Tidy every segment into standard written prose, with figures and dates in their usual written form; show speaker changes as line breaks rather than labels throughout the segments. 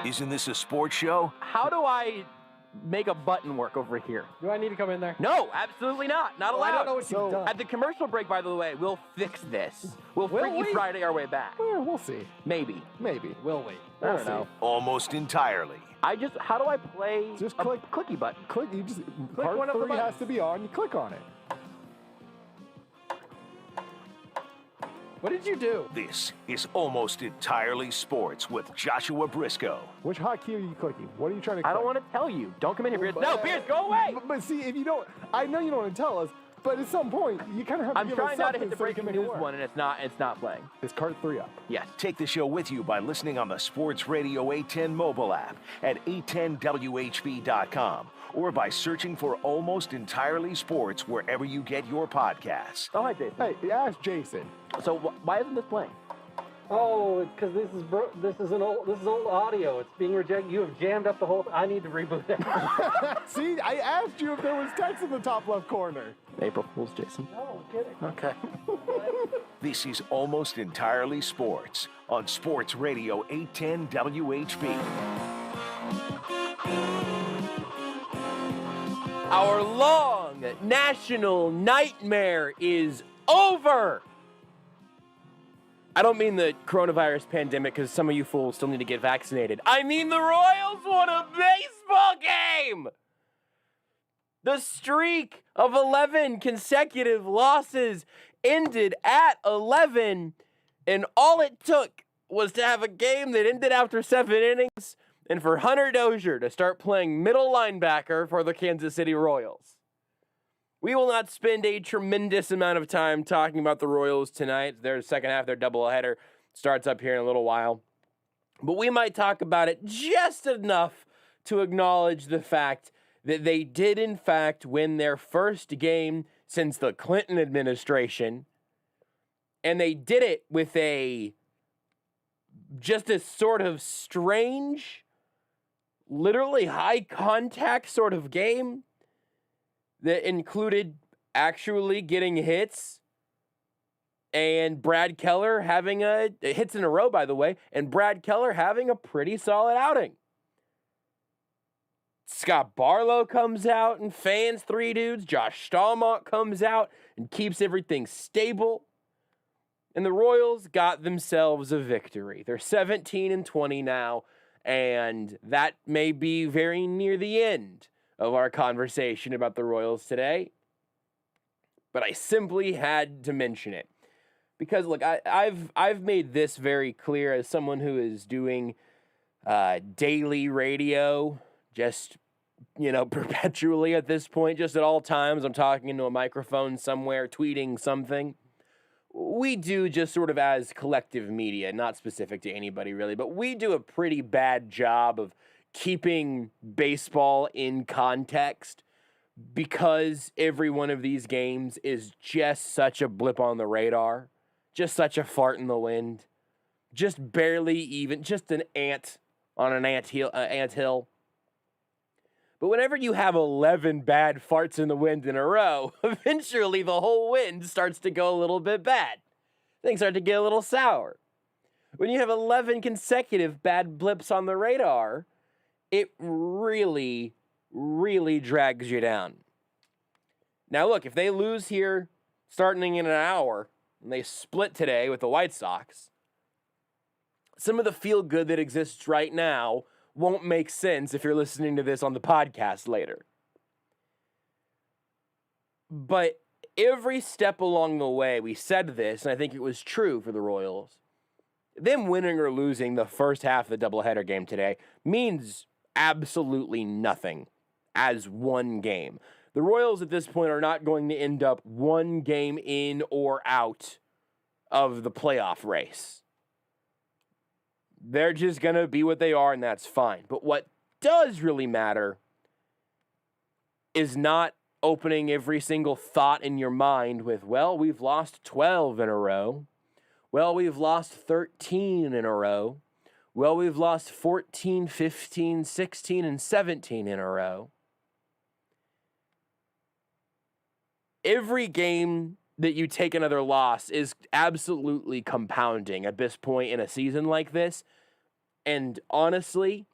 Isn't this a sports show?
How do I make a button work over here?
Do I need to come in there?
No, absolutely not. Not allowed.
I don't know what you've done.
At the commercial break, by the way, we'll fix this. We'll Freaky Friday our way back.
Well, we'll see.
Maybe.
Will we?
I don't know.
Almost entirely.
How do I play
Just
a
click.
clicky button?
Click. You just
Click one
part
of the
3 has
buttons.
to be on. You click on it.
What did you do?
This is Almost Entirely Sports with Joshua Brisco.
Which hotkey are you clicking? What are you trying to click?
I don't want to tell you. Don't come in here, Pierce. No, Pierce, go away!
But see, if you don't, I know you don't want to tell us, but at some point, you kind of have to
I'm
give us
trying not to
something
hit the
so we can
breaking
make it
news
work.
one, and it's not playing.
Is cart 3 up?
Yes.
Take the show with you by listening on the Sports Radio 810 mobile app at 810WHB.com or by searching for Almost Entirely Sports wherever you get your podcasts.
Oh, hi, Jason.
Hey, ask Jason.
So why isn't this playing?
Oh, it's because this is old audio. It's being rejected. You have jammed up the whole. I need to reboot it.
See, I asked you if there was text in the top left corner.
April Fool's, Jason.
No, I'm kidding.
Okay.
This is Almost Entirely Sports on Sports Radio 810 WHB.
Our long national nightmare is over. I don't mean the coronavirus pandemic because some of you fools still need to get vaccinated. I mean the Royals won a baseball game. The streak of 11 consecutive losses ended at 11, and all it took was to have a game that ended after 7 innings and for Hunter Dozier to start playing middle linebacker for the Kansas City Royals. We will not spend a tremendous amount of time talking about the Royals tonight. Their second half, their doubleheader starts up here in a little while. But we might talk about it just enough to acknowledge the fact that they did, in fact, win their first game since the Clinton administration. And they did it with just a sort of strange, literally high contact sort of game that included actually getting hits and Brad Keller having hits in a row, by the way, and Brad Keller having a pretty solid outing. Scott Barlow comes out and fans 3 dudes. Josh Stallmont comes out and keeps everything stable. And the Royals got themselves a victory. They're 17-20 now, and that may be very near the end of our conversation about the Royals today. But I simply had to mention it. Because, look, I've made this very clear as someone who is doing daily radio, just, perpetually at this point, just at all times. I'm talking into a microphone somewhere, tweeting something. we do, just sort of as collective media, not specific to anybody really, but we do a pretty bad job of keeping baseball in context, because every one of these games is just such a blip on the radar, just such a fart in the wind, just barely even, just an ant on an anthill. But whenever you have 11 bad farts in the wind in a row, eventually the whole wind starts to go a little bit bad. Things start to get a little sour. When you have 11 consecutive bad blips on the radar, it really, really drags you down. Now look, if they lose here starting in an hour, and they split today with the White Sox, some of the feel-good that exists right now won't make sense if you're listening to this on the podcast later. But every step along the way, we said this, and I think it was true for the Royals, them winning or losing the first half of the doubleheader game today means absolutely nothing as one game. The Royals at this point are not going to end up one game in or out of the playoff race. They're just going to be what they are, and that's fine. But what does really matter is not opening every single thought in your mind with, well, we've lost 12 in a row. Well, we've lost 13 in a row. Well, we've lost 14, 15, 16, and 17 in a row. Every game that you take another loss is absolutely compounding at this point in a season like this. And honestly,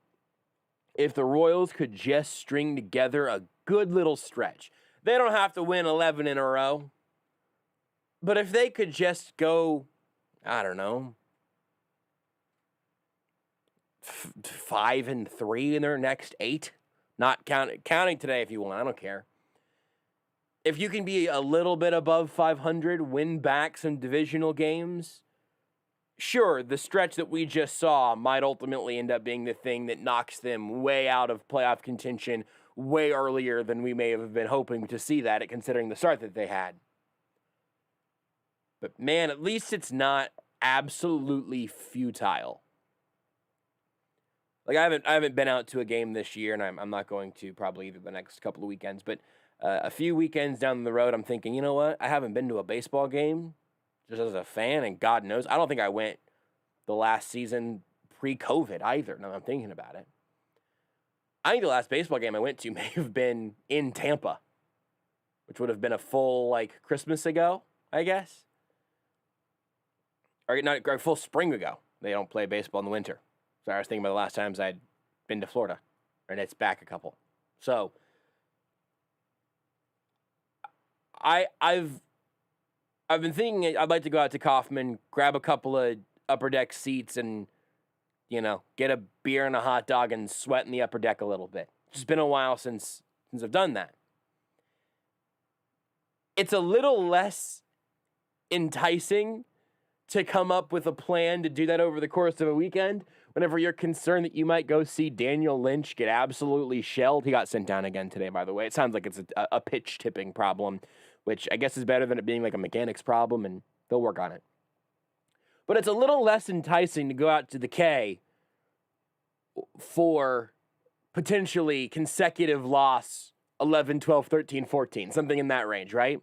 if the Royals could just string together a good little stretch, they don't have to win 11 in a row. But if they could just go, I don't know, 5-3 in their next 8, not counting today if you want, I don't care. If you can be a little bit above 500, win back some divisional games, sure, the stretch that we just saw might ultimately end up being the thing that knocks them way out of playoff contention way earlier than we may have been hoping to see that, considering the start that they had. But man, at least it's not absolutely futile. Like, I haven't been out to a game this year, and I'm not going to probably either the next couple of weekends, but a few weekends down the road, I'm thinking, you know what? I haven't been to a baseball game just as a fan, and God knows, I don't think I went the last season pre-COVID either, now that I'm thinking about it. I think the last baseball game I went to may have been in Tampa, which would have been a full, Christmas ago, I guess. Or not, a full spring ago. They don't play baseball in the winter. So I was thinking about the last times I'd been to Florida, and it's back a couple. So I've been thinking I'd like to go out to Kaufman, grab a couple of upper deck seats, and get a beer and a hot dog and sweat in the upper deck a little bit. It's been a while since I've done that. It's a little less enticing to come up with a plan to do that over the course of a weekend whenever you're concerned that you might go see Daniel Lynch get absolutely shelled. He got sent down again today, by the way. It sounds like it's a pitch tipping problem, which I guess is better than it being like a mechanics problem, and they'll work on it. But it's a little less enticing to go out to the K for potentially consecutive loss 11, 12, 13, 14, something in that range, right?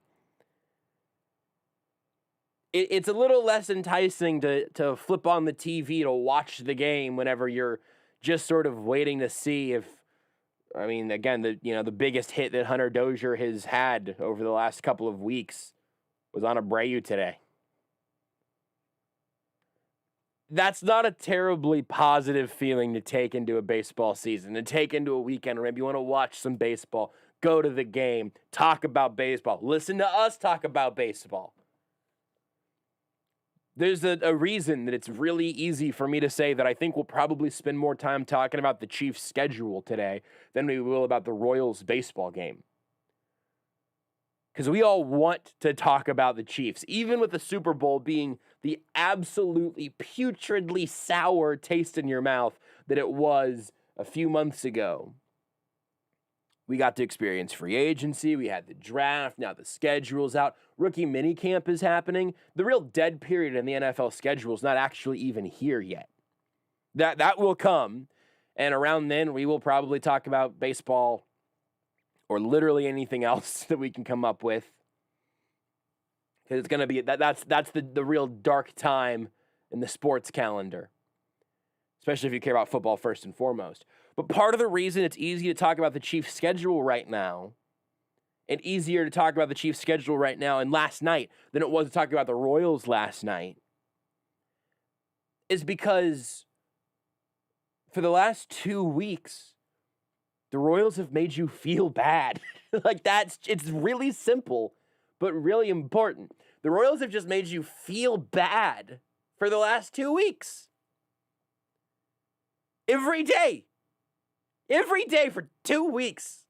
It's a little less enticing to flip on the TV to watch the game whenever you're just sort of waiting to see if, again, the biggest hit that Hunter Dozier has had over the last couple of weeks was on Abreu today. That's not a terribly positive feeling to take into a baseball season, to take into a weekend, or maybe you want to watch some baseball, go to the game, talk about baseball, listen to us talk about baseball. There's a reason that it's really easy for me to say that I think we'll probably spend more time talking about the Chiefs' schedule today than we will about the Royals' baseball game. Because we all want to talk about the Chiefs, even with the Super Bowl being the absolutely putridly sour taste in your mouth that it was a few months ago. We got to experience free agency. We had the draft. Now the schedule's out. Rookie minicamp is happening. The real dead period in the NFL schedule is not actually even here yet. That will come. And around then, we will probably talk about baseball or literally anything else that we can come up with. Because it's going to be, that's the real dark time in the sports calendar. Especially if you care about football first and foremost. But part of the reason it's easy to talk about the Chiefs' schedule right now, and easier to talk about the Chiefs' schedule right now and last night than it was to talk about the Royals last night, is because for the last 2 weeks, the Royals have made you feel bad. It's really simple, but really important. The Royals have just made you feel bad for the last 2 weeks. Every day for 2 weeks,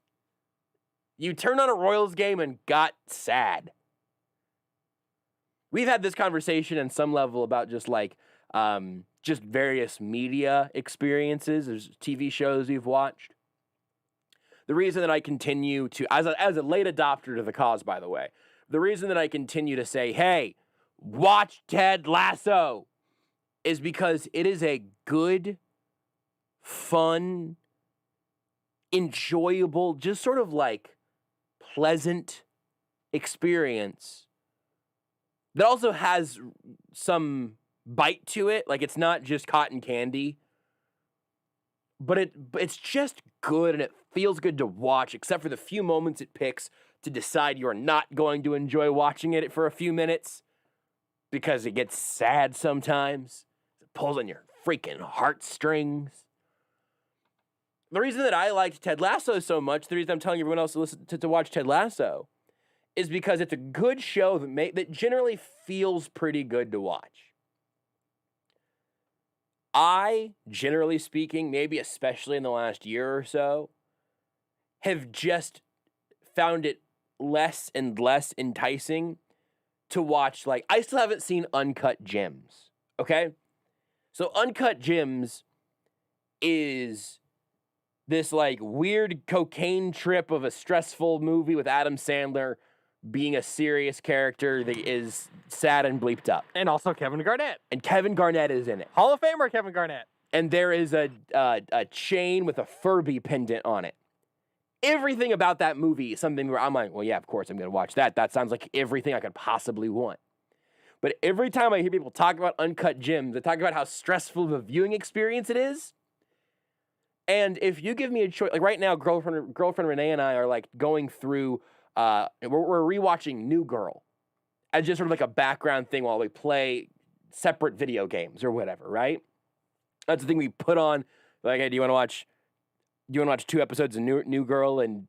you turned on a Royals game and got sad. We've had this conversation on some level about just various media experiences. There's TV shows we've watched. The reason that I continue to, as a late adopter to the cause, by the way, the reason that I continue to say, hey, watch Ted Lasso, is because it is a good, fun, enjoyable, just sort of pleasant experience that also has some bite to it. It's not just cotton candy, but it's just good and it feels good to watch, except for the few moments it picks to decide you're not going to enjoy watching it for a few minutes because it gets sad sometimes. It pulls on your freaking heartstrings. The reason that I liked Ted Lasso so much, the reason I'm telling everyone else to watch Ted Lasso, is because it's a good show that generally feels pretty good to watch. I, generally speaking, maybe especially in the last year or so, have just found it less and less enticing to watch. I still haven't seen Uncut Gems, okay? So Uncut Gems is this weird cocaine trip of a stressful movie with Adam Sandler being a serious character that is sad and bleeped up.
And also Kevin Garnett.
And Kevin Garnett is in it.
Hall of Famer Kevin Garnett.
And there is a chain with a Furby pendant on it. Everything about that movie is something where I'm like, well, yeah, of course I'm going to watch that. That sounds like everything I could possibly want. But every time I hear people talk about Uncut Gems, they talk about how stressful of a viewing experience it is. And if you give me a choice, right now, girlfriend Renee and I are going through, we're rewatching New Girl as just sort of a background thing while we play separate video games or whatever, right? That's the thing we put on. Hey, do you want to watch 2 episodes of New Girl and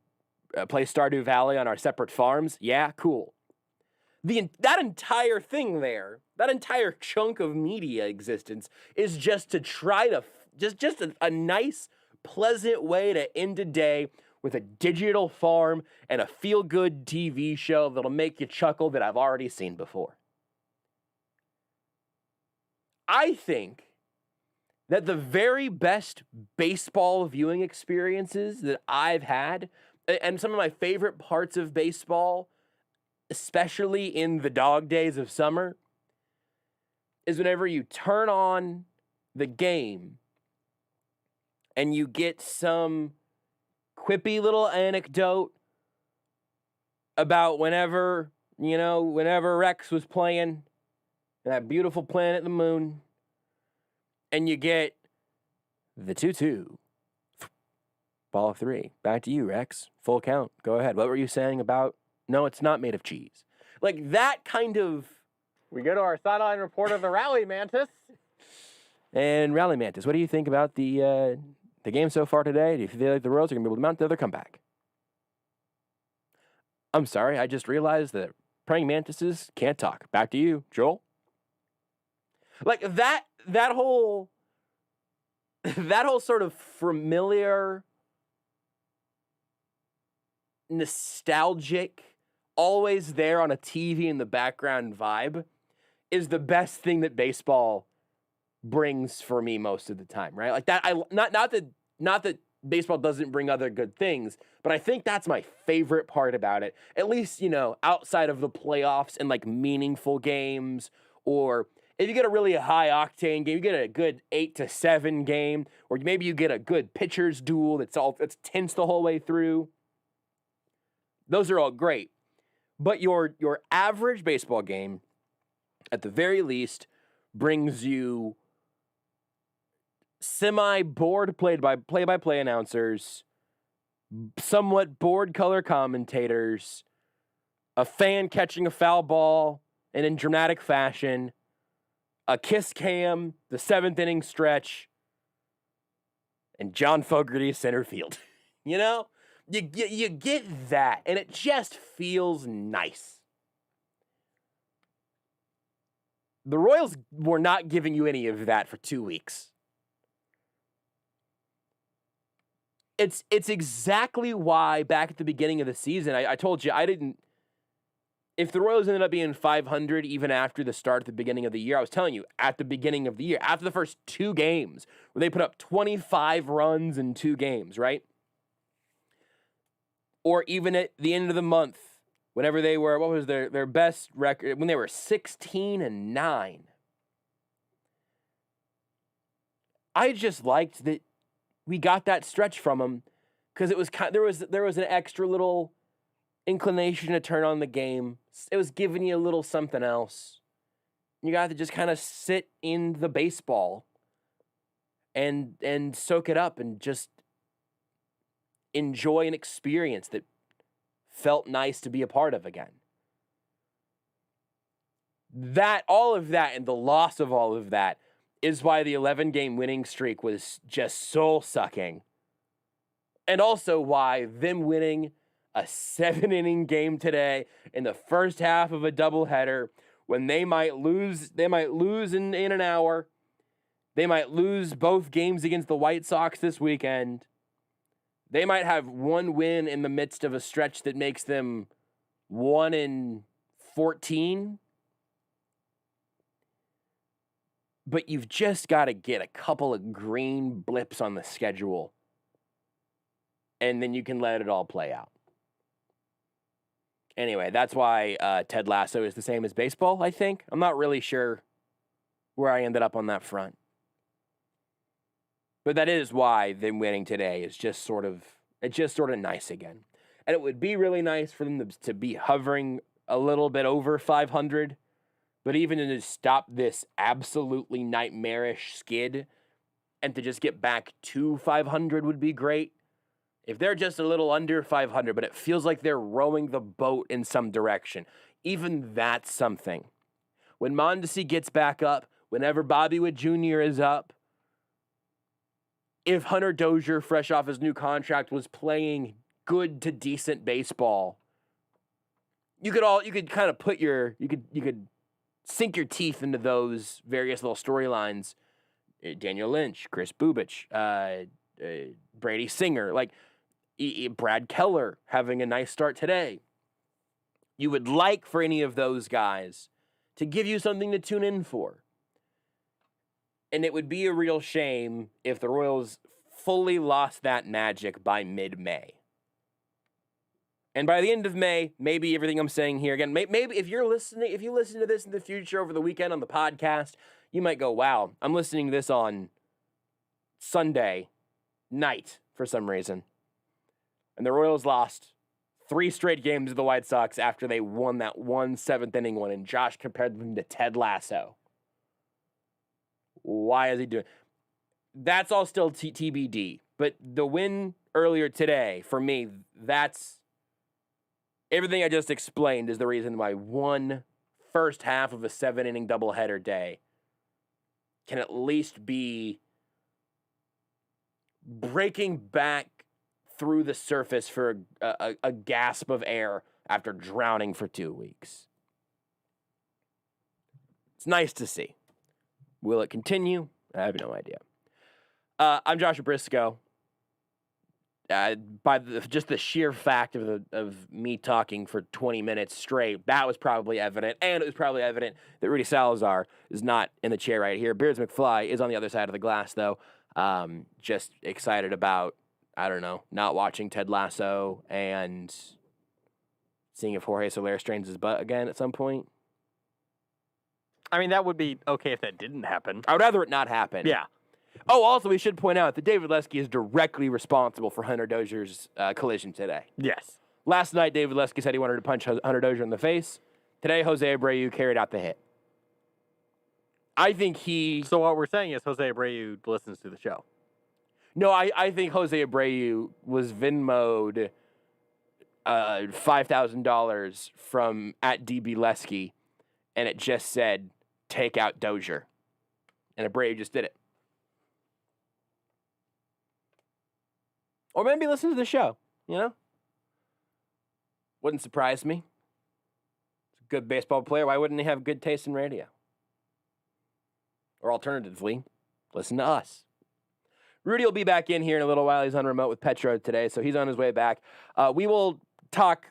play Stardew Valley on our separate farms? Yeah, cool. That entire thing there, that entire chunk of media existence is just to try to just a nice, pleasant way to end a day with a digital farm and a feel-good TV show that'll make you chuckle that I've already seen before. I think that the very best baseball viewing experiences that I've had, and some of my favorite parts of baseball, especially in the dog days of summer, is whenever you turn on the game and you get some quippy little anecdote about whenever Rex was playing in that beautiful planet, the moon, and you get the 2-2, ball 3. Back to you, Rex. Full count. Go ahead. What were you saying about, no, it's not made of cheese? That kind of...
We go to our sideline report of the Rally Mantis.
And Rally Mantis, what do you think about the game so far today? Do you feel like the Royals are going to be able to mount their comeback? I'm sorry, I just realized that praying mantises can't talk. Back to you, Joel. That whole sort of familiar, nostalgic, always there on a TV in the background vibe is the best thing that baseball brings for me most of the time, right? Not that baseball doesn't bring other good things, but I think that's my favorite part about it. At least, outside of the playoffs and like meaningful games, or if you get a really high octane game, you get a good 8-7 game, or maybe you get a good pitcher's duel that's tense the whole way through. Those are all great. But your average baseball game, at the very least, brings you semi-bored play-by-play announcers, somewhat bored color commentators, a fan catching a foul ball and in dramatic fashion, a kiss cam, the 7th inning stretch, and John Fogerty center field. You get that, and it just feels nice. The Royals were not giving you any of that for 2 weeks. It's exactly why back at the beginning of the season, I told you if the Royals ended up being 500 even after the start at the beginning of the year, I was telling you, at the beginning of the year, after the first 2 games, where they put up 25 runs in 2 games, right? Or even at the end of the month, whenever they were, what was their best record? When they were 16-9. I just liked that we got that stretch from them because it was there was an extra little inclination to turn on the game. It was giving you a little something else. You got to just kind of sit in the baseball and soak it up and just enjoy an experience that felt nice to be a part of again. All of that and the loss of all of that is why the 11-game winning streak was just soul-sucking. And also why them winning a 7-inning game today in the first half of a doubleheader when they might lose in an hour. They might lose both games against the White Sox this weekend. They might have one win in the midst of a stretch that makes them 1-14. But you've just got to get a couple of green blips on the schedule, and then you can let it all play out. Anyway, that's why Ted Lasso is the same as baseball, I think. I'm not really sure where I ended up on that front. But that is why them winning today is just sort of nice again. And it would be really nice for them to be hovering a little bit over 500. But even to stop this absolutely nightmarish skid and to just get back to 500 would be great. If they're just a little under 500, but it feels like they're rowing the boat in some direction, even that's something. When Mondesi gets back up, whenever Bobby Witt Jr. is up, if Hunter Dozier, fresh off his new contract, was playing good to decent baseball, you could kind of put you could sink your teeth into those various little storylines. Daniel Lynch, Chris Bubich, Brady Singer, like Brad Keller having a nice start today. You would like for any of those guys to give you something to tune in for. And it would be a real shame if the Royals fully lost that magic by mid-May. And by the end of May, maybe everything I'm saying here again, maybe if you listen to this in the future over the weekend on the podcast, you might go, wow, I'm listening to this on Sunday night for some reason. And the Royals lost 3 straight games to the White Sox after they won that 7th inning one, and Josh compared them to Ted Lasso. Why is he doing? That's all still TBD. But the win earlier today, for me, that's everything I just explained is the reason why one first half of a 7-inning doubleheader day can at least be breaking back through the surface for a gasp of air after drowning for 2 weeks. It's nice to see. Will it continue? I have no idea. I'm Josh Brisco. By just the sheer fact of me talking for 20 minutes straight, that was probably evident. And it was probably evident that Rudy Salazar is not in the chair right here. Beards McFly is on the other side of the glass, though. Just excited about I don't know, not watching Ted Lasso and seeing if Jorge Soler strains his butt again at some point.
I mean, that would be okay if that didn't happen.
I would rather it not happen.
Yeah.
Oh, also, we should point out that David Lesky is directly responsible for Hunter Dozier's collision today.
Yes.
Last night, David Lesky said he wanted to punch Hunter Dozier in the face. Today, Jose Abreu carried out the hit. I think he...
So what we're saying is Jose Abreu listens to the show.
No, I think Jose Abreu was Venmo'd $5,000 from @DB Lesky, and it just said, take out Dozier. And Abreu just did it. Or maybe listen to the show, you know? Wouldn't surprise me. He's a good baseball player. Why wouldn't he have good taste in radio? Or alternatively, listen to us. Rudy will be back in here in a little while. He's on remote with Petro today, so he's on his way back. We will talk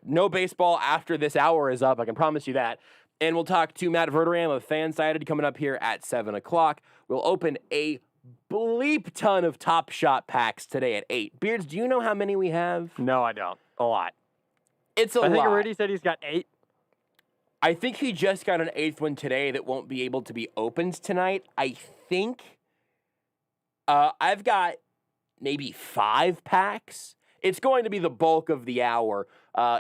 no baseball after this hour is up. I can promise you that. And we'll talk to Matt Verderame of Fansided coming up here at 7 o'clock. We'll open a bleep ton of Top Shot packs today at 8. Beards, do you know how many we have?
No, I don't. A lot.
It's a lot.
I think Rudy said he's got 8.
I think he just got an 8th one today that won't be able to be opened tonight. I think I've got maybe 5 packs. It's going to be the bulk of the hour.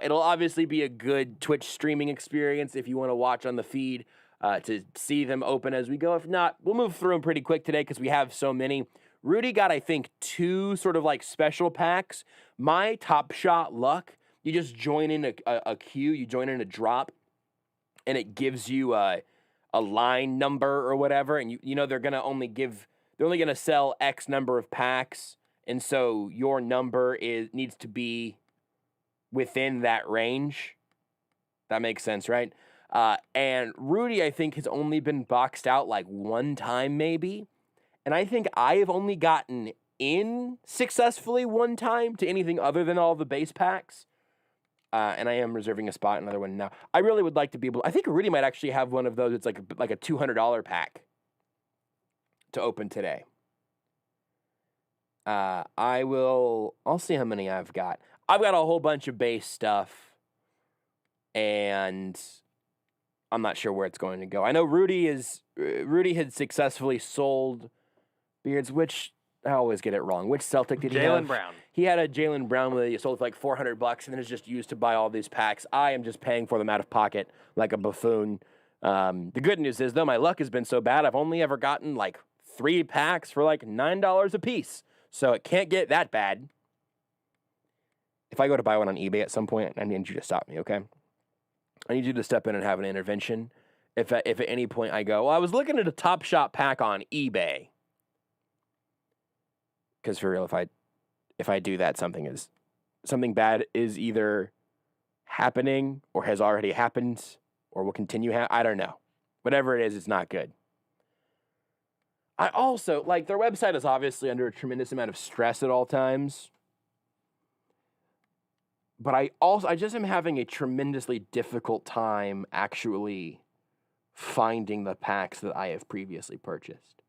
It'll obviously be a good Twitch streaming experience if you want to watch on the feed to see them open as we go. If not, we'll move through them pretty quick today because we have so many. Rudy got, I think, 2 sort of like special packs. My Top Shot luck, you just join in a queue, you join in a drop, and it gives you a line number or whatever, and you know they're only going to sell X number of packs, and so your number needs to be within that range. That makes sense, right? And Rudy, I think, has only been boxed out like 1 time maybe, and I think I have only gotten in successfully 1 time to anything other than all the base packs. And I am reserving a spot, another one now. I really would like to be able. I think Rudy might actually have one of those. It's like a $200 pack to open today. I'll see how many I've got. I've got a whole bunch of base stuff, and I'm not sure where it's going to go. I know Rudy had successfully sold Beards, which I always get it wrong. Which Celtic did he have?
Jaylen Brown.
He had a Jaylen Brown that he sold for like $400, and then it's just used to buy all these packs. I am just paying for them out of pocket like a buffoon. The good news is, though, my luck has been so bad, I've only ever gotten like 3 packs for like $9 a piece. So it can't get that bad. If I go to buy one on eBay at some point, I need you to stop me, okay? I need you to step in and have an intervention. If at any point I go, well, I was looking at a Top Shot pack on eBay. Because for real, if I do that, something bad is either happening or has already happened or will continue. I don't know. Whatever it is, it's not good. I also, like, their website is obviously under a tremendous amount of stress at all times. But I just am having a tremendously difficult time actually finding the packs that I have previously purchased.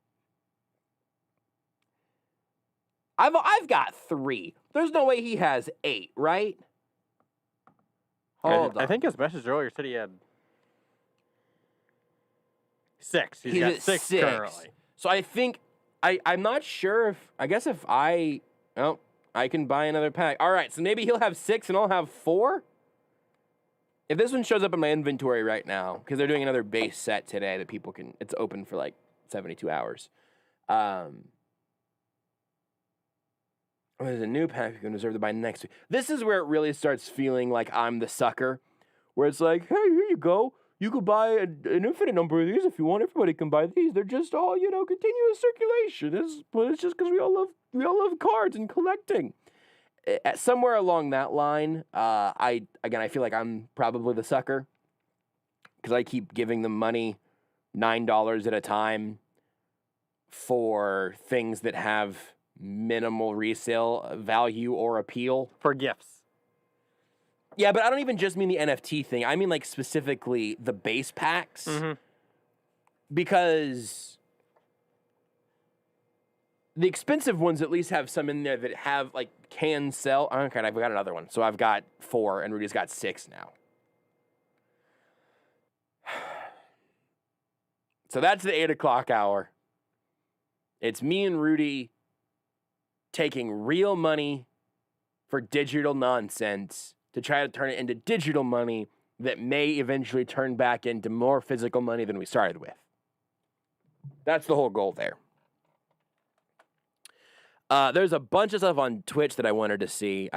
I've got 3. There's no way he has 8, right? Hold on.
I think his message earlier said he had 6. He's got 6 currently.
So I think I'm not sure if I can buy another pack. All right, so maybe he'll have 6 and I'll have 4. If this one shows up in my inventory right now, because they're doing another base set today that people can, it's open for like 72 hours. There's a new pack you can reserve to buy next week. This is where it really starts feeling like I'm the sucker, where it's like, hey, here you go. You could buy an infinite number of these if you want. Everybody can buy these. They're just all, continuous circulation. But it's just because we all love cards and collecting. Somewhere along that line, I feel like I'm probably the sucker because I keep giving them money, $9 at a time, for things that have minimal resale value or appeal.
For gifts.
Yeah, but I don't even just mean the NFT thing. I mean, like, specifically the base packs. Mm-hmm. Because The expensive ones at least have some in there that have, like, can sell. Okay, I've got another one. So I've got 4, and Rudy's got 6 now. So that's the 8 o'clock hour. It's me and Rudy taking real money for digital nonsense to try to turn it into digital money that may eventually turn back into more physical money than we started with. That's the whole goal there. There's a bunch of stuff on Twitch that I wanted to see.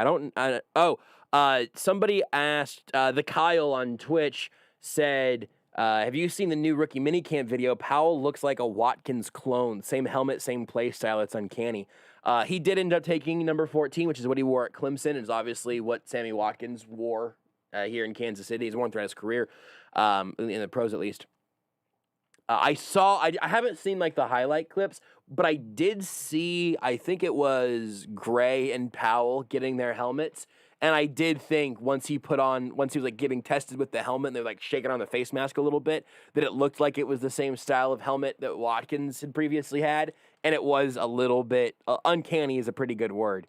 Somebody asked, the Kyle on Twitch said, have you seen the new rookie minicamp video? Powell looks like a Watkins clone. Same helmet, same play style. It's uncanny. He did end up taking number 14, which is what he wore at Clemson. It's obviously what Sammy Watkins wore here in Kansas City. He's worn throughout his career, in the pros at least. I haven't seen like the highlight clips, but I did see, I think it was Gray and Powell getting their helmets. And I did think once he was like getting tested with the helmet and they're like shaking on the face mask a little bit, that it looked like it was the same style of helmet that Watkins had previously had. And it was a little bit, uncanny is a pretty good word.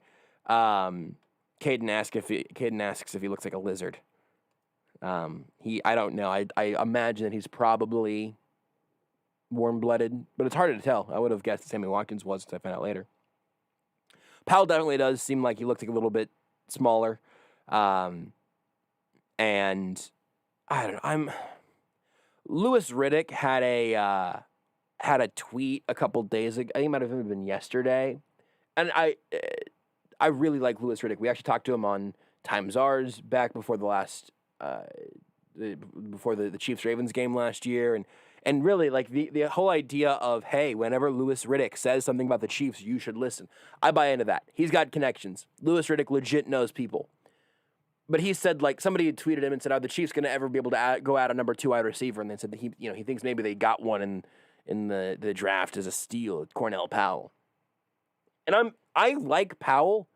Caden asks if he looks like a lizard. I don't know. I imagine that he's probably warm-blooded, but it's harder to tell. I would have guessed Sammy Watkins was, until I found out later. Powell definitely does seem like he looks like a little bit smaller. And I don't know. Louis Riddick had a tweet a couple days ago. I think it might have even been yesterday. And I really like Louis Riddick. We actually talked to him on Times Ours back before the last before the Chiefs-Ravens game last year. And really, like, the whole idea of, hey, whenever Louis Riddick says something about the Chiefs, you should listen. I buy into that. He's got connections. Louis Riddick legit knows people. But he said, like, somebody had tweeted him and said, are the Chiefs going to ever be able to go out a number 2 wide receiver? And they said that he thinks maybe they got one in the draft as a steal, Cornell Powell. And I like Powell,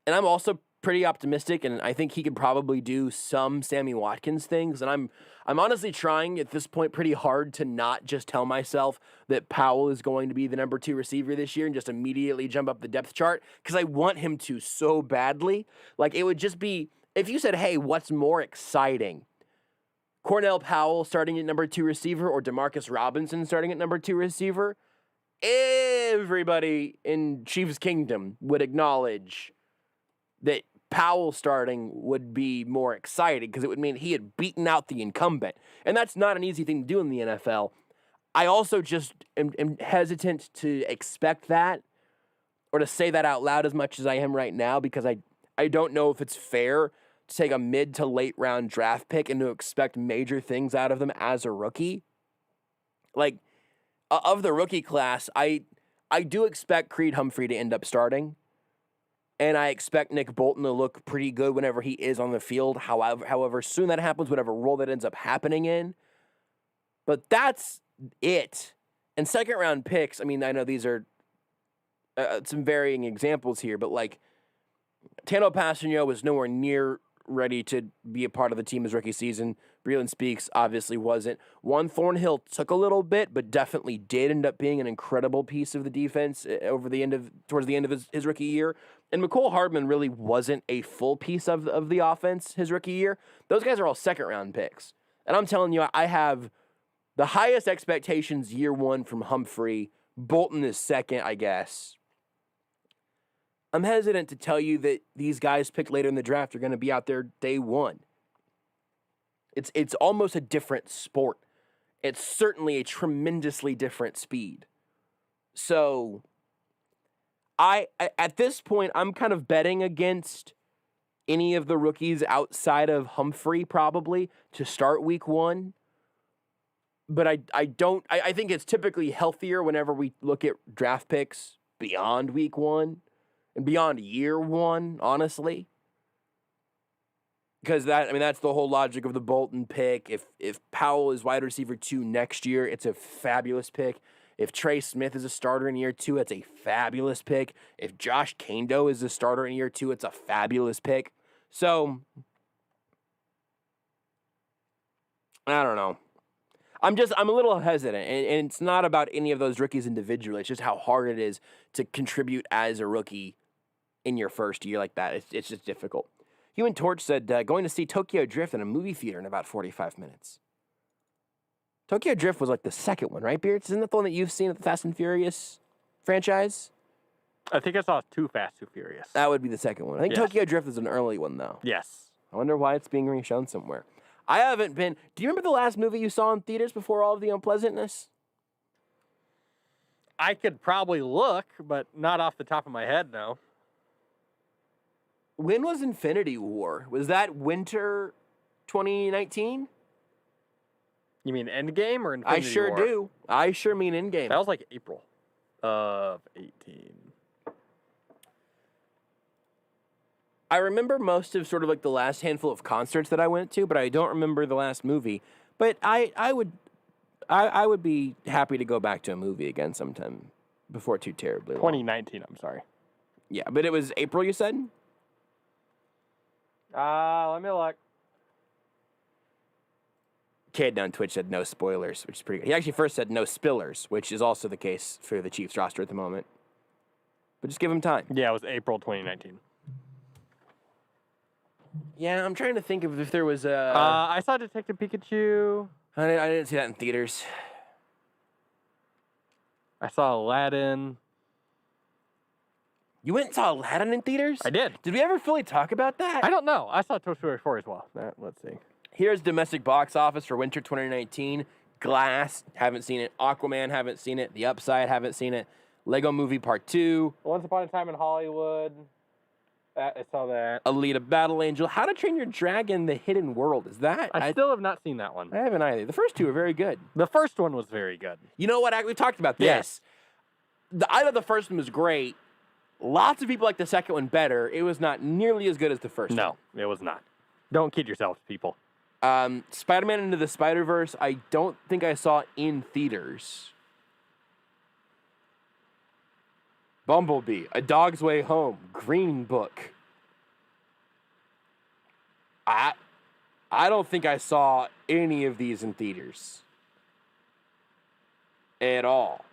and I'm also pretty optimistic, and I think he could probably do some Sammy Watkins things. And I'm honestly trying at this point pretty hard to not just tell myself that Powell is going to be the number 2 receiver this year and just immediately jump up the depth chart, because I want him to so badly. Like, it would just be, if you said, hey, what's more exciting? Cornell Powell starting at number 2 receiver or Demarcus Robinson starting at number 2 receiver? Everybody in Chiefs Kingdom would acknowledge that Powell starting would be more exciting, because it would mean he had beaten out the incumbent. And that's not an easy thing to do in the NFL. I also just am hesitant to expect that or to say that out loud as much as I am right now, because I don't know if it's fair to take a mid to late round draft pick and to expect major things out of them as a rookie. Like, of the rookie class, I do expect Creed Humphrey to end up starting. And I expect Nick Bolton to look pretty good whenever he is on the field. However soon that happens, whatever role that ends up happening in. But that's it. And second round picks, I mean, I know these are some varying examples here, but like Tano Passanio was nowhere near ready to be a part of the team his rookie season. Breeland Speaks obviously wasn't. Juan Thornhill took a little bit, but definitely did end up being an incredible piece of the defense towards the end of his rookie year. And McCole Hardman really wasn't a full piece of the offense his rookie year. Those guys are all second-round picks. And I'm telling you, I have the highest expectations year one from Humphrey. Bolton is second, I guess. I'm hesitant to tell you that these guys picked later in the draft are going to be out there day one. It's almost a different sport. It's certainly a tremendously different speed. So I at this point, I'm kind of betting against any of the rookies outside of Humphrey probably to start week one. But I think it's typically healthier whenever we look at draft picks beyond week one and beyond year one, honestly. Because that's the whole logic of the Bolton pick. If Powell is wide receiver 2 next year, it's a fabulous pick. If Trey Smith is a starter in year 2, it's a fabulous pick. If Josh Kando is a starter in year 2, it's a fabulous pick. So, I don't know. I'm a little hesitant, and it's not about any of those rookies individually. It's just how hard it is to contribute as a rookie in your first year like that. It's just difficult. Human Torch said, going to see Tokyo Drift in a movie theater in about 45 minutes. Tokyo Drift was like the second one, right, Beards? Isn't that the one that you've seen at the Fast and Furious franchise?
I think I saw Too Fast, Too Furious.
That would be the second one. I think
Yes.
Tokyo Drift is an early one, though.
Yes.
I wonder why it's being re-shown somewhere. I haven't been... Do you remember the last movie you saw in theaters before all of the unpleasantness?
I could probably look, but not off the top of my head, no.
When was Infinity War? Was that winter 2019?
You mean Endgame or Infinity
I sure
War?
do. I sure mean Endgame.
That was like April of 18.
I remember most of sort of like the last handful of concerts that I went to, but I don't remember the last movie. But I would be happy to go back to a movie again sometime before too terribly long.
2019, I'm sorry.
Yeah, but it was April, you said?
Let me look.
Kid on Twitch said no spoilers, which is pretty good. He actually first said no spillers, which is also the case for the Chiefs roster at the moment. But just give him time.
Yeah, it was April 2019.
Yeah, I'm trying to think of if there was a...
I saw Detective Pikachu.
I didn't see that in theaters.
I saw Aladdin.
You went and saw Aladdin in theaters?
I did.
Did we ever fully talk about that?
I don't know. I saw Toy Story 4 as well. Let's see.
Here's domestic box office for winter 2019. Glass, haven't seen it. Aquaman, haven't seen it. The Upside, haven't seen it. Lego Movie Part 2.
Once Upon a Time in Hollywood. I saw that.
Alita Battle Angel. How to Train Your Dragon, The Hidden World. Is that?
I still have not seen that one.
I haven't either. The first two are very good.
The first one was very good.
You know what? We've talked about this. I thought the first one was great. Lots of people like the second one better. It was not nearly as good as the first one.
No, it was not. Don't kid yourselves, people.
Spider-Man Into the Spider-Verse, I don't think I saw in theaters. Bumblebee, A Dog's Way Home, Green Book. I don't think I saw any of these in theaters. At all.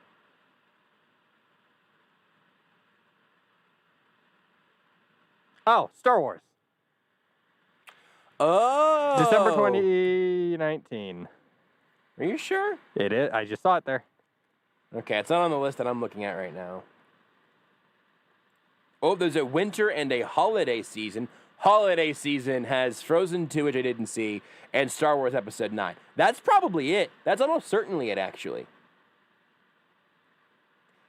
Oh, Star Wars.
Oh.
December 2019.
Are you sure?
It is. I just saw it there.
Okay, it's not on the list that I'm looking at right now. Oh, there's a winter and a holiday season. Holiday season has Frozen 2, which I didn't see, and Star Wars Episode 9. That's probably it. That's almost certainly it, actually.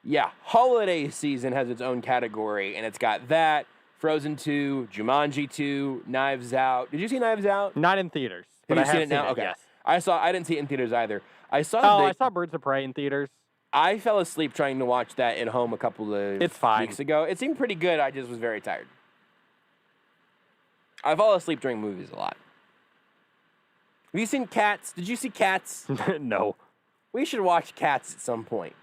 Yeah, holiday season has its own category, and it's got that, Frozen 2, Jumanji 2, Knives Out. Did you see Knives Out?
Not in theaters.
Have
But
you
I
seen it now? Okay.
Yes.
I didn't see it in theaters either. I saw
Birds of Prey in theaters.
I fell asleep trying to watch that at home a couple of
It's fine.
weeks ago. It seemed pretty good. I just was very tired. I fall asleep during movies a lot. Have you seen Cats? Did you see Cats?
No.
We should watch Cats at some point.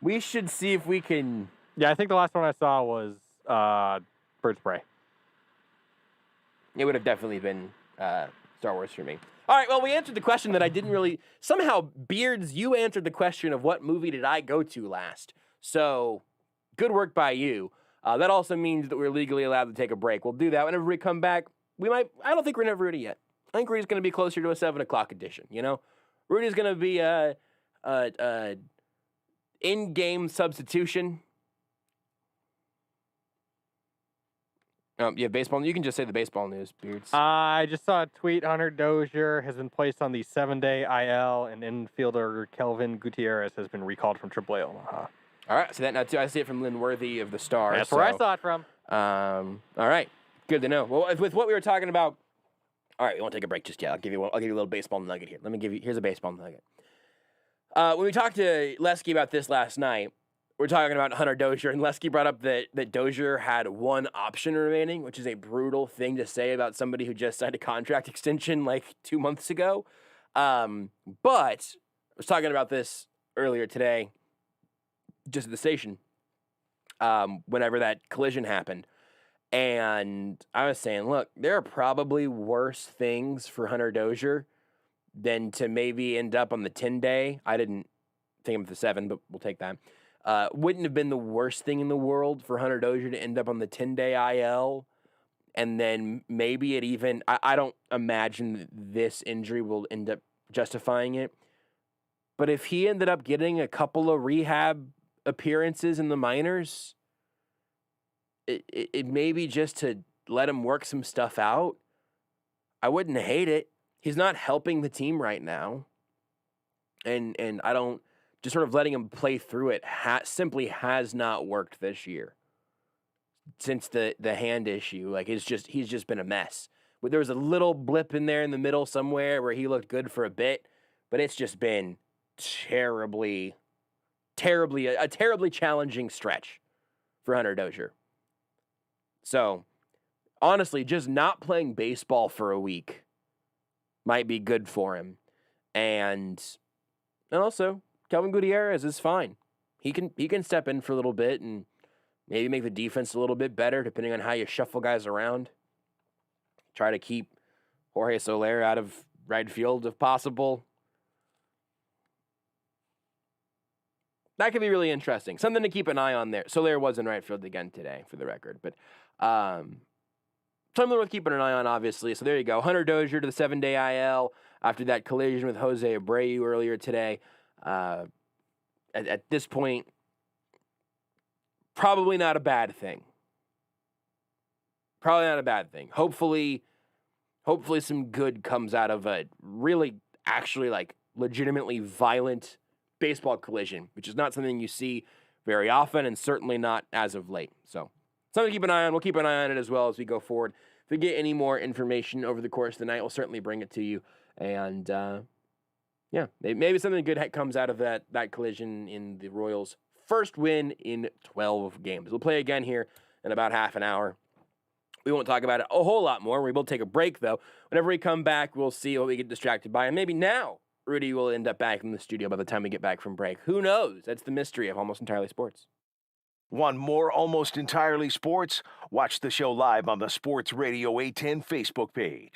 We should see if we can...
Yeah, I think the last one I saw was Birds of Prey.
It would have definitely been Star Wars for me. All right, well, we answered the question that I didn't really... Somehow, Beards, you answered the question of what movie did I go to last. So, good work by you. That also means that we're legally allowed to take a break. We'll do that whenever we come back. We might... I don't think we're going to have Rudy yet. I think Rudy's going to be closer to a 7 o'clock edition, you know? Rudy's going to be in-game substitution. You have baseball. You can just say the baseball news, Beards.
I just saw a tweet. Hunter Dozier has been placed on the 7-day IL, and infielder Kelvin Gutierrez has been recalled from AAA Omaha.
All right, so that now too. I see it from Lynn Worthy of the Star.
That's where I saw it from.
All right, good to know. Well, with what we were talking about. All right, we won't take a break just yet. I'll give you a little baseball nugget here. Here's a baseball nugget. When we talked to Lesky about this last night, we're talking about Hunter Dozier, and Lesky brought up that Dozier had one option remaining, which is a brutal thing to say about somebody who just signed a contract extension like 2 months ago. But I was talking about this earlier today, just at the station, whenever that collision happened. And I was saying, look, there are probably worse things for Hunter Dozier than to maybe end up on the 10-day. I didn't think of the 7, but we'll take that. Wouldn't have been the worst thing in the world for Hunter Dozier to end up on the 10-day IL. And then maybe it even, I don't imagine that this injury will end up justifying it. But if he ended up getting a couple of rehab appearances in the minors, it may be just to let him work some stuff out. I wouldn't hate it. He's not helping the team right now. And I don't, just sort of letting him play through it simply has not worked this year. Since the hand issue, like he's just been a mess. But there was a little blip in there in the middle somewhere where he looked good for a bit, but it's just been a terribly challenging stretch for Hunter Dozier. So, honestly, just not playing baseball for a week might be good for him. And also, Kelvin Gutierrez is fine. He can step in for a little bit and maybe make the defense a little bit better, depending on how you shuffle guys around. Try to keep Jorge Soler out of right field if possible. That could be really interesting. Something to keep an eye on there. Soler was in right field again today, for the record. But something worth keeping an eye on, obviously. So there you go. Hunter Dozier to the 7-day IL after that collision with Jose Abreu earlier today. At this point, probably not a bad thing. Probably not a bad thing. Hopefully some good comes out of a really, actually, like, legitimately violent baseball collision, which is not something you see very often and certainly not as of late. So, something to keep an eye on. We'll keep an eye on it as well as we go forward. If we get any more information over the course of the night, we'll certainly bring it to you. And, maybe something good comes out of that collision in the Royals' first win in 12 games. We'll play again here in about half an hour. We won't talk about it a whole lot more. We will take a break, though. Whenever we come back, we'll see what we get distracted by. And maybe now Rudy will end up back in the studio by the time we get back from break. Who knows? That's the mystery of Almost Entirely Sports.
Want more Almost Entirely Sports? Watch the show live on the Sports Radio 810 Facebook page.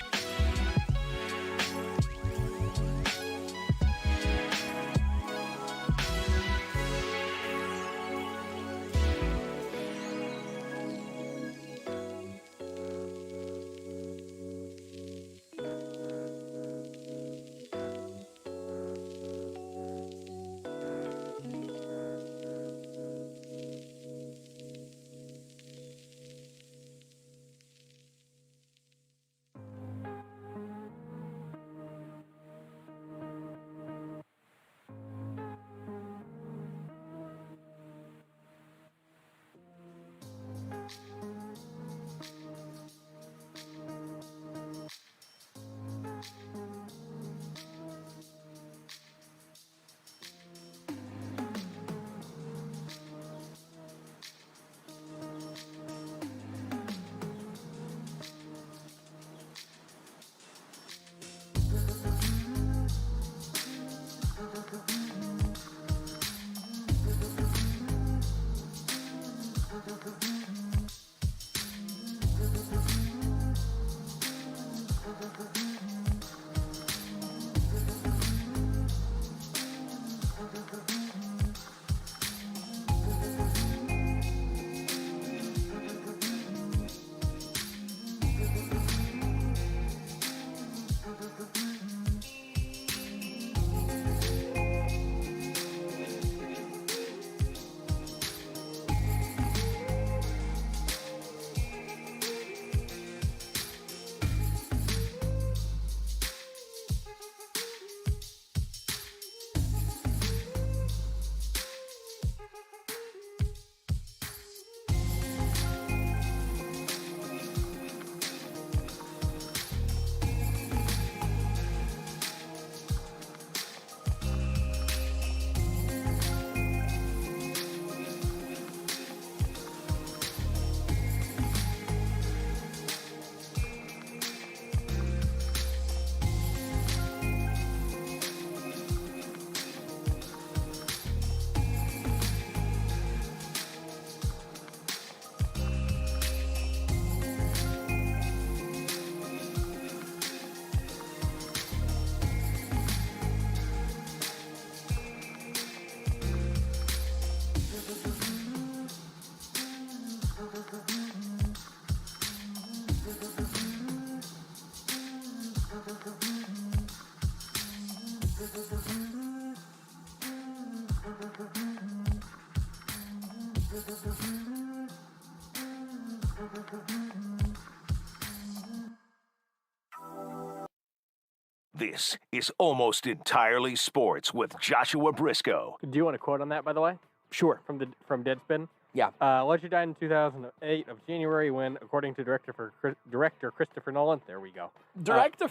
This is Almost Entirely Sports with Joshua Brisco.
Do you want a quote on that, by the way?
Sure.
From Deadspin?
Yeah.
Ledger died in 2008 of January when, according to director Christopher Nolan, there we go. Director.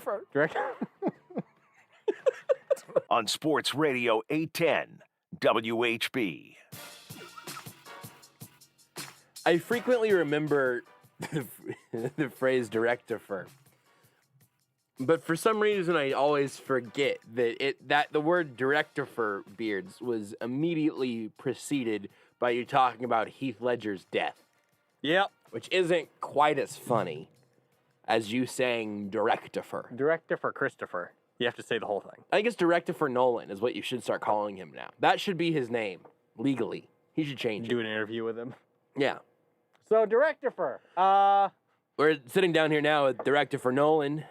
On Sports Radio 810 WHB.
I frequently remember the phrase director. But for some reason, I always forget that the word director for Beards was immediately preceded by you talking about Heath Ledger's death.
Yep.
Which isn't quite as funny as you saying director for.
Director for Christopher. You have to say the whole thing.
I think it's director for Nolan is what you should start calling him now. That should be his name, legally. He should change
Do
it.
an interview with him.
Yeah.
So, director for.
We're sitting down here now with director for Nolan.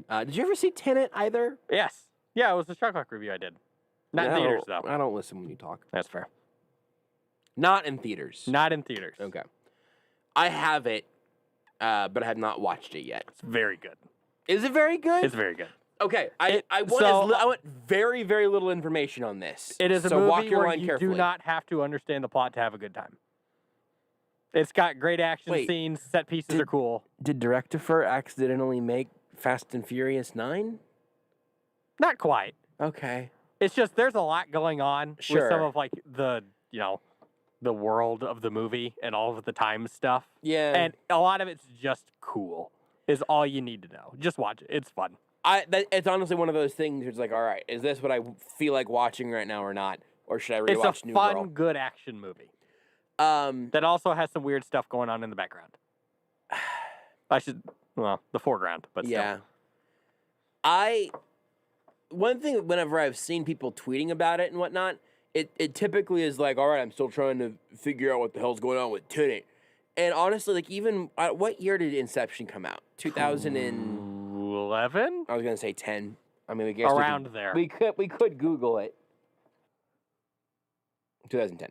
Did you ever see Tenet either?
Yes. Yeah, it was the Shot Clock review I did. Not in theaters, though.
I don't listen when you talk.
That's fair.
Not in theaters.
Not in theaters.
Okay. I have it, but I have not watched it yet.
It's very good.
Is it very good?
It's very good.
Okay. I want very, very little information on this.
It is a
so
movie
walk your
where
line
you
carefully.
do not have to understand the plot to have a good time. It's got great action scenes. Set pieces are cool.
Did director for accidentally make Fast and Furious 9?
Not quite.
Okay.
It's just there's a lot going on
Sure.
with some of like the world of the movie and all of the time stuff.
Yeah.
And a lot of it's just cool. Is all you need to know. Just watch it. It's fun.
It's honestly one of those things where it's like, all right, is this what I feel like watching right now or not? Or should I rewatch
It's a
New
fun,
Girl?
good action movie. That also has some weird stuff going on in the background. The foreground, but
yeah.
still.
One thing, whenever I've seen people tweeting about it and whatnot, it typically is like, all right, I'm still trying to figure out what the hell's going on with Tenet. And honestly, like even, what year did Inception come out?
2011?
I was going to say 10. I mean, I guess
Around there.
We could Google it. 2010.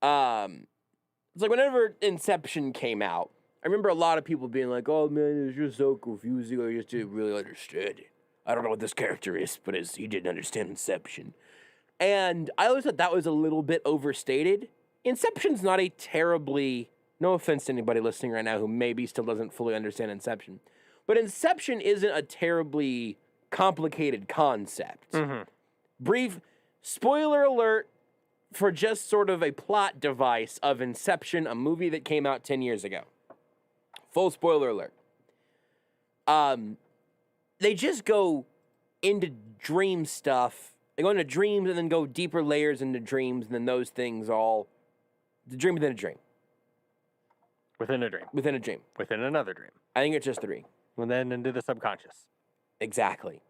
It's like whenever Inception came out, I remember a lot of people being like, oh man, it's just so confusing. I just didn't really understand it. I don't know what this character is, but he didn't understand Inception. And I always thought that was a little bit overstated. Inception's not a terribly, no offense to anybody listening right now who maybe still doesn't fully understand Inception, but Inception isn't a terribly complicated concept.
Mm-hmm.
Brief spoiler alert for just sort of a plot device of Inception, a movie that came out 10 years ago. Full spoiler alert. They just go into dream stuff. They go into dreams and then go deeper layers into dreams, and then those things all... The dream within a dream.
Within a dream.
Within a dream.
Within another dream.
I think it's just 3.
And then into the subconscious.
Exactly.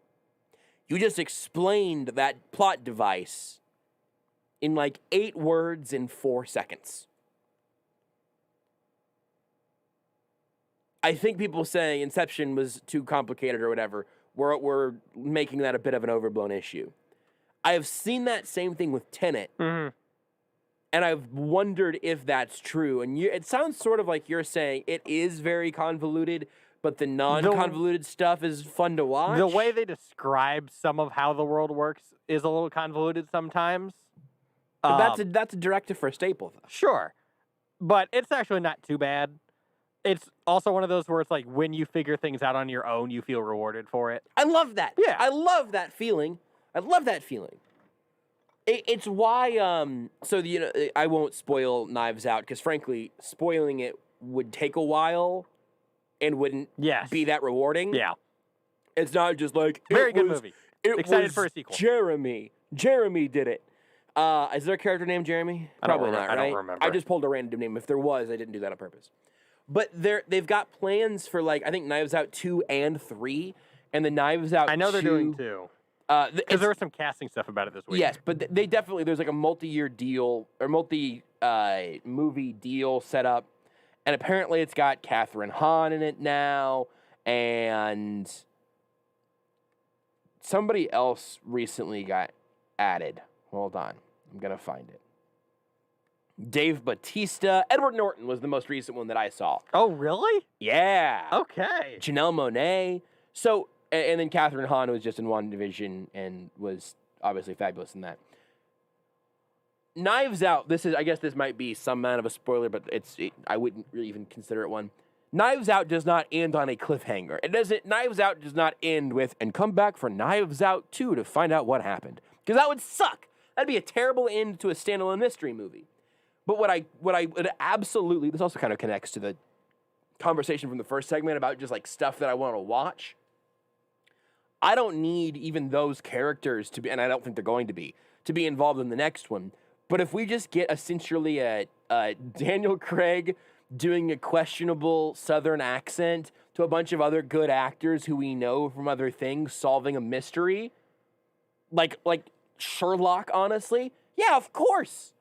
You just explained that plot device in like 8 words in 4 seconds. I think people saying Inception was too complicated or whatever, we're making that a bit of an overblown issue. I have seen that same thing with Tenet,
Mm-hmm.
and I've wondered if that's true. And it sounds sort of like you're saying it is very convoluted, but the non-convoluted stuff is fun to watch.
The way they describe some of how the world works is a little convoluted sometimes.
But that's a directive for a staple, though.
Sure. But it's actually not too bad. It's also one of those where it's like when you figure things out on your own, you feel rewarded for it.
I love that.
Yeah.
I love that feeling. It's why, I won't spoil Knives Out, because frankly, spoiling it would take a while and wouldn't be that rewarding.
Yeah.
It's not just like...
Very good movie. Excited for a sequel.
Jeremy. Jeremy did it. Is there a character named Jeremy? Probably not, right?
I don't remember.
I just pulled a random name. If there was, I didn't do that on purpose. But they've got plans for, like, I think Knives Out 2 and 3, and the Knives Out 2...
I know they're doing 2. Because there was some casting stuff about it this week.
Yes, but they definitely, there's like a multi-year deal, or movie deal set up, and apparently it's got Catherine Hahn in it now, and somebody else recently got added. Hold on, I'm going to find it. Dave Bautista. Edward Norton was the most recent one that I saw.
Oh, really?
Yeah.
Okay.
Janelle Monáe. So And then Catherine Hahn was just in WandaVision and was obviously fabulous in that. Knives Out, I guess this might be some amount of a spoiler, but I wouldn't really even consider it one. Knives Out does not end on a cliffhanger. Knives Out does not end with, and come back for Knives Out 2 to find out what happened. Because that would suck. That'd be a terrible end to a standalone mystery movie. But what I would absolutely, this also kind of connects to the conversation from the first segment about just like stuff that I want to watch. I don't need even those characters to be, and I don't think they're going to be involved in the next one. But if we just get essentially a Daniel Craig doing a questionable Southern accent to a bunch of other good actors who we know from other things solving a mystery, like Sherlock, honestly, yeah, of course.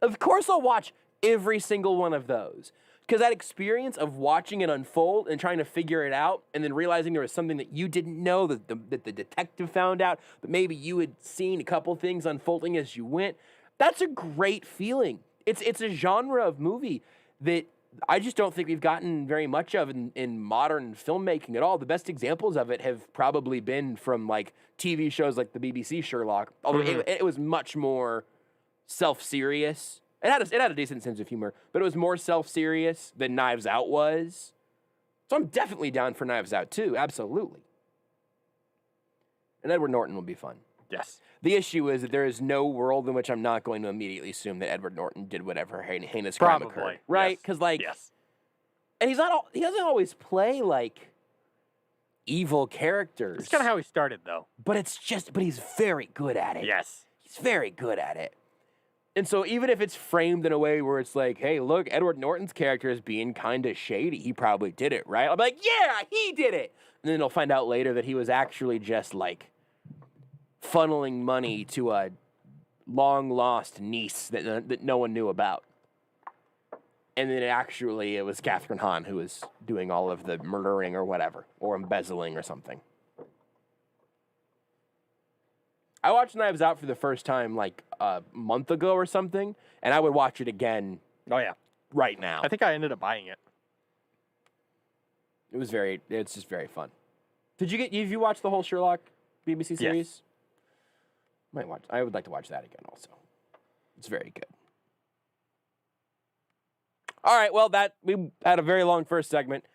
Of course I'll watch every single one of those. Because that experience of watching it unfold and trying to figure it out and then realizing there was something that you didn't know that the detective found out, but maybe you had seen a couple things unfolding as you went, that's a great feeling. It's a genre of movie that I just don't think we've gotten very much of in modern filmmaking at all. The best examples of it have probably been from like TV shows like the BBC Sherlock, although it was much more self-serious. It had a decent sense of humor, but it was more self-serious than Knives Out was. So I'm definitely down for Knives Out too, absolutely. And Edward Norton will be fun.
Yes.
The issue is that there is no world in which I'm not going to immediately assume that Edward Norton did whatever heinous crime occurred. Right? Because
yes.
And he doesn't always play like evil characters.
That's kind of how he started, though.
But he's very good at it.
Yes.
He's very good at it. And so even if it's framed in a way where it's like, hey, look, Edward Norton's character is being kind of shady. He probably did it, right? I'll be like, yeah, he did it. And then they'll find out later that he was actually just like funneling money to a long-lost niece that no one knew about. And then it was Catherine Hahn who was doing all of the murdering or whatever, or embezzling or something. I watched Knives Out for the first time like a month ago or something, and I would watch it again.
Oh, yeah.
Right now.
I think I ended up buying it.
It's just very fun. Have you watched the whole Sherlock BBC series?
Yes.
I would like to watch that again also. It's very good. All right, well, we had a very long first segment,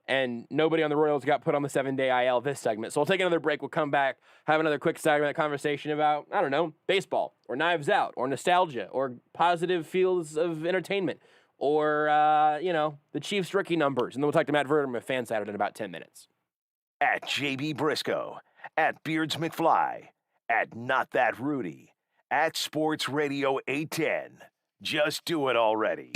and nobody on the Royals got put on the 7-day IL this segment. So we'll take another break. We'll come back, have another quick segment conversation about, I don't know, baseball, or Knives Out, or nostalgia, or positive fields of entertainment, or, the Chiefs rookie numbers. And then we'll talk to Matt Verderame of Fansided in about 10 minutes.
At JB Brisco, at Beards McFly, at Not That Rudy, at Sports Radio 810. Just do it already.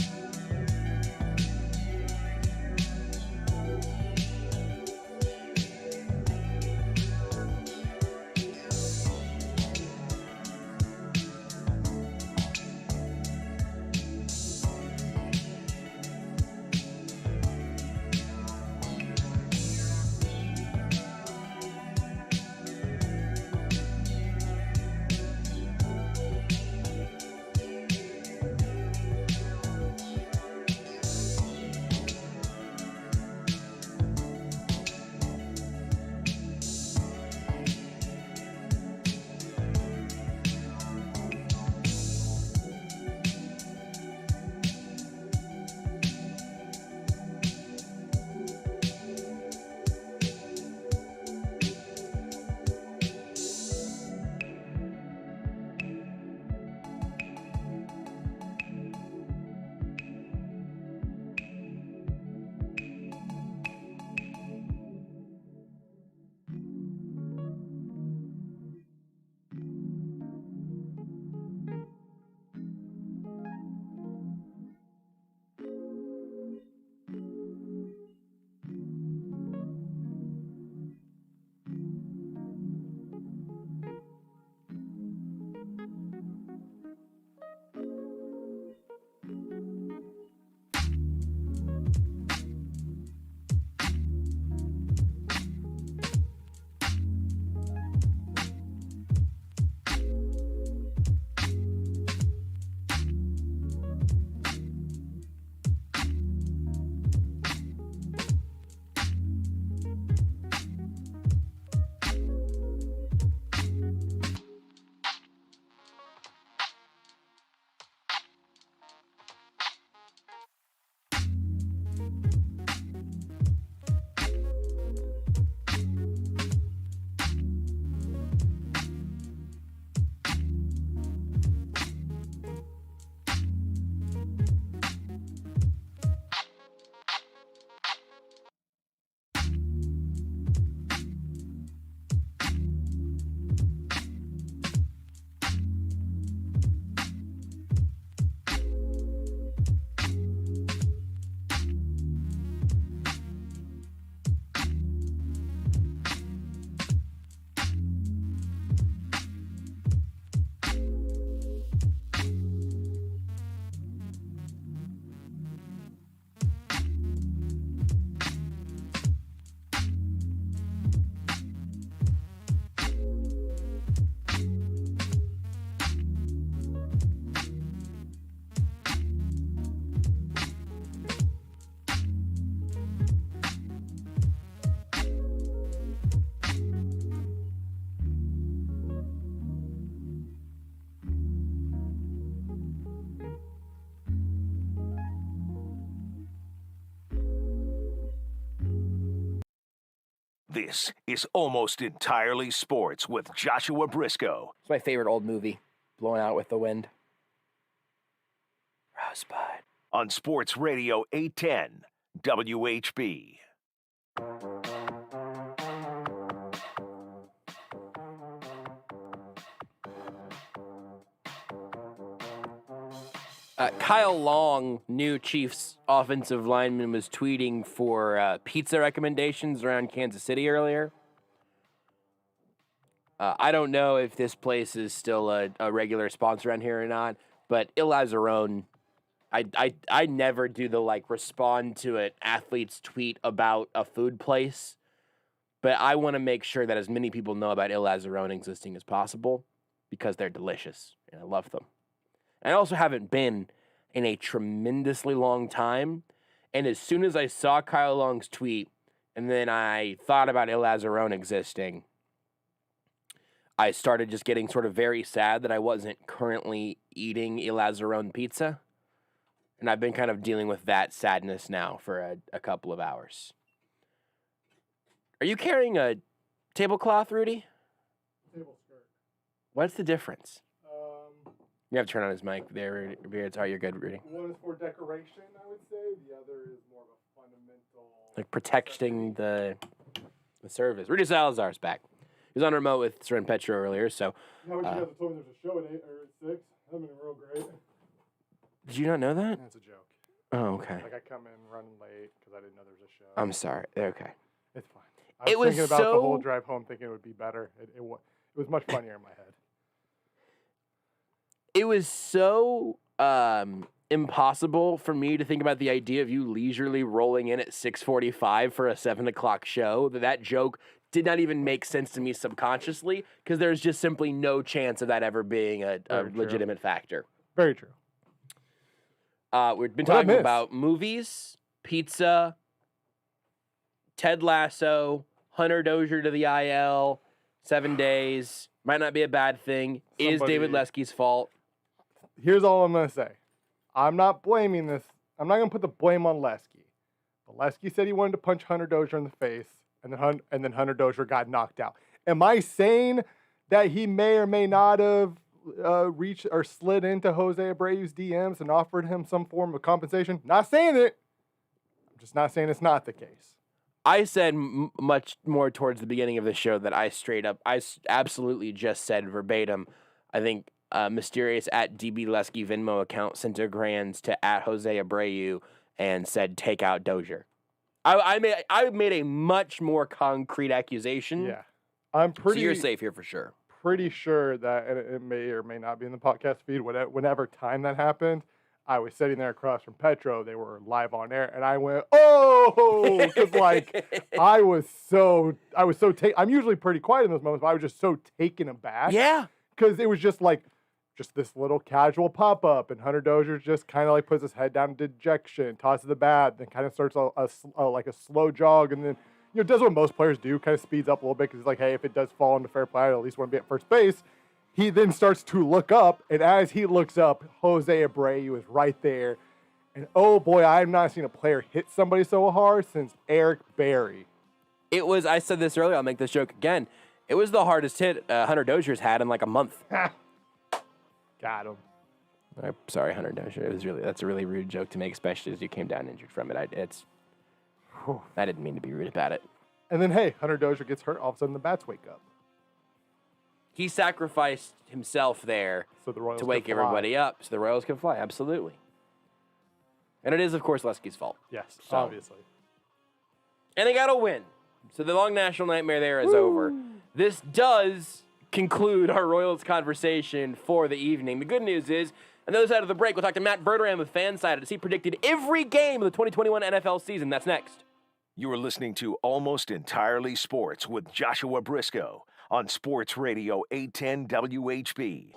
This is Almost Entirely Sports with Joshua Brisco.
It's my favorite old movie, Blowing Out with the Wind. Rosebud.
On Sports Radio 810 WHB.
Kyle Long, new Chiefs offensive lineman, was tweeting for pizza recommendations around Kansas City earlier. I don't know if this place is still a regular sponsor around here or not, but Il Lazzarone, I never do the respond to an athlete's tweet about a food place, but I want to make sure that as many people know about Il Lazzarone existing as possible because they're delicious and I love them. I also haven't been in a tremendously long time, and as soon as I saw Kyle Long's tweet and then I thought about Il Lazzarone existing, I started just getting sort of very sad that I wasn't currently eating Il Lazzarone pizza. And I've been kind of dealing with that sadness now for a couple of hours. Are you carrying a tablecloth, Rudy?
Table skirt.
What's the difference? You have to turn on his mic there. It's all you're good, Rudy.
One is for decoration, I would say. The other is more of a fundamental.
Like protecting the service. Rudy Salazar's back. He was on remote with Seren Petro earlier, so.
Now you guys have told me there's a show at 8 or 6. That'd been real great.
Did you not know that?
That's a joke.
Oh, okay.
Like I come in running late because I didn't know there was a show.
I'm sorry. Okay.
It's fine. I was thinking about the whole drive home, thinking it would be better. It was much funnier in my head.
It was so impossible for me to think about the idea of you leisurely rolling in at 6:45 for a 7 o'clock show. That joke did not even make sense to me subconsciously because there's just simply no chance of that ever being a legitimate factor.
Very true.
We've been talking about movies, pizza, Ted Lasso, Hunter Dozier to the IL, 7 days. Might not be a bad thing. Is David Leski's fault.
Here's all I'm going to say. I'm not blaming this. I'm not going to put the blame on Lesky. But Lesky said he wanted to punch Hunter Dozier in the face, and then Hunter Dozier got knocked out. Am I saying that he may or may not have reached or slid into Jose Abreu's DMs and offered him some form of compensation? Not saying it. I'm just not saying it's not the case.
I said much more towards the beginning of the show that I absolutely just said verbatim. I think mysterious at DB Lesky Venmo account sent a grands to at Jose Abreu and said take out Dozier. I made a much more concrete accusation.
Yeah, I'm pretty.
So you're safe here for sure.
Pretty sure that, and it may or may not be in the podcast feed. Whenever time that happened, I was sitting there across from Petro. They were live on air, and I went, "Oh!" Because I was so I'm usually pretty quiet in those moments, but I was just so taken aback.
Yeah,
because it was just this little casual pop up, and Hunter Dozier just kind of puts his head down in dejection, tosses the bat, then kind of starts a slow jog, and then does what most players do, kind of speeds up a little bit because he's like, hey, if it does fall into fair play, I at least want to be at first base. He then starts to look up, and as he looks up, Jose Abreu is right there. And oh boy, I have not seen a player hit somebody so hard since Eric Berry.
it was. I said this earlier. I'll make this joke again. It was the hardest hit Hunter Dozier's had in a month.
Got him.
I'm sorry, Hunter Dozier. That's a really rude joke to make, especially as you came down injured from it. I didn't mean to be rude about it.
And then, hey, Hunter Dozier gets hurt. All of a sudden, the bats wake up.
He sacrificed himself there
So the Royals
to wake
could fly.
everybody up so the Royals can fly. Absolutely. And it is, of course, Lesky's fault.
Yes,
So-
obviously.
And they got a win. So the long national nightmare there is over. This does conclude our Royals conversation for the evening. The good news is, on the other side of the break, we'll talk to Matt Verderame of Fansided as he predicted every game of the 2021 NFL season. That's next.
You are listening to Almost Entirely Sports with Joshua Brisco on Sports Radio 810 WHB.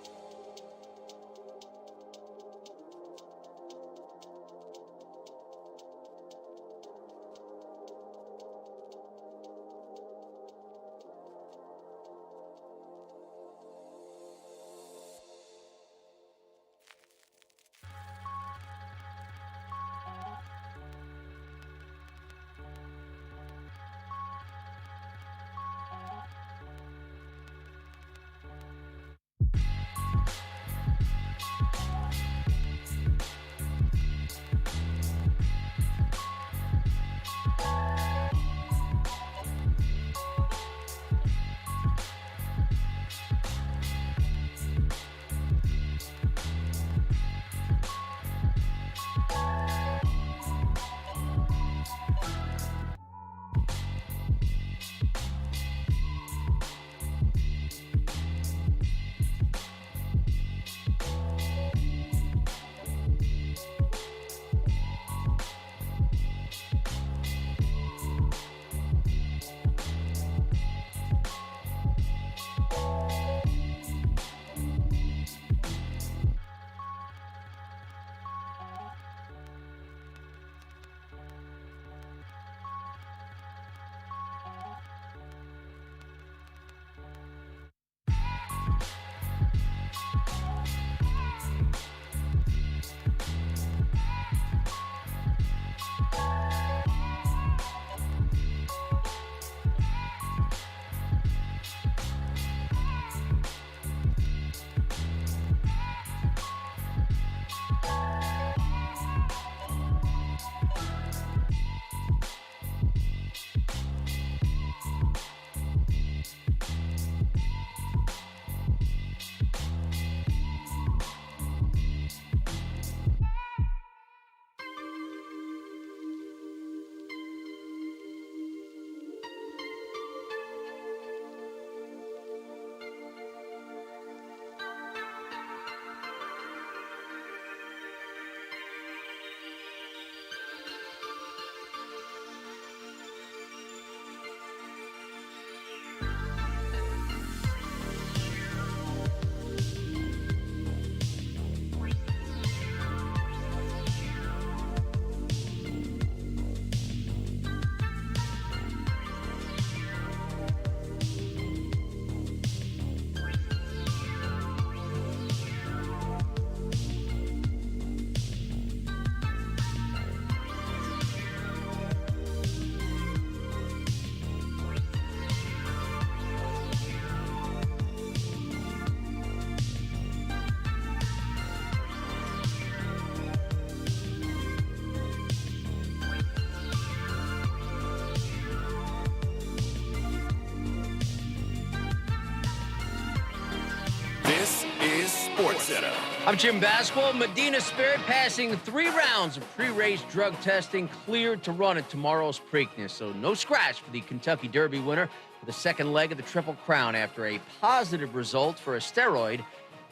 Setup.
I'm Jim Baswell. Medina Spirit passing 3 rounds of pre-race drug testing, cleared to run at tomorrow's Preakness. So no scratch for the Kentucky Derby winner for the second leg of the Triple Crown after a positive result for a steroid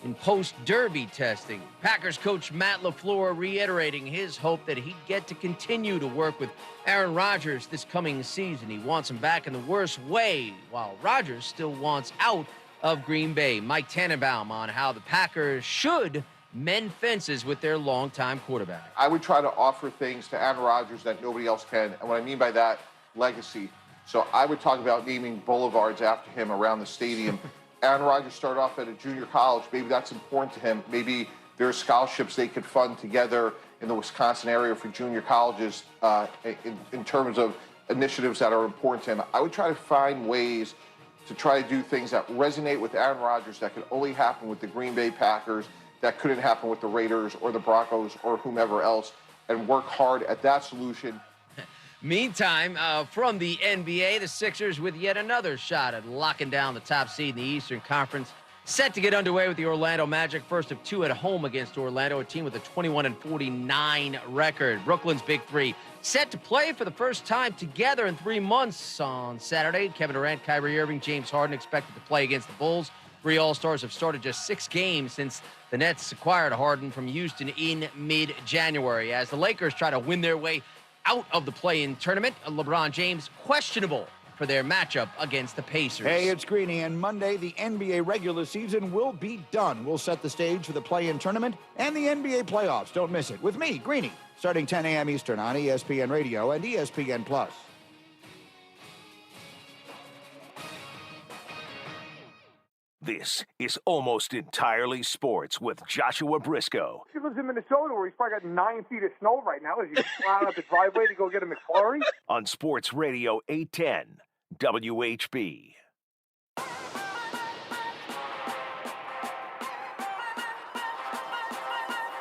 in post-Derby testing. Packers coach Matt LaFleur reiterating his hope that he'd get to continue to work with Aaron Rodgers this coming season. He wants him back in the worst way, while Rodgers still wants out of Green Bay. Mike Tannenbaum on how the Packers should mend fences with their longtime quarterback.
I would try to offer things to Aaron Rodgers that nobody else can, and what I mean by that, legacy. So I would talk about naming boulevards after him around the stadium. Aaron Rodgers started off at a junior college. Maybe that's important to him. Maybe there are scholarships they could fund together in the Wisconsin area for junior colleges in terms of initiatives that are important to him. I would try to find ways to try to do things that resonate with Aaron Rodgers that could only happen with the Green Bay Packers, that couldn't happen with the Raiders or the Broncos or whomever else, and work hard at that solution.
Meantime, from the NBA, the Sixers with yet another shot at locking down the top seed in the Eastern Conference. Set to get underway with the Orlando Magic, first of 2 at home against Orlando, a team with a 21-49 record. Brooklyn's Big Three set to play for the first time together in 3 months on Saturday. Kevin Durant, Kyrie Irving, James Harden expected to play against the Bulls. 3 All-Stars have started just 6 games since the Nets acquired Harden from Houston in mid-January. As the Lakers try to win their way out of the play-in tournament, LeBron James questionable for their matchup against the Pacers.
Hey, it's Greeny, and Monday the NBA regular season will be done. We'll set the stage for the play-in tournament and the NBA playoffs. Don't miss it. With me, Greeny, starting 10 a.m. Eastern on ESPN Radio and ESPN+.
This is Almost Entirely Sports with Joshua Brisco.
He lives in Minnesota where he's probably got 9 feet of snow right now. Is he flying out the driveway to go get a McFlurry?
On Sports Radio 810 WHB.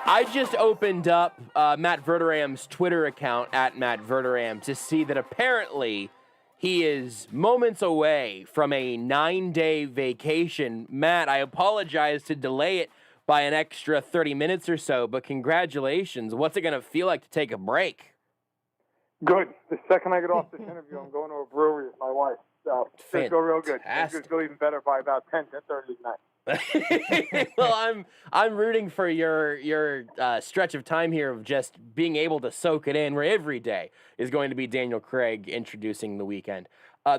I just opened up Matt Verderame's Twitter account at Matt Verderame to see that apparently he is moments away from a 9-day vacation. Matt, I apologize to delay it by an extra 30 minutes or so, but congratulations. What's it going to feel like to take a break?
Good. The second I get off this interview, I'm going to a brewery with my wife. So it's going to go real good. It's going to go even better by about 10:30 at night.
Well, I'm rooting for your stretch of time here of just being able to soak it in, where every day is going to be Daniel Craig introducing the weekend.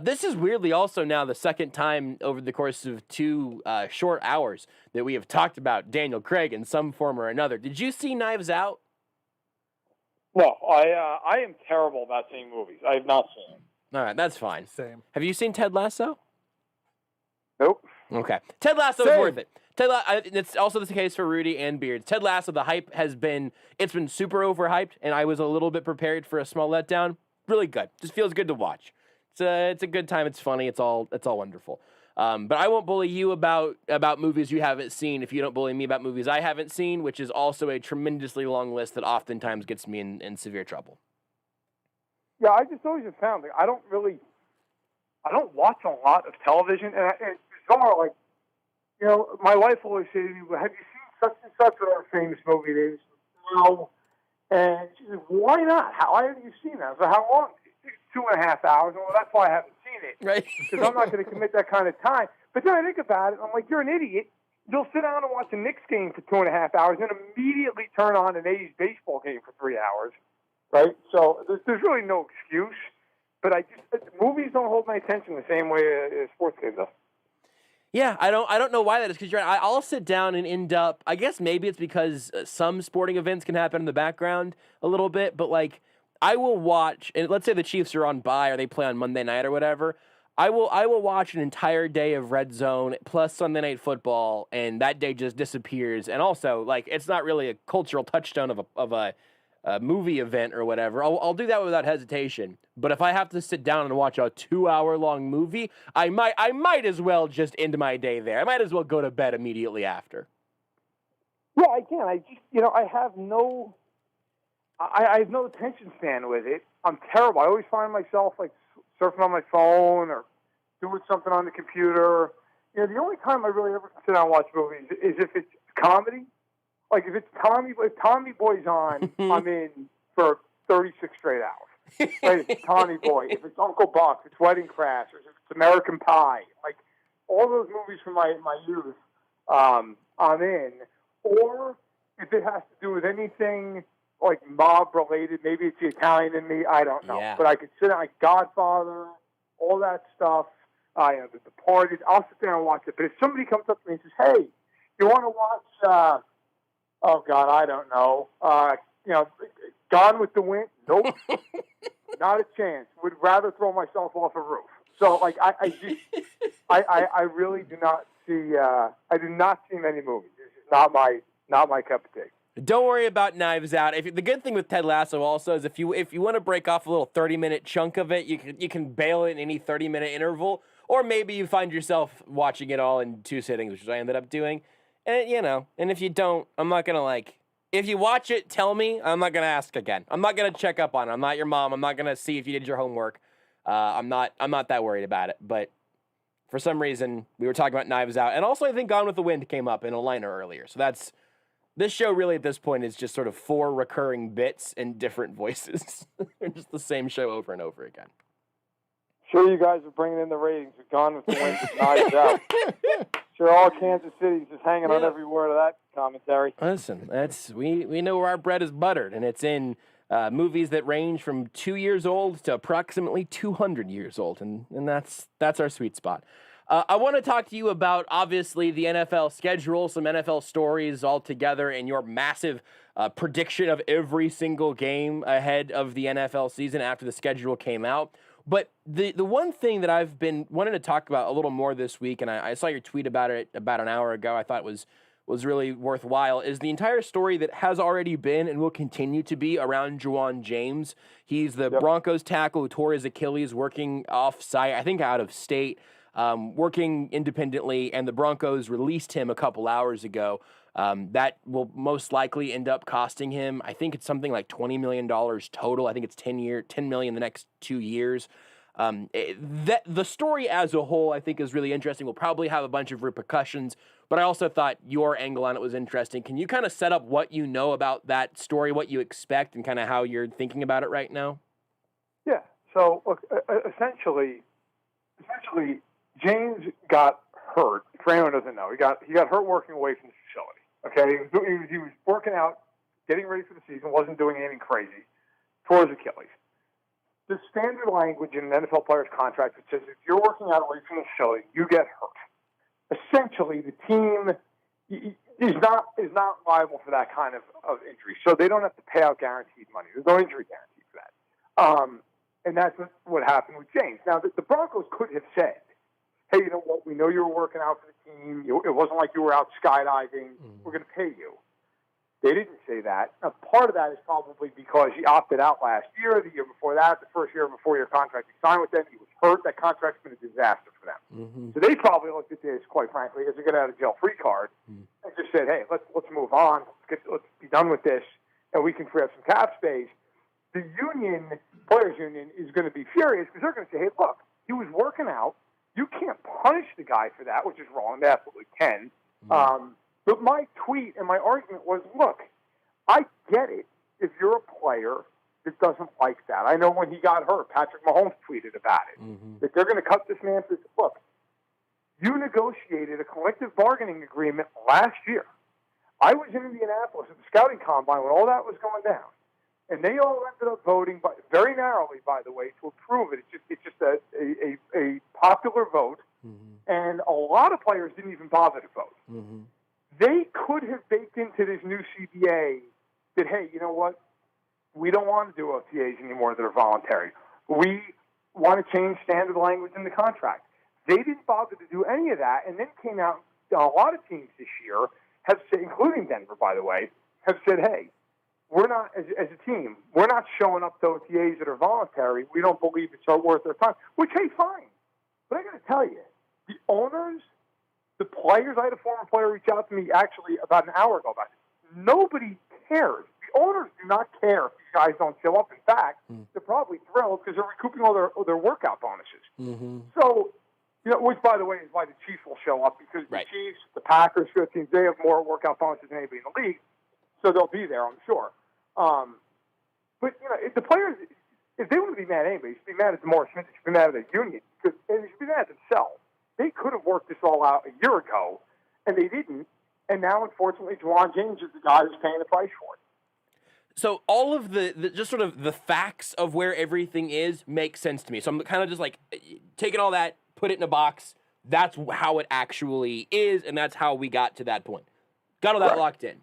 This is weirdly also now the second time over the course of 2 short hours that we have talked about Daniel Craig in some form or another. Did you see Knives Out?
No, I am terrible about seeing movies. I have not seen them.
All right, that's fine.
Same.
Have you seen Ted Lasso?
Nope.
Okay. Ted Lasso is worth it. It's also the case for Rudy and Beards. Ted Lasso, the hype has been super overhyped, and I was a little bit prepared for a small letdown. Really good. Just feels good to watch. It's a good time. It's funny. It's all wonderful. But I won't bully you about movies you haven't seen if you don't bully me about movies I haven't seen, which is also a tremendously long list that oftentimes gets me in severe trouble.
Yeah, I just always have found I don't watch a lot of television, and it's bizarre. Like, you know, my wife always says to me, well, "Have you seen such and such a famous movie?" Names? No. And she said, "Why not? Why haven't you seen that?" So how long? 2.5 hours. Well, that's why I haven't seen it.
Right.
Because I'm not going to commit that kind of time. But then I think about it, I'm like, you're an idiot. You'll sit down and watch a Knicks game for 2.5 hours, and immediately turn on an A's baseball game for 3 hours. Right? So there's really no excuse. But movies don't hold my attention the same way a sports game does.
Yeah, I don't know why that is, because I'll sit down and end up, I guess maybe it's because some sporting events can happen in the background a little bit, but like I will watch, and let's say the Chiefs are on bye or they play on Monday night or whatever, I will watch an entire day of Red Zone plus Sunday Night Football, and that day just disappears. And also, like, it's not really a cultural touchstone of a movie event or whatever. I'll do that without hesitation. But if I have to sit down and watch a 2-hour-long movie, I might as well just end my day there. I might as well go to bed immediately after.
Yeah, I can. I have no attention span with it. I'm terrible. I always find myself like surfing on my phone or doing something on the computer. You know, the only time I really ever sit down and watch movies is if it's comedy, like if Tommy Boy's on, I'm in for 36 straight hours. Right? If it's Tommy Boy, if it's Uncle Buck, if it's Wedding Crashers, if it's American Pie, like all those movies from my youth, I'm in. Or if it has to do with anything like mob related, maybe it's the Italian in me, I don't know.
Yeah.
But I could sit down, like Godfather, all that stuff, the parties, I'll sit there and watch it. But if somebody comes up to me and says, hey, you want to watch, oh God, I don't know, Gone with the Wind? Nope. Not a chance. Would rather throw myself off a roof. So, like, I really do not see, I do not see many movies. It's just not my cup of tea.
Don't worry about Knives Out. The good thing with Ted Lasso also is if you want to break off a little 30-minute chunk of it, you can bail it in any 30-minute interval, or maybe you find yourself watching it all in 2 sittings, which is what I ended up doing. And and if you don't, I'm not gonna if you watch it, tell me. I'm not gonna ask again. I'm not gonna check up on it. I'm not your mom. I'm not gonna see if you did your homework. I'm not that worried about it. But for some reason, we were talking about Knives Out, and also I think Gone with the Wind came up in a liner earlier. So this show really at this point is just sort of 4 recurring bits in different voices. They're just the same show over and over again.
Sure, you guys are bringing in the ratings. We've Gone with the Wind with Knives Out. Sure, all Kansas City's just hanging on every word of that commentary.
Listen, we know where our bread is buttered, and it's in movies that range from 2 years old to approximately 200 years old, and that's our sweet spot. I want to talk to you about, obviously, the NFL schedule, some NFL stories all together, and your massive prediction of every single game ahead of the NFL season after the schedule came out. But the one thing that I've been wanting to talk about a little more this week, and I saw your tweet about it about an hour ago, I thought was really worthwhile, is the entire story that has already been and will continue to be around Juwan James. He's the Broncos tackle who tore his Achilles working off-site, I think out of state, working independently, and the Broncos released him a couple hours ago. That will most likely end up costing him, I think it's something like $20 million total. I think it's $10 million the next 2 years. The story as a whole, I think, is really interesting. We'll probably have a bunch of repercussions, but I also thought your angle on it was interesting. Can you kind of set up what you know about that story, what you expect, and kind of how you're thinking about it right now?
Yeah. So, look, essentially, James got hurt. For anyone who doesn't know, he got hurt working away from the facility. Okay, he was working out, getting ready for the season, wasn't doing anything crazy. Tore his Achilles. The standard language in an NFL player's contract that says if you're working out away from the facility, you get hurt. Essentially, the team is not liable for that kind of injury, so they don't have to pay out guaranteed money. There's no injury guarantee for that. And that's what happened with James. Now, the Broncos could have said, hey, you know what, we know you were working out for the team. It wasn't like you were out skydiving. We're going to pay you. They didn't say that. Now, part of that is probably because he opted out last year, the year before that, the first year before your contract. He signed with them. He was hurt. That contract's been a disaster for them. So they probably looked at this, quite frankly, as a get-out-of-jail-free card and just said, hey, let's move on. Let's be done with this, and we can free up some cap space. The players' union, is going to be furious because they're going to say, hey, look, he was working out. You can't punish the guy for that, which is wrong. They absolutely can. But my tweet and my argument was, look, I get it if you're a player that doesn't like that. I know when he got hurt, Patrick Mahomes tweeted about it, that they're going to cut this man for this. Look, you negotiated a collective bargaining agreement last year. I was in Indianapolis at the scouting combine when all that was going down. And they all ended up voting, very narrowly, by the way, to approve it. It's just a popular vote, and a lot of players didn't even bother to vote. They could have baked into this new CBA that, hey, you know what? We don't want to do OTAs anymore that are voluntary. We want to change standard language in the contract. They didn't bother to do any of that, and then came out, a lot of teams this year have said, including Denver, by the way, have said, hey, we're not, as a team, we're not showing up to OTAs that are voluntary. We don't believe it's worth their time, which, hey, fine. But I got to tell you, the owners, the players, I had a former player reach out to me actually about an hour ago about it. Nobody cares. The owners do not care if these guys don't show up. In fact, they're probably thrilled because they're recouping all their workout bonuses. So Which, by the way, is why the Chiefs will show up, because
Right.
the Chiefs, the Packers, good teams, they have more workout bonuses than anybody in the league, so they'll be there, I'm sure. But, if the players, if they want to be mad at anybody, they should be mad at Morris Smith, they should be mad at the union, and they should be mad at themselves. They could have worked this all out a year ago, and they didn't, and now, unfortunately, Juwan James is the guy who's paying the price for it.
So all of the just sort of the facts of where everything is make sense to me. So I'm kind of just like taking all that, put it in a box. That's how it actually is, and that's how we got to that point. Got all that locked in.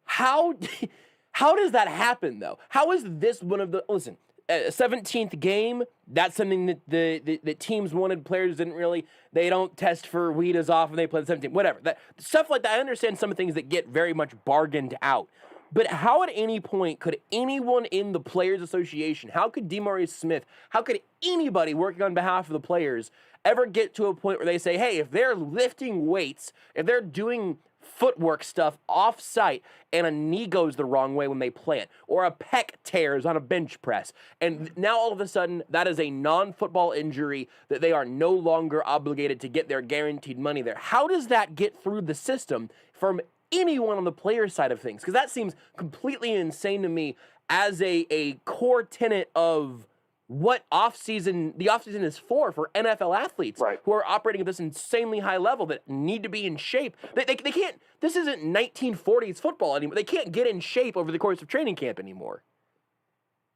How does that happen, though? How is this one of the... Listen, a 17th game, that's something that the teams wanted. Players didn't really... They don't test for weed as often. They play the 17th. Whatever. Stuff like that. I understand some of the things that get very much bargained out. But how at any point could anyone in the Players Association, how could DeMaurice Smith, how could anybody working on behalf of the players ever get to a point where they say, hey, if they're lifting weights, if they're doing footwork stuff off-site and a knee goes the wrong way when they play it, or a pec tears on a bench press, and now all of a sudden that is a non-football injury that they are no longer obligated to get their guaranteed money there. How does that get through the system from anyone on the player side of things? Because that seems completely insane to me as a core tenet of what the offseason is for NFL athletes who are operating at this insanely high level that need to be in shape. They can't, this isn't 1940s football anymore. They can't get in shape over the course of training camp anymore.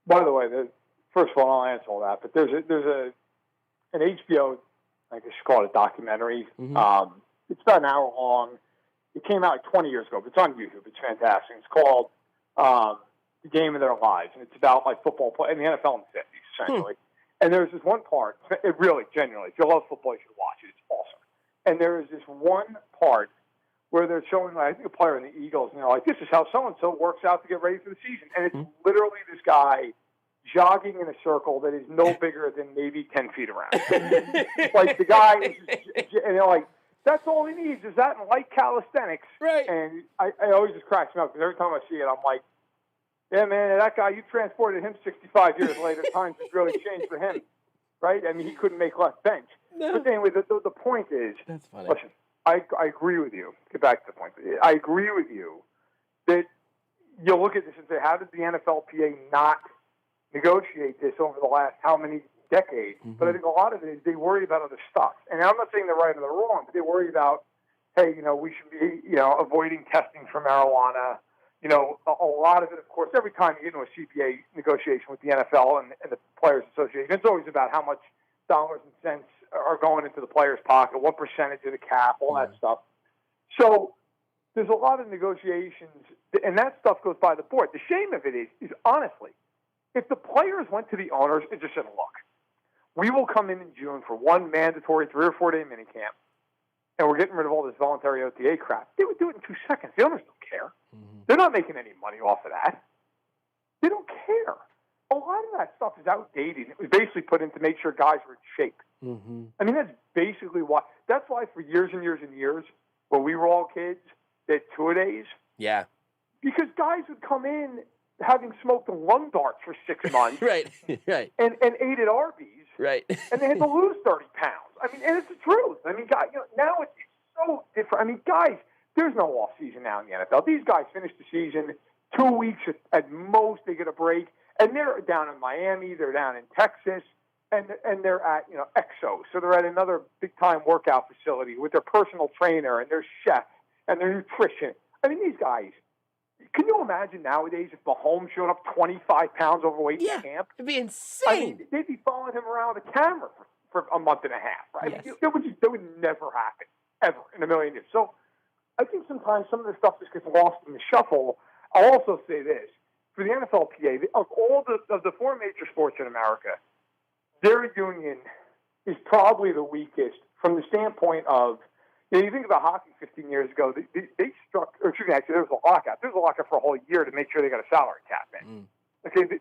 By the way, first of all, I'll answer all that, but there's an HBO, I guess you call it a documentary.
Mm-hmm.
It's about an hour long. It came out like 20 years ago, but it's on YouTube. It's fantastic. It's called The Game of Their Lives, and it's about like football play in the NFL in the 50s, essentially. And there's this one part, it really, genuinely, if you love football, you should watch it. It's awesome. And there is this one part where they're showing, like, I think, a player in the Eagles, and they're like, this is how so-and-so works out to get ready for the season. And it's literally this guy jogging in a circle that is no bigger than maybe 10 feet around. Like, the guy is just, and they're like, that's all he needs is that and light calisthenics.
Right.
And I always just cracks me up because every time I see it, I'm like, yeah, man, that guy, you transported him 65 years later. Times have really changed for him, right? I mean, he couldn't make left bench. No. But anyway, the point is,
that's funny.
Listen, I agree with you. Get back to the point. I agree with you that you look at this and say, how did the NFLPA not negotiate this over the last how many decades? Mm-hmm. But I think a lot of it is they worry about other stuff. And I'm not saying they're right or they're wrong, but they worry about, hey, we should be, avoiding testing for marijuana. A lot of it, of course, every time you get into a CPA negotiation with the NFL and the Players Association, it's always about how much dollars and cents are going into the player's pocket, what percentage of the cap, all that stuff. So there's a lot of negotiations, and that stuff goes by the board. The shame of it is honestly, if the players went to the owners and just said, look, we will come in June for one mandatory 3 or 4 day minicamp, and we're getting rid of all this voluntary OTA crap. They would do it in 2 seconds. The owners don't care. Mm-hmm. They're not making any money off of that. They don't care. A lot of that stuff is outdated. It was basically put in to make sure guys were in shape. Mm-hmm. I mean, that's basically why. That's why for years and years and years, when we were all kids, they had 2-a-days.
Yeah.
Because guys would come in having smoked lung darts for 6 months.
Right.
And ate at Arby's.
Right.
And they had to lose 30 pounds. I mean, and it's the truth. I mean, guys, now it's so different. I mean, guys, there's no off season now in the NFL. These guys finish the season 2 weeks at most. They get a break, and they're down in Miami. They're down in Texas, and they're at Exo. So they're at another big time workout facility with their personal trainer and their chef and their nutrition. I mean, these guys. Can you imagine nowadays if Mahomes showed up 25 pounds overweight in camp?
It'd be insane.
I mean, they'd be following him around with a camera for a month and a half, right?
Yes.
That would never happen, ever, in a million years. So I think sometimes some of the stuff just gets lost in the shuffle. I'll also say this. For the NFLPA, of all the 4 major sports in America, their union is probably the weakest from the standpoint of, you think about hockey 15 years ago, they struck, or excuse me, actually, there was a lockout. There was a lockout for a whole year to make sure they got a salary cap in. Okay,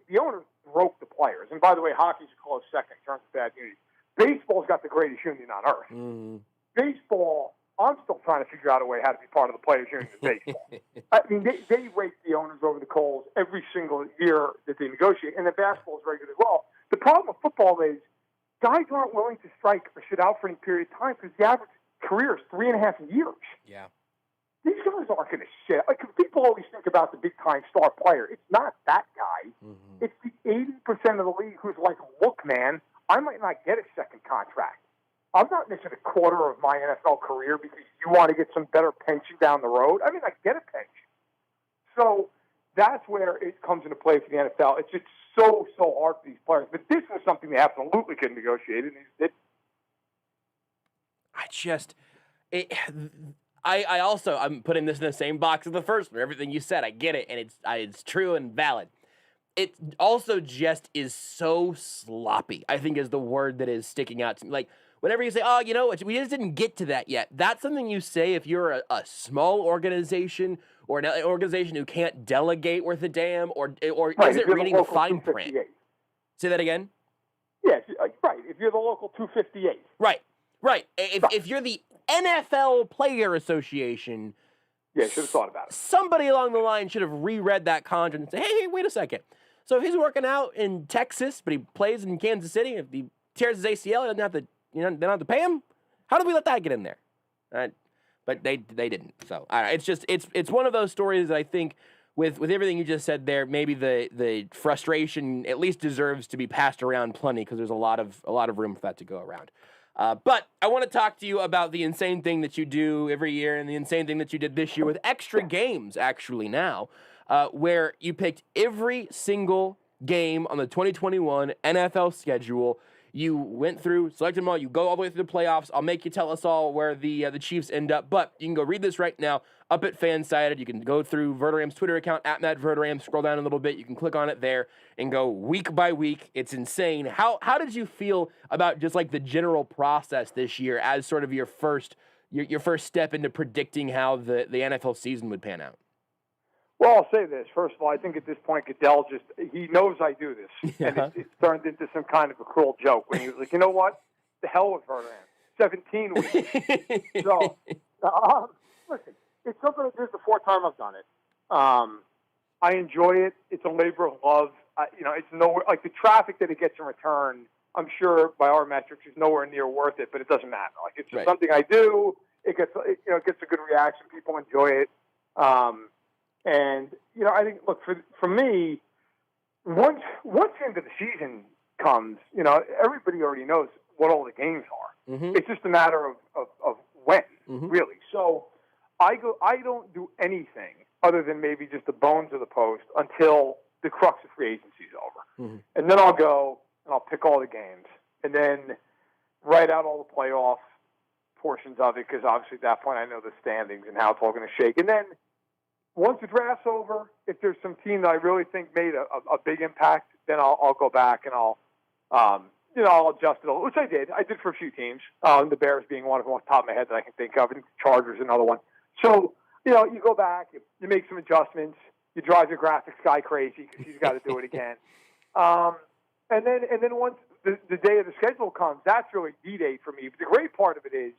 the owners broke the players. And by the way, hockey's a close second in terms of bad unity. Baseball's got the greatest union on earth. Baseball, I'm still trying to figure out a way how to be part of the players' union in baseball. I mean, they rake the owners over the coals every single year that they negotiate, and the basketball is very good as well. The problem with football is guys aren't willing to strike or sit out for any period of time because the average career is 3.5 years.
Yeah.
These guys aren't going to sit. Like, people always think about the big-time star player. It's not that guy.
Mm-hmm.
It's the 80% of the league who's like, look, man, I might not get a second contract. I'm not missing a quarter of my NFL career because you want to get some better pension down the road. I mean, I get a pension. So that's where it comes into play for the NFL. It's just so hard for these players. But this was something they absolutely could negotiate, and they did.
I'm putting this in the same box as the first one. Everything you said, I get it, and it's true and valid. It also just is so sloppy, I think, is the word that is sticking out to me. Like, whenever you say, oh, you know, we just didn't get to that yet, that's something you say if you're a small organization or an organization who can't delegate worth a damn or
Right,
isn't reading the fine print. Say that again?
Yes, right. If you're the local 258.
Right. If you're the NFL Player Association,
yeah, should have thought about it.
Somebody along the line should have reread that contract and say, hey, wait a second. So if he's working out in Texas, but he plays in Kansas City, if he tears his ACL, he doesn't have to, they don't have to pay him. How did we let that get in there? But they didn't. So it's one of those stories that I think with everything you just said there, maybe the frustration at least deserves to be passed around plenty because there's a lot of room for that to go around. But I want to talk to you about the insane thing that you do every year and the insane thing that you did this year with extra games, actually, now, where you picked every single game on the 2021 NFL schedule. You went through, selected them all, you go all the way through the playoffs. I'll make you tell us all where the Chiefs end up, but you can go read this right now up at Fansided. You can go through Verderame's Twitter account, @MattVerderame, scroll down a little bit. You can click on it there and go week by week. It's insane. How did you feel about just like the general process this year as sort of your first step into predicting how the NFL season would pan out?
Well, I'll say this. First of all, I think at this point, Goodell he knows I do this. Yeah. And it's turned into some kind of a cruel joke when he was like, you know what? The hell with Verderame. 17 weeks. So, listen, it's something that this is the fourth time I've done it. I enjoy it. It's a labor of love. It's nowhere, like the traffic that it gets in return, I'm sure by our metrics is nowhere near worth it, but it doesn't matter. Like, it's just something I do. It gets a good reaction. People enjoy it. And, I think, look, for me, once into the season comes, everybody already knows what all the games are. Mm-hmm. It's just a matter of when, really. So I don't do anything other than maybe just the bones of the post until the crux of free agency is over. Mm-hmm. And then I'll go and I'll pick all the games and then write out all the playoff portions of it because obviously at that point I know the standings and how it's all going to shake. And then once the draft's over, if there's some team that I really think made a big impact, then I'll go back and I'll adjust it a little, which I did. I did for a few teams, the Bears being one of them off the top of my head that I can think of, and Chargers another one. So, you go back, you make some adjustments, you drive your graphics guy crazy because he's got to do it again. And then once the day of the schedule comes, that's really D-Day for me. But the great part of it is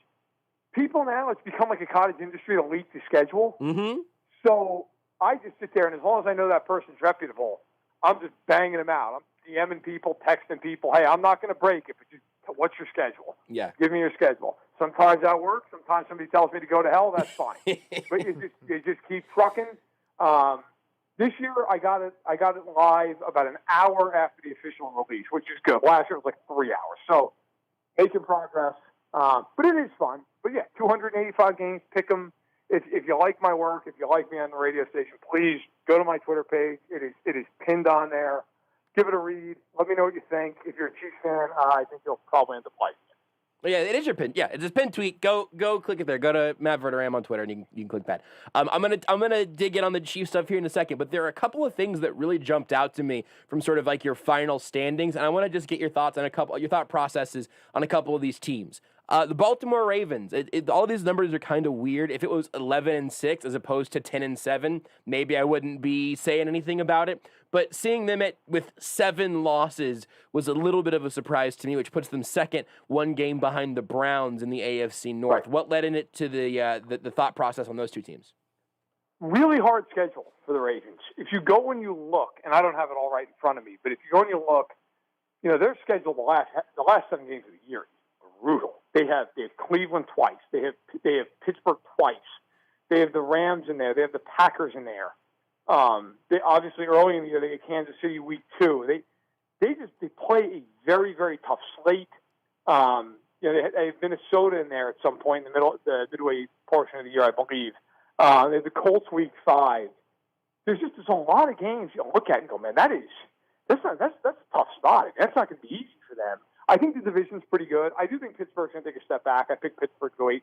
people now, it's become like a cottage industry to leak the schedule. Mm-hmm. So I just sit there, and as long as I know that person's reputable, I'm just banging them out. I'm DMing people, texting people, hey, I'm not going to break it, but just, what's your schedule? Yeah. Give me your schedule. Sometimes that works. Sometimes somebody tells me to go to hell. That's fine. But you just keep trucking. This year I got it live about an hour after the official release, which is good. Last year it was like 3 hours. So making progress. But it is fun. But yeah, 285 games, pick them. If you like my work, if you like me on the radio station, please go to my Twitter page. It is pinned on there. Give it a read. Let me know what you think. If you're a Chiefs fan, I think you'll probably end up liking it.
Well, yeah, it is your pin. Yeah, it's a pin tweet. Go click it there. Go to Matt Verderame on Twitter, and you can click that. I'm gonna dig in on the Chiefs stuff here in a second, but there are a couple of things that really jumped out to me from sort of like your final standings, and I want to just get your thoughts on your thought processes on a couple of these teams. The Baltimore Ravens, all these numbers are kind of weird. If it was 11-6 as opposed to 10-7, maybe I wouldn't be saying anything about it. But seeing them with 7 losses was a little bit of a surprise to me, which puts them second, 1 game behind the Browns in the AFC North. Right. What led in it to the thought process on those two teams?
Really hard schedule for the Ravens. If you go and you look, and I don't have it all right in front of me, but if you go and you look, their schedule the last 7 games of the year is brutal. They have Cleveland twice. They have Pittsburgh twice. They have the Rams in there. They have the Packers in there. They obviously early in the year they get Kansas City week 2. They play a very, very tough slate. They have Minnesota in there at some point in the midway portion of the year, I believe. They have the Colts week 5. There's a lot of games you look at and go, man, that's a tough spot. That's not going to be easy for them. I think the division's pretty good. I do think Pittsburgh's going to take a step back. I picked Pittsburgh to go 8-9,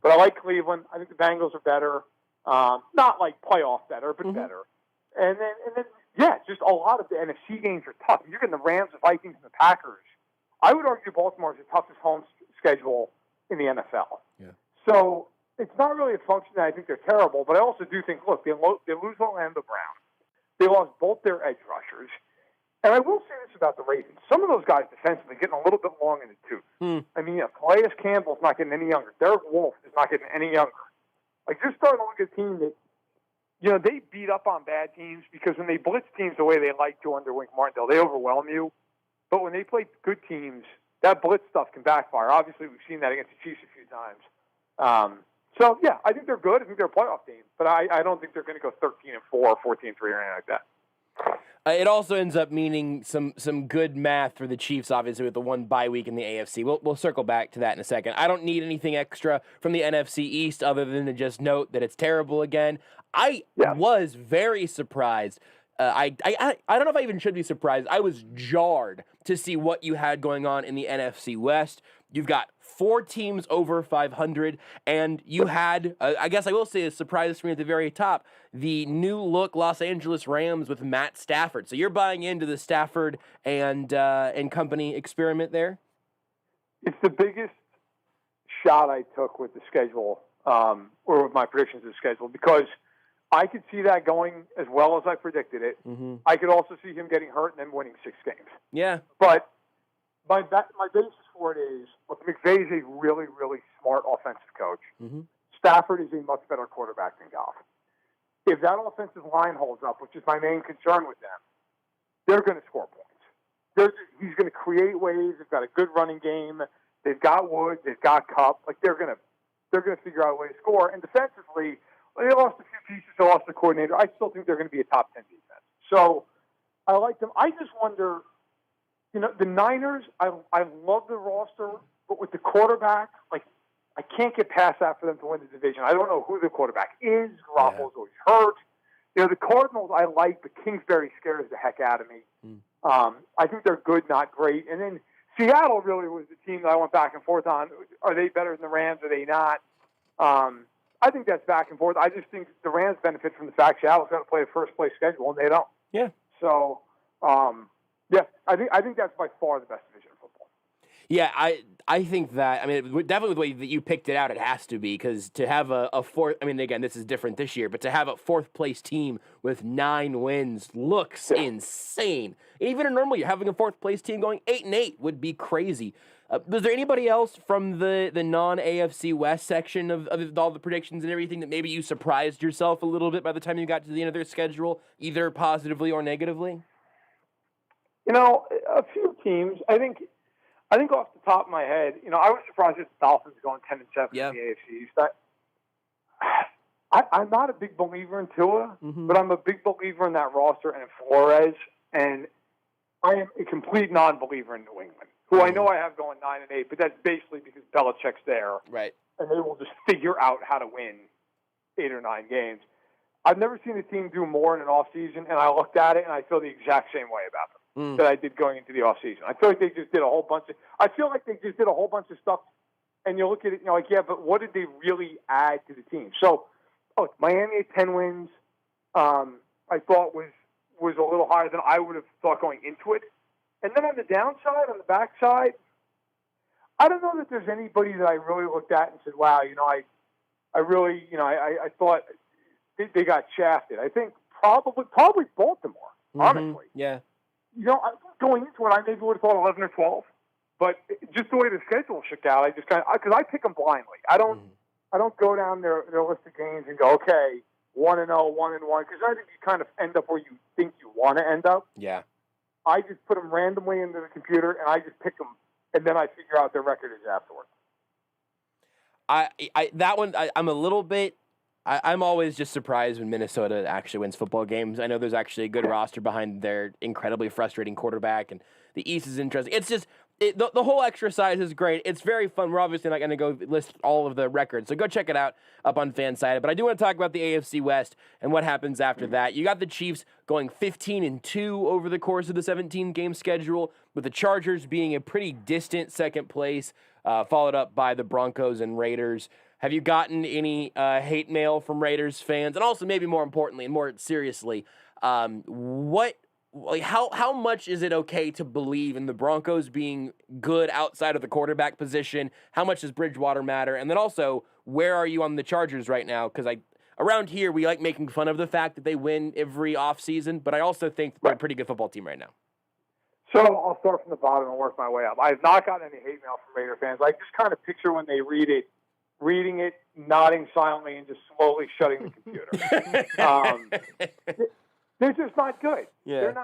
but I like Cleveland. I think the Bengals are better, not like playoff better, but better. And then just a lot of the NFC games are tough. You're getting the Rams, the Vikings, and the Packers. I would argue Baltimore is the toughest home schedule in the NFL. Yeah. So it's not really a function that I think they're terrible, but I also do think, look, they lose Orlando Brown. They lost both their edge rushers. And I will say this about the Ravens. Some of those guys defensively getting a little bit long in the tooth. I mean, Calais Campbell's not getting any younger. Derek Wolfe is not getting any younger. Like, you're starting to look at a team that, they beat up on bad teams because when they blitz teams the way they like to under Wink Martindale, they overwhelm you. But when they play good teams, that blitz stuff can backfire. Obviously, we've seen that against the Chiefs a few times. So, yeah, I think they're good. I think they're a playoff team. But I don't think they're going to go 13-4 or 14-3 or anything like that.
It also ends up meaning some good math for the Chiefs, obviously, with the one bye week in the AFC. We'll circle back to that in a second. I don't need anything extra from the NFC East other than to just note that it's terrible again. I was very surprised. I don't know if I even should be surprised. I was jarred to see what you had going on in the NFC West. You've got 4 teams over 500, and you had, I guess I will say a surprise for me at the very top, the new look Los Angeles Rams with Matt Stafford. So you're buying into the Stafford and company experiment there?
It's the biggest shot I took with the schedule, or with my predictions of the schedule, because I could see that going as well as I predicted it. I could also see him getting hurt and then winning 6 games.
Yeah.
But my basis for it is, look, McVay is a really, really smart offensive coach. Stafford is a much better quarterback than Goff. If that offensive line holds up, which is my main concern with them, they're going to score points. He's going to create ways. They've got a good running game. They've got Woods. They've got Kupp. Like, they're going to figure out a way to score. And defensively, they lost a few pieces. They lost the coordinator. I still think they're going to be a top 10 defense. So I like them. I just wonder, the Niners, I love the roster, but with the quarterback, like, I can't get past that for them to win the division. I don't know who the quarterback is. Garoppolo's always hurt. The Cardinals I like, but Kingsbury scares the heck out of me. I think they're good, not great. And then Seattle really was the team that I went back and forth on. Are they better than the Rams? Are they not? I think that's back and forth. I just think the Rams benefit from the fact Seattle's going to play a first-place schedule, and they don't.
Yeah.
So, I think that's by far the best division of football.
Yeah, I think that, definitely the way that you picked it out, it has to be, because to have a fourth, again, this is different this year, but to have a 4th-place team with 9 wins looks insane. Even in a normal year, having a 4th-place team going 8-8 would be crazy. Was there anybody else from the non-AFC West section of all the predictions and everything that maybe you surprised yourself a little bit by the time you got to the end of their schedule, either positively or negatively?
A few teams. I think off the top of my head, I was surprised that the Dolphins going 10-7 in the AFC East. I'm not a big believer in Tua, but I'm a big believer in that roster and in Flores, and I am a complete non-believer in New England, who I know I have going 9-8, but that's basically because Belichick's there,
right? And
they will just figure out how to win 8 or 9 games. I've never seen a team do more in an offseason, and I looked at it, and I feel the exact same way about them that I did going into the offseason. I feel like they just did a whole bunch of stuff, and you look at it, and you're like, yeah, but what did they really add to the team? So, Miami at 10 wins, I thought was a little higher than I would have thought going into it. And then on the downside, on the backside, I don't know that there's anybody that I really looked at and said, wow, I really, I thought they got shafted. I think probably Baltimore, honestly.
Yeah.
Going into it, I maybe would have thought 11 or 12, but just the way the schedule shook out, I just because I pick them blindly. I don't go down their list of games and go, okay, 1-0, 1-1, because I think you kind of end up where you think you want to end up.
Yeah.
I just put them randomly into the computer, and I just pick them, and then I figure out their record is afterwards.
I'm a little bit. I'm always just surprised when Minnesota actually wins football games. I know there's actually a good roster behind their incredibly frustrating quarterback, and the East is interesting. It's just the whole exercise is great. It's very fun. We're obviously not going to go list all of the records, so go check it out up on Fansided. But I do want to talk about the AFC West and what happens after that. You got the Chiefs going 15-2 over the course of the 17-game schedule, with the Chargers being a pretty distant second place, followed up by the Broncos and Raiders. Have you gotten any hate mail from Raiders fans? And also, maybe more importantly and more seriously, how much is it okay to believe in the Broncos being good outside of the quarterback position? How much does Bridgewater matter? And then also, where are you on the Chargers right now? Because around here, we like making fun of the fact that they win every offseason, but I also think they're a pretty good football team right now.
So I'll start from the bottom and work my way up. I have not gotten any hate mail from Raider fans. I just kind of picture when they reading it, nodding silently, and just slowly shutting the computer. They're just not good.
Yeah.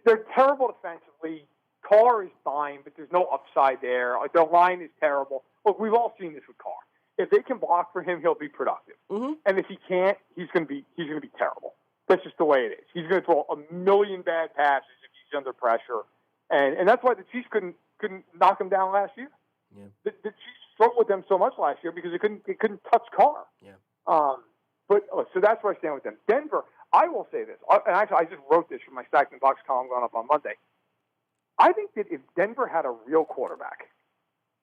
They're terrible defensively. Carr is fine, but there's no upside there. Like, their line is terrible. Look, we've all seen this with Carr. If they can block for him, he'll be productive.
Mm-hmm.
And if he can't, he's going to be terrible. That's just the way it is. He's going to throw a million bad passes if he's under pressure, and that's why the Chiefs couldn't knock him down last year.
Yeah.
The Chiefs struggled with them so much last year because they couldn't touch Carr.
Yeah.
So that's where I stand with them. Denver, I will say this, and actually I just wrote this from my Stacked in Box column going up on Monday. I think that if Denver had a real quarterback,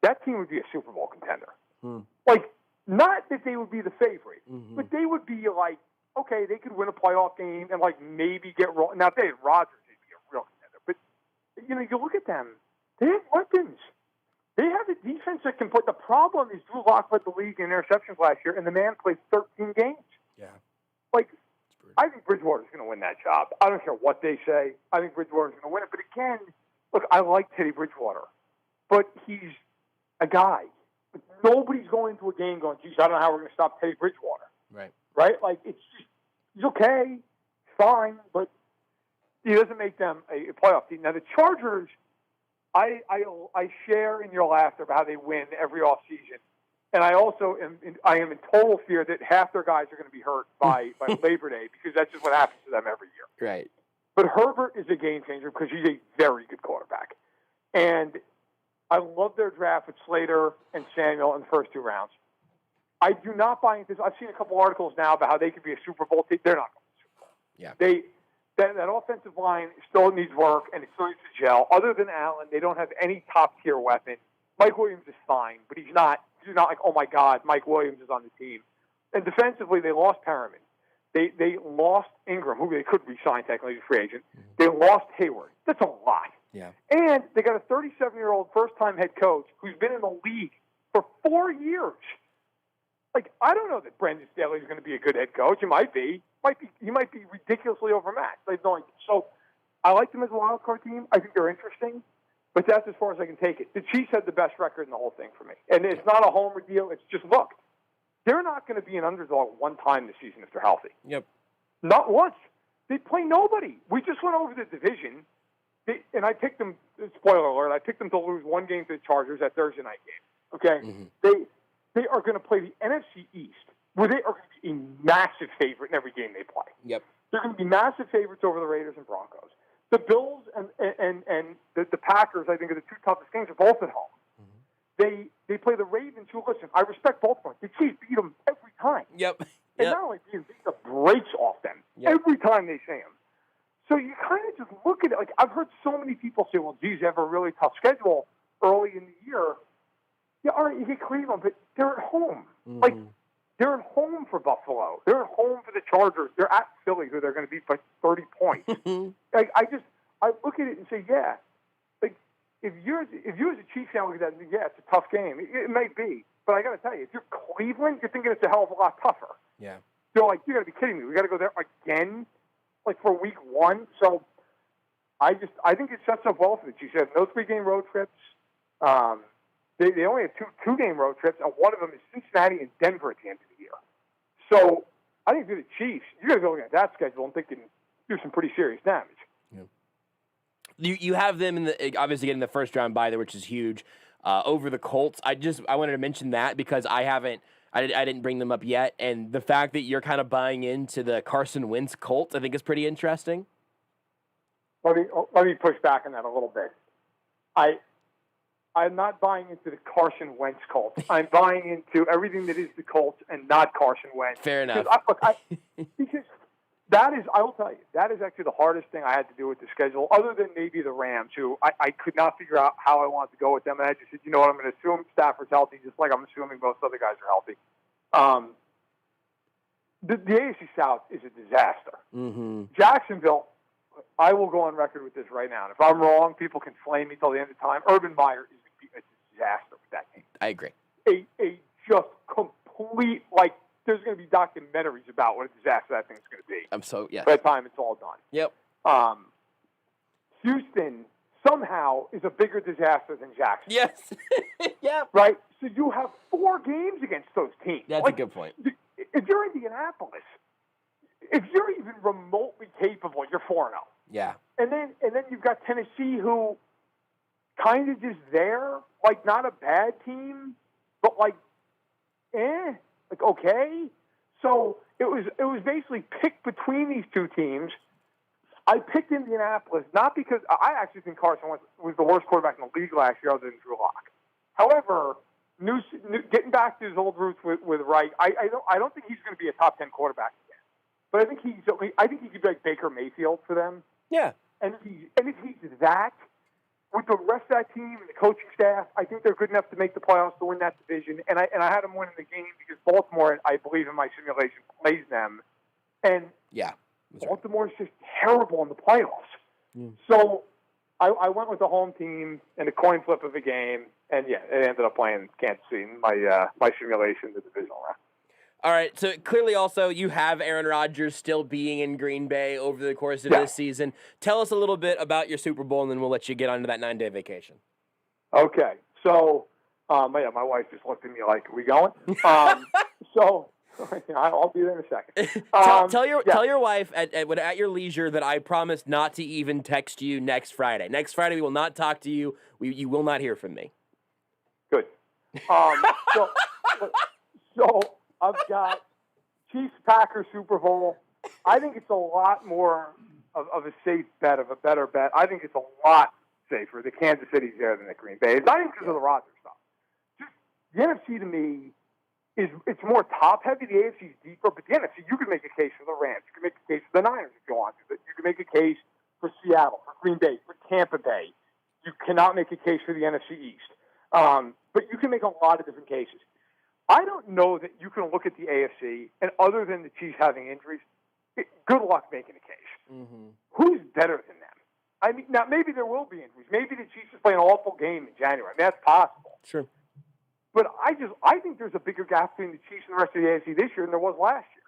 that team would be a Super Bowl contender. Like, not that they would be the favorite, but they would be like, okay, they could win a playoff game and like maybe get rolled. Now, if they had Rodgers, they'd be a real contender. But you look at them; they have weapons. They have a defense that can play. The problem is Drew Lock led the league in interceptions last year, and the man played 13 games.
Yeah.
Like, I think Bridgewater's going to win that job. I don't care what they say. I think Bridgewater's going to win it. But again, look, I like Teddy Bridgewater, but he's a guy. Nobody's going into a game going, geez, I don't know how we're going to stop Teddy Bridgewater. Right? Like, it's just, he's okay, fine, but he doesn't make them a playoff team. Now, the Chargers, I share in your laughter about how they win every offseason. And I also am in total fear that half their guys are going to be hurt by Labor Day, because that's just what happens to them every year.
Right.
But Herbert is a game changer because he's a very good quarterback. And I love their draft with Slater and Samuel in the first 2 rounds. I do not buy into this. I've seen a couple articles now about how they could be a Super Bowl team. They're not going to be a Super Bowl.
Yeah.
That offensive line still needs work, and it still needs to gel. Other than Allen, they don't have any top-tier weapon. Mike Williams is fine, but he's not like, oh, my God, Mike Williams is on the team. And defensively, they lost Perriman. They lost Ingram, who they could re-sign technically as a free agent. They lost Hayward. That's a lot.
Yeah.
And they got a 37-year-old first-time head coach who's been in the league for 4 years. Like, I don't know that Brandon Staley is going to be a good head coach. He might be. He might be ridiculously overmatched. So I like them as a wild card team. I think they're interesting, but that's as far as I can take it. The Chiefs had the best record in the whole thing for me, and it's not a homer deal. It's just, look, they're not going to be an underdog one time this season if they're healthy.
Yep.
Not once. They play nobody. We just went over the division, and I picked them. Spoiler alert! I picked them to lose 1 game to the Chargers, that Thursday night game. Okay.
Mm-hmm.
They are going to play the NFC East, where they are going to be a massive favorite in every game they play.
Yep.
They're going to be massive favorites over the Raiders and Broncos. The Bills and the Packers, I think, are the 2 toughest games. Are both at home. Mm-hmm. They play the Ravens, who, listen, I respect both of them. The Chiefs beat them every time.
Yep.
And not only beat the brakes off them every time they see them. So you kind of just look at it. Like, I've heard so many people say, well, geez, they have a really tough schedule early in the year. Yeah, all right, you get Cleveland, but they're at home. Mm-hmm. Like, they're at home for Buffalo. They're at home for the Chargers. They're at Philly, who they're going to beat by 30 points. Like, I look at it and say, yeah. Like, if you as a Chiefs fan look at that, yeah, it's a tough game. It may be, but I got to tell you, if you're Cleveland, you're thinking it's a hell of a lot tougher.
Yeah.
You're like, you got to be kidding me. We got to go there again, like for week 1. So I think it sets up well for the Chiefs. They have no 3-game road trips. They only have 2 game road trips, and one of them is Cincinnati and Denver at the end of the year. So I think for the Chiefs, you're going to be looking at that schedule and thinking do some pretty serious damage.
Yeah. You have them in the obviously getting the first round bye there, which is huge. Over the Colts, I wanted to mention that because I didn't bring them up yet, and the fact that you're kind of buying into the Carson Wentz Colts, I think is pretty interesting.
Let me push back on that a little bit. I'm not buying into the Carson Wentz Colts. I'm buying into everything that is the Colts and not Carson Wentz.
Fair enough.
Because that is, I will tell you, that is actually the hardest thing I had to do with the schedule, other than maybe the Rams, who I could not figure out how I wanted to go with them. And I just said, you know what, I'm going to assume Stafford's healthy, just like I'm assuming most other guys are healthy. The AFC South is a disaster.
Mm-hmm.
Jacksonville, I will go on record with this right now. And if I'm wrong, people can flame me till the end of time. Urban Meyer is going to be a disaster with that team.
I agree.
A just complete, like, there's going to be documentaries about what a disaster that thing's going to be.
Yes.
By the time it's all done.
Yep.
Houston somehow is a bigger disaster than Jacksonville.
Yes. Yep.
Right? So you have 4 games against those teams.
That's a good point.
If you're Indianapolis, if you're even remotely capable, you're 4-0.
Yeah.
And then you've got Tennessee, who kind of just there, like not a bad team, but like okay. So it was basically picked between these two teams. I picked Indianapolis not because I actually think Carson was the worst quarterback in the league last year, other than Drew Lock. However, getting back to his old roots with Wright, I don't think he's going to be a top 10 quarterback again. But I think he could be like Baker Mayfield for them.
Yeah.
And if he's that, with the rest of that team and the coaching staff, I think they're good enough to make the playoffs to win that division. And I had them winning the game because Baltimore, I believe in my simulation, plays them. And
yeah,
Baltimore is just terrible in the playoffs. Mm. So I went with the home team and a coin flip of a game, and yeah, it ended up playing Kansas City in my simulation, the divisional round.
All right, so clearly also you have Aaron Rodgers still being in Green Bay over the course of this season. Tell us a little bit about your Super Bowl, and then we'll let you get onto that 9-day vacation.
Okay, so my wife just looked at me like, "Are we going?" So I'll be there in a second.
Tell your wife at your leisure that I promised not to even text you next Friday. Next Friday we will not talk to you. You will not hear from me.
Good. So I've got Chiefs-Packers Super Bowl. I think it's a lot more of a safe bet, of a better bet. I think it's a lot safer. The Kansas City's there than the Green Bay. It's not even because of the Rodgers stuff. Just the NFC to me it's more top-heavy. The AFC is deeper, but the NFC, you can make a case for the Rams. You can make a case for the Niners if you want to. You can make a case for Seattle, for Green Bay, for Tampa Bay. You cannot make a case for the NFC East. But you can make a lot of different cases. I don't know that you can look at the AFC, and other than the Chiefs having injuries, good luck making a case. Mm-hmm. Who's better than them? I mean, now maybe there will be injuries. Maybe the Chiefs just play an awful game in January. I mean, that's possible.
Sure.
But I think there's a bigger gap between the Chiefs and the rest of the AFC this year than there was last year.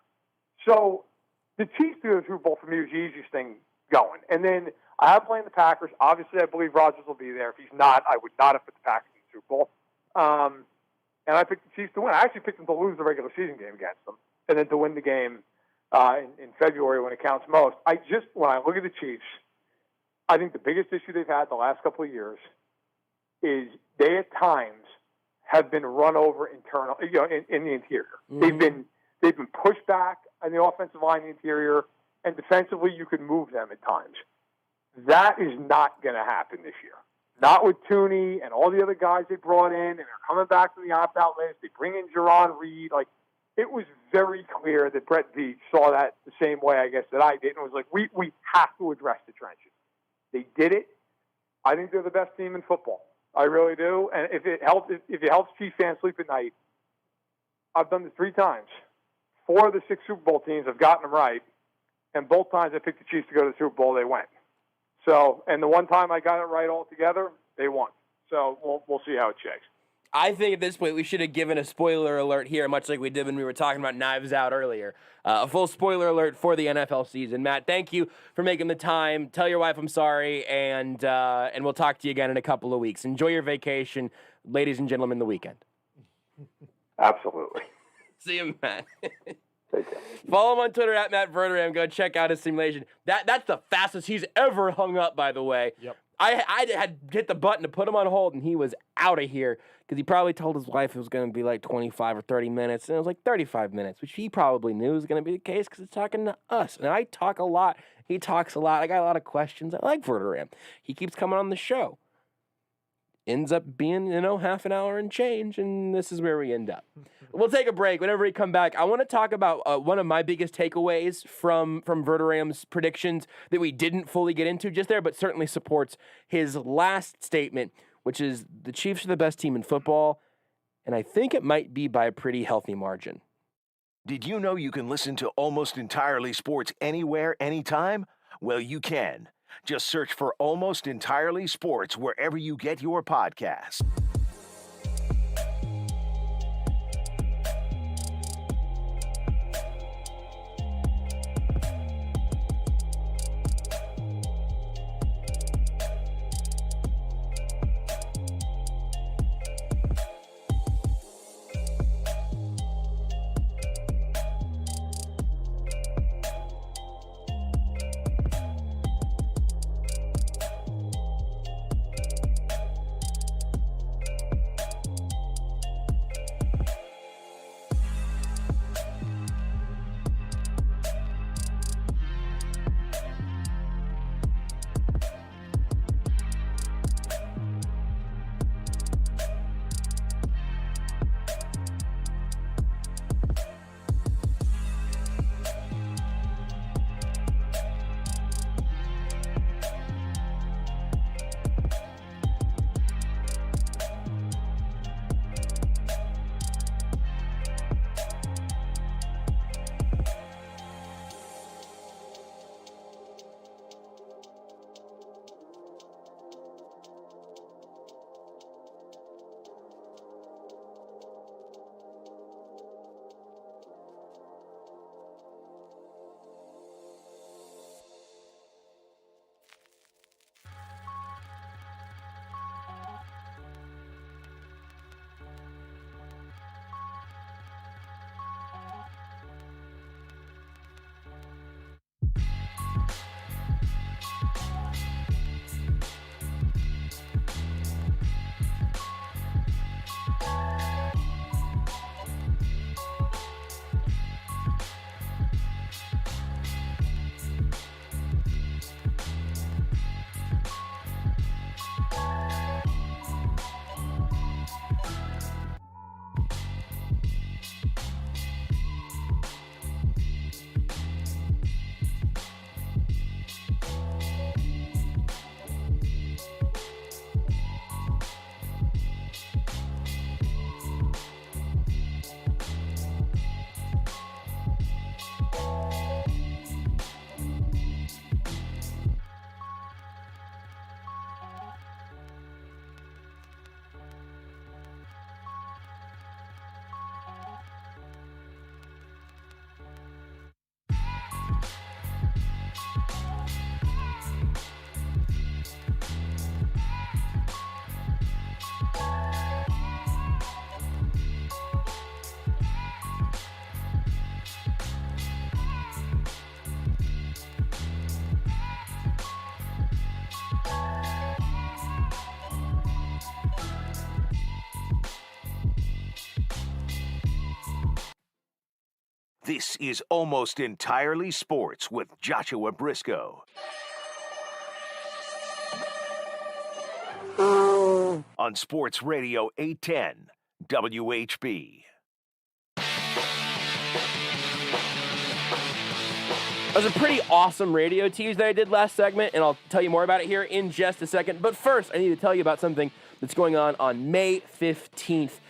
So the Chiefs do the Super Bowl for me was the easiest thing going. And then I have playing the Packers. Obviously, I believe Rodgers will be there. If he's not, I would not have put the Packers in the Super Bowl. And I picked the Chiefs to win. I actually picked them to lose the regular season game against them, and then to win the game in February when it counts most. When I look at the Chiefs, I think the biggest issue they've had the last couple of years is they at times have been run over in the interior. Mm-hmm. They've been pushed back on the offensive line in the interior, and defensively you could move them at times. That is not going to happen this year. Not with Tooney and all the other guys they brought in, and they're coming back from the opt-out list. They bring in Jerron Reed. Like, it was very clear that Brett Veach saw that the same way, I guess, that I did, and was like, we have to address the trenches. They did it. I think they're the best team in football. I really do. And if it helps Chiefs fans sleep at night, I've done this 3 times. 4 of the 6 Super Bowl teams have gotten them right, and both times I picked the Chiefs to go to the Super Bowl, they went. So, and the one time I got it right altogether, they won. So we'll see how it shakes.
I think at this point we should have given a spoiler alert here, much like we did when we were talking about Knives Out earlier. A full spoiler alert for the NFL season. Matt, thank you for making the time. Tell your wife I'm sorry, and we'll talk to you again in a couple of weeks. Enjoy your vacation, ladies and gentlemen, the weekend.
Absolutely.
See you, Matt.
Take care.
Follow him on Twitter at Matt Verderame. Go check out his simulation. That's the fastest he's ever hung up, by the way.
Yep.
I had hit the button to put him on hold, and he was out of here because he probably told his wife it was going to be like 25 or 30 minutes, and it was like 35 minutes, which he probably knew was going to be the case because it's talking to us. And I talk a lot. He talks a lot. I got a lot of questions. I like Verderame. He keeps coming on the show. Ends up being, half an hour and change, and this is where we end up. We'll take a break. Whenever we come back, I want to talk about one of my biggest takeaways from Verderame's predictions that we didn't fully get into just there, but certainly supports his last statement, which is the Chiefs are the best team in football, and I think it might be by a pretty healthy margin.
Did you know you can listen to Almost Entirely Sports anywhere, anytime? Well, you can. Just search for Almost Entirely Sports wherever you get your podcasts. This is Almost Entirely Sports with Joshua Brisco. On Sports Radio 810 WHB.
That was a pretty awesome radio tease that I did last segment, and I'll tell you more about it here in just a second. But first, I need to tell you about something that's going on May 15th.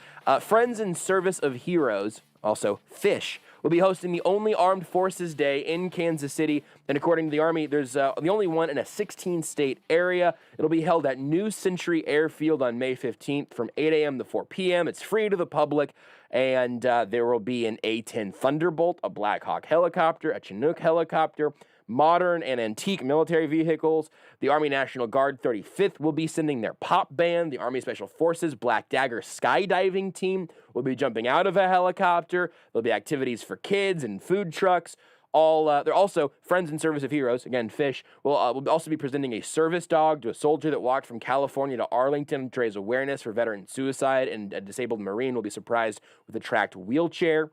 Friends in Service of Heroes, also FISH, will be hosting the only Armed Forces Day in Kansas City. And according to the Army, there's the only one in a 16-state area. It'll be held at New Century Airfield on May 15th from 8 a.m. to 4 p.m. It's free to the public. And there will be an A-10 Thunderbolt, a Black Hawk helicopter, a Chinook helicopter, modern and antique military vehicles. The Army National Guard 35th will be sending their pop band. The Army Special Forces Black Dagger skydiving team will be jumping out of a helicopter. There'll be activities for kids and food trucks. They're also Friends in Service of Heroes. Again, Fish will also be presenting a service dog to a soldier that walked from California to Arlington to raise awareness for veteran suicide, and a disabled Marine will be surprised with a tracked wheelchair.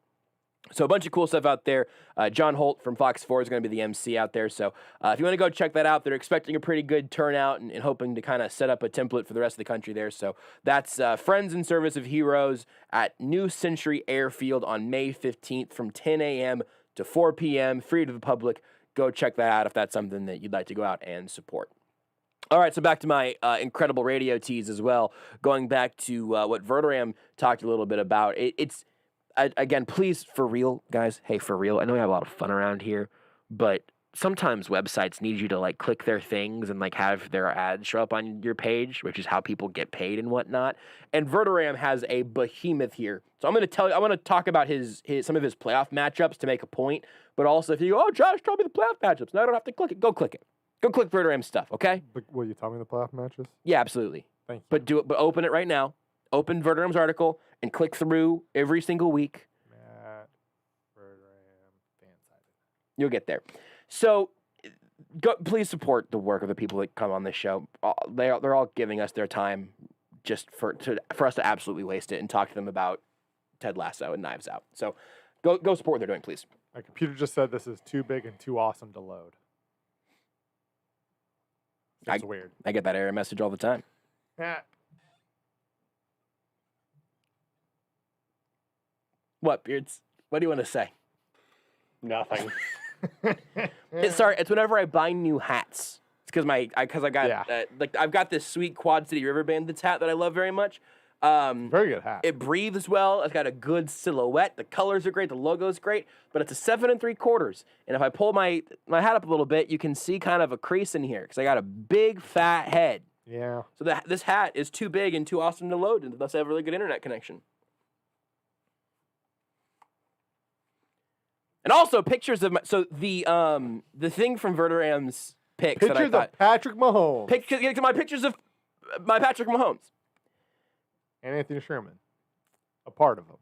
So a bunch of cool stuff out there. John Holt from Fox 4 is going to be the MC out there. So if you want to go check that out, they're expecting a pretty good turnout and hoping to kind of set up a template for the rest of the country there. So that's Friends in Service of Heroes at New Century Airfield on May 15th from 10 a.m. to 4 p.m., free to the public. Go check that out if that's something that you'd like to go out and support. All right, so back to my incredible radio tease as well. Going back to what Verderame talked a little bit about. Again, please, for real, guys. Hey, for real. I know we have a lot of fun around here, but sometimes websites need you to like click their things and like have their ads show up on your page, which is how people get paid and whatnot. And Verderame has a behemoth here. So I want to talk about some of his playoff matchups to make a point. But also, if you go, oh, Josh told me the playoff matchups, now I don't have to click it. Go click it. Go click Verderame's stuff, okay?
But will you tell me the playoff matches?
Yeah, absolutely.
Thank you.
But open it right now. Open Verderame's article and click through every single week.
Matt, Verderame, Fansided.
You'll get there. So, please support the work of the people that come on this show. They're all giving us their time just for us to absolutely waste it and talk to them about Ted Lasso and Knives Out. So, go support what they're doing, please.
My computer just said this is too big and too awesome to load. That's weird.
I get that error message all the time.
Yeah.
What, Beards? What do you want to say?
Nothing.
It's whenever I buy new hats. It's because I've got this sweet Quad City River Bandits hat that I love very much.
Very good hat.
It breathes well. It's got a good silhouette. The colors are great. The logo's great. But it's a 7 3/4. And if I pull my hat up a little bit, you can see kind of a crease in here because I got a big fat head.
Yeah.
So this hat is too big and too awesome to load, and thus I have a really good internet connection. And also pictures of the thing from Verderame's picks that I thought,
of Patrick Mahomes.
My pictures of my Patrick Mahomes
And Anthony Sherman. A part of them.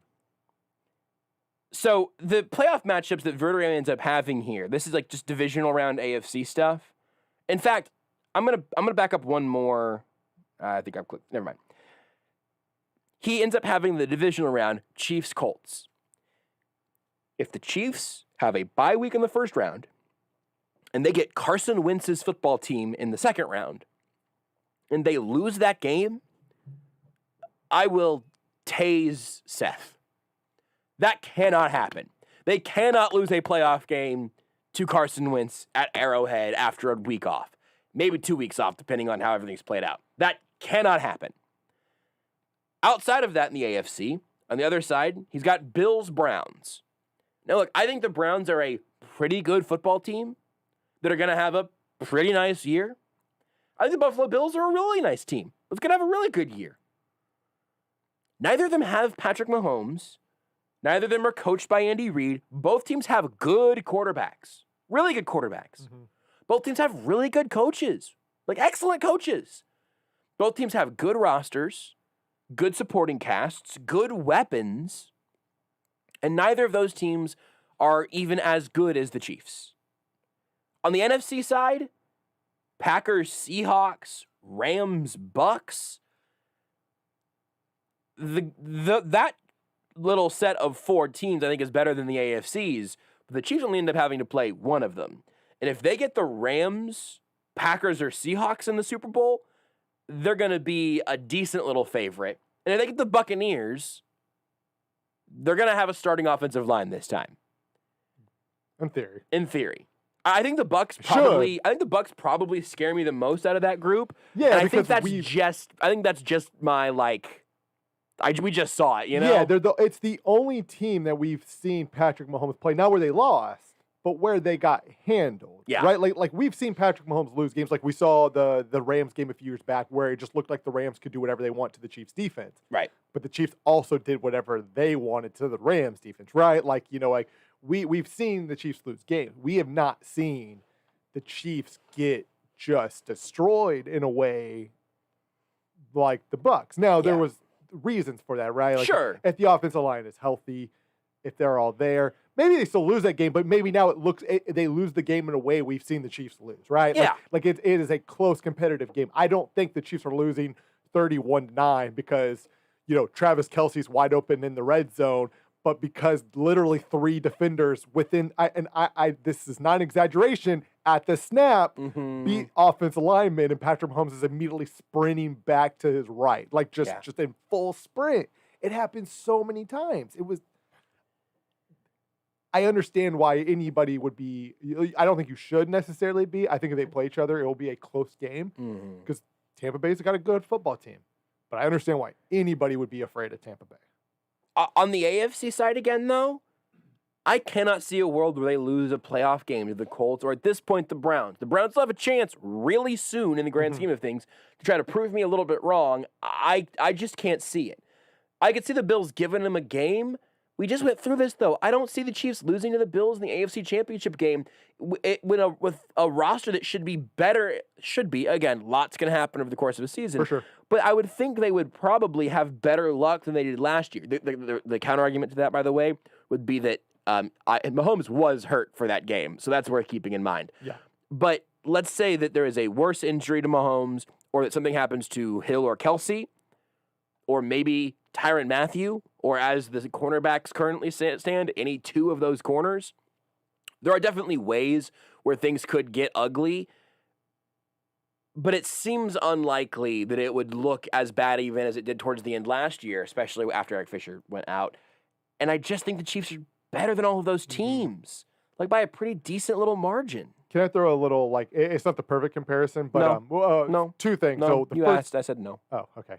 So the playoff matchups that Verderame ends up having here, this is like just divisional round AFC stuff. In fact, I'm gonna back up one more. I think I've clicked. Never mind. He ends up having the divisional round Chiefs-Colts. If the Chiefs have a bye week in the first round, and they get Carson Wentz's football team in the second round, and they lose that game, I will tase Seth. That cannot happen. They cannot lose a playoff game to Carson Wentz at Arrowhead after a week off. Maybe 2 weeks off, depending on how everything's played out. That cannot happen. Outside of that in the AFC, on the other side, he's got Bills-Browns. Now, look, I think the Browns are a pretty good football team that are going to have a pretty nice year. I think the Buffalo Bills are a really nice team that's going to have a really good year. Neither of them have Patrick Mahomes. Neither of them are coached by Andy Reid. Both teams have good quarterbacks, really good quarterbacks. Mm-hmm. Both teams have really good coaches, like excellent coaches. Both teams have good rosters, good supporting casts, good weapons. And neither of those teams are even as good as the Chiefs. On the NFC side, Packers, Seahawks, Rams, Bucks. That little set of 4 teams I think is better than the AFC's, but the Chiefs only end up having to play one of them. And if they get the Rams, Packers, or Seahawks in the Super Bowl, they're going to be a decent little favorite. And if they get the Buccaneers, they're going to have a starting offensive line this time. In theory. I think the Bucks probably scare me the most out of that group.
Yeah,
and I think that's just my we just saw it, you know?
Yeah, it's the only team that we've seen Patrick Mahomes play, not where they lost, but where they got handled.
Yeah.
Right? Like we've seen Patrick Mahomes lose games. Like we saw the Rams game a few years back where it just looked like the Rams could do whatever they want to the Chiefs defense.
Right.
But the Chiefs also did whatever they wanted to the Rams defense, right? Like, we've seen the Chiefs lose games. We have not seen the Chiefs get just destroyed in a way like the Bucks. Now, there was reasons for that, right? Like,
sure.
If the offensive line is healthy, if they're all there. Maybe they still lose that game, but maybe now they lose the game in a way we've seen the Chiefs lose, right?
Yeah.
Like it is a close competitive game. I don't think the Chiefs are losing 31-9 because, Travis Kelce's wide open in the red zone, but because literally 3 defenders within, this is not an exaggeration, at the snap, beat offensive lineman, and Patrick Mahomes is immediately sprinting back to his right, like just in full sprint. It happened so many times. I understand why anybody would be. I don't think you should necessarily be. I think if they play each other, it will be a close game because Tampa Bay's got a good football team. But I understand why anybody would be afraid of Tampa Bay.
On the AFC side again, though, I cannot see a world where they lose a playoff game to the Colts or at this point the Browns. The Browns will have a chance really soon in the grand scheme of things to try to prove me a little bit wrong. I just can't see it. I could see the Bills giving them a game. We just went through this, though. I don't see the Chiefs losing to the Bills in the AFC Championship game with a roster that should be better. Again, lots going to happen over the course of a season.
For sure.
But I would think they would probably have better luck than they did last year. The counter-argument to that, by the way, would be that Mahomes was hurt for that game, so that's worth keeping in mind.
Yeah.
But let's say that there is a worse injury to Mahomes or that something happens to Hill or Kelsey or maybe Tyrann Mathieu, or as the cornerbacks currently stand, any 2 of those corners. There are definitely ways where things could get ugly, but it seems unlikely that it would look as bad even as it did towards the end last year, especially after Eric Fisher went out. And I just think the Chiefs are better than all of those teams, like by a pretty decent little margin.
Can I throw a little, it's not the perfect comparison, but
no.
2 things.
No,
so
you asked, I said no.
Oh, okay.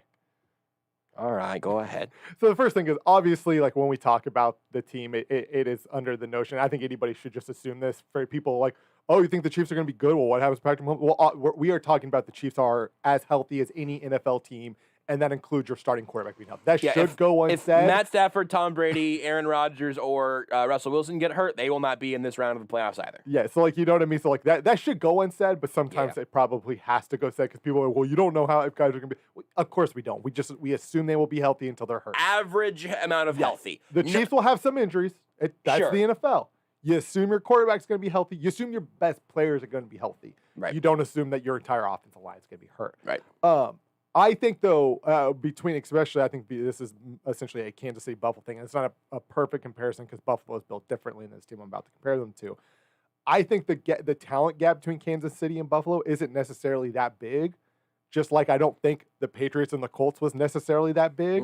All right, go ahead.
So the first thing is obviously when we talk about the team, it is under the notion. I think anybody should just assume this for people like, oh, you think the Chiefs are going to be good? Well, what happens to Patrick Mahomes? Well, we are talking about the Chiefs are as healthy as any NFL team, and that includes your starting quarterback being healthy. That should go unsaid.
If Matt Stafford, Tom Brady, Aaron Rodgers, or Russell Wilson get hurt, they will not be in this round of the playoffs either.
Yeah, so you know what I mean? So that should go unsaid, but sometimes it probably has to go said because people are, well, you don't know how if guys are going to be. Well, of course we don't. We assume they will be healthy until they're hurt.
Average amount of healthy.
The Chiefs will have some injuries. That's the NFL. You assume your quarterback's going to be healthy. You assume your best players are going to be healthy.
Right.
You don't assume that your entire offensive line is going to be hurt.
Right.
I think, though, I think this is essentially a Kansas City Buffalo thing. And it's not a perfect comparison because Buffalo is built differently than this team I'm about to compare them to. I think the talent gap between Kansas City and Buffalo isn't necessarily that big, just like I don't think the Patriots and the Colts was necessarily that big.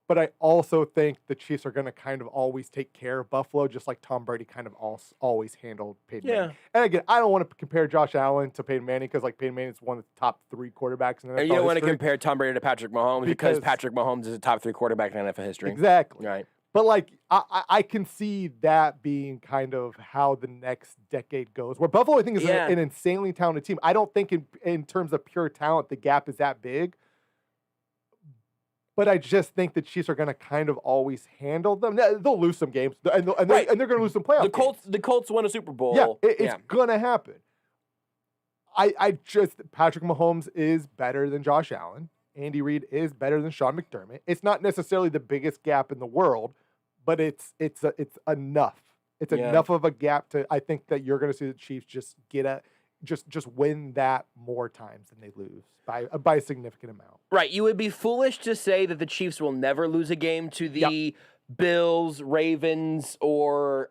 But I also think the Chiefs are going to kind of always take care of Buffalo, just like Tom Brady kind of always handled Peyton Manning. And again, I don't want to compare Josh Allen to Peyton Manning because Peyton Manning is one of the top 3 quarterbacks in NFL
history. You don't want to compare Tom Brady to Patrick Mahomes because Patrick Mahomes is a top 3 quarterback in NFL history.
Exactly.
Right.
But I can see that being kind of how the next decade goes. Where Buffalo, I think, is an insanely talented team. I don't think in terms of pure talent, the gap is that big. But I just think the Chiefs are going to kind of always handle them. They'll lose some games, and they're going to lose some playoff games.
The Colts won a Super Bowl.
Yeah, it's going to happen. Patrick Mahomes is better than Josh Allen. Andy Reid is better than Sean McDermott. It's not necessarily the biggest gap in the world, but it's enough. It's enough of a gap to I think that you're going to see the Chiefs just win that more times than they lose by a significant amount.
Right. You would be foolish to say that the Chiefs will never lose a game to the Bills, Ravens, or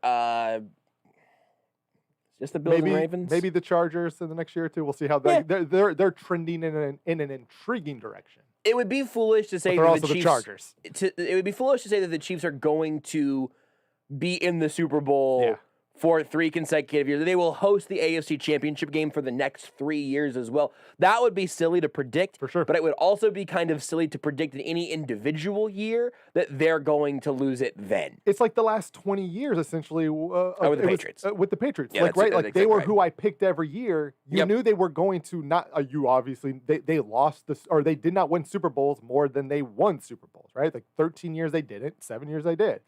just the Bills and Ravens.
Maybe the Chargers in the next year or two. We'll see how they're trending in an intriguing direction.
It would be foolish to say
that the Chargers.
It would be foolish to say that the Chiefs are going to be in the Super Bowl for 3 consecutive years. They will host the AFC Championship game for the next 3 years as well. That would be silly to predict.
For sure.
But it would also be kind of silly to predict in any individual year that they're going to lose it then.
It's like the last 20 years, essentially.
With the Patriots.
With the Patriots.
Yeah,
they were who I picked every year. You knew they were going to not, you obviously, they lost this, or they did not win Super Bowls more than they won Super Bowls, right? 13 years they didn't, 7 years they did.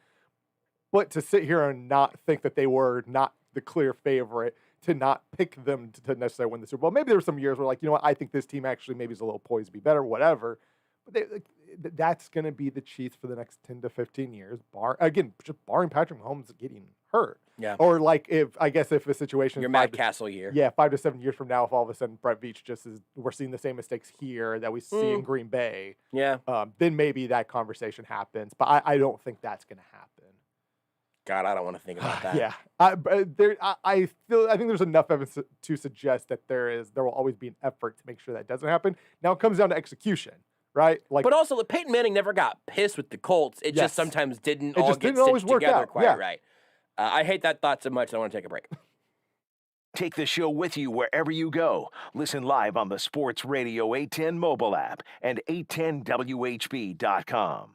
But to sit here and not think that they were not the clear favorite, to not pick them to necessarily win the Super Bowl. Maybe there were some years where you know what, I think this team actually maybe is a little poised to be better, whatever. That's going to be the Chiefs for the next 10 to 15 years. Just barring Patrick Mahomes getting hurt.
Yeah.
Or like if a situation
Your Matt Castle year.
Yeah, 5 to 7 years from now, if all of a sudden Brett Veach we're seeing the same mistakes here that we see in Green Bay.
Yeah.
Then maybe that conversation happens. But I don't think that's going to happen.
God, I don't want to think about that.
Yeah. I think there's enough evidence to suggest that there will always be an effort to make sure that doesn't happen. Now it comes down to execution. Right,
but also, Peyton Manning never got pissed with the Colts. It just sometimes didn't all get stitched together quite right. I hate that thought so much. I want to take a break.
Take the show with you wherever you go. Listen live on the Sports Radio 810 mobile app and 810WHB.com.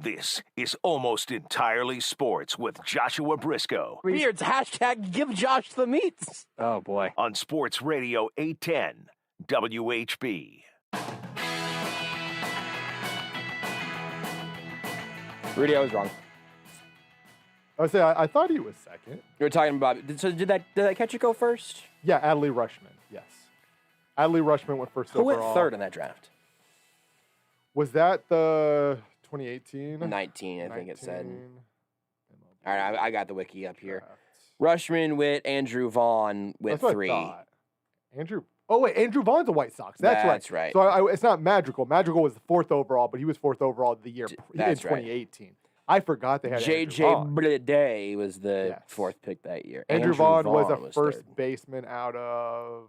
This is Almost Entirely Sports with Joshua Brisco.
Here, it's hashtag give Josh the meats.
Oh, boy.
On Sports Radio 810 WHB.
Rudy, I was wrong.
I thought he was second.
You were talking about, so did that catcher go first?
Yeah, Adley Rushman, yes. Adley Rushman went first
Who
overall.
went third in that draft?
Was that the 2018?
19, I think it said.
19.
All right, I got the wiki up here.
Draft.
Rushman with Andrew Vaughn with
That's what
3.
I thought. Andrew Vaughn's a White Sox. That's
right.
So it's not Madrigal. Madrigal was the 4th overall, but he was 4th overall the year in
That's right.
2018. I forgot they had
J.J.
Blade
was the 4th pick that year.
Andrew Vaughn was a first
third.
baseman out of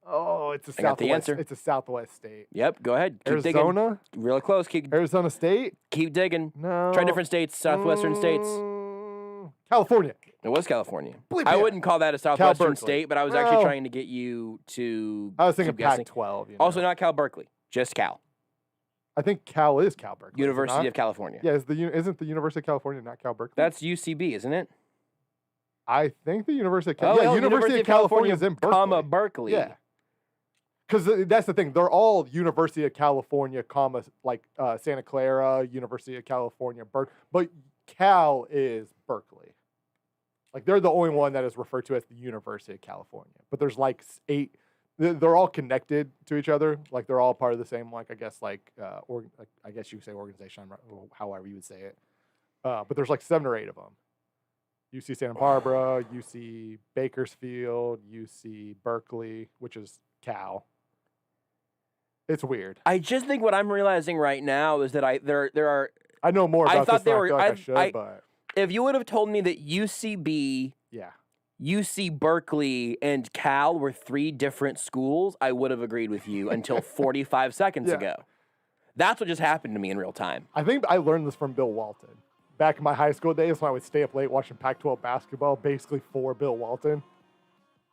it's a
I got the
Southwest.
answer.
It's a Southwest state.
Yep, go ahead. Keep
Arizona?
digging. Real close.
Arizona State?
Keep digging.
No.
Try different states, southwestern states.
California.
It was California.
Bleep
I
yeah.
wouldn't call that a
Cal
Southwestern
Berkeley.
state, but I was actually trying to get you to.
I was thinking
keep guessing.
Pac-12. You know?
Also, not Cal Berkeley, just Cal.
I think Cal is Cal Berkeley.
University of California.
Yeah, isn't the University of California not Cal Berkeley?
That's UCB, isn't it?
I think the University of
Oh,
California.
well,
University of California is in Berkeley.
comma Berkeley.
Yeah. Because that's the thing. They're all University of California, comma, like Santa Clara, University of California, but Cal is Berkeley. Like, they're the only one that is referred to as the University of California. But there's like 8. They're all connected to each other. Like, they're all part of the same, like, I guess you could say organization, however you would say it. But there's like 7 or 8 of them. UC Santa Barbara, UC Bakersfield, UC Berkeley, which is Cal. It's weird.
I just think what I'm realizing right now is that there are.
I know more about this than I feel like I should, but
if you would have told me that UCB,
yeah,
UC Berkeley, and Cal were 3 different schools, I would have agreed with you until 45 seconds ago. That's what just happened to me in real time.
I think I learned this from Bill Walton. Back in my high school days when I would stay up late watching Pac-12 basketball, basically for Bill Walton.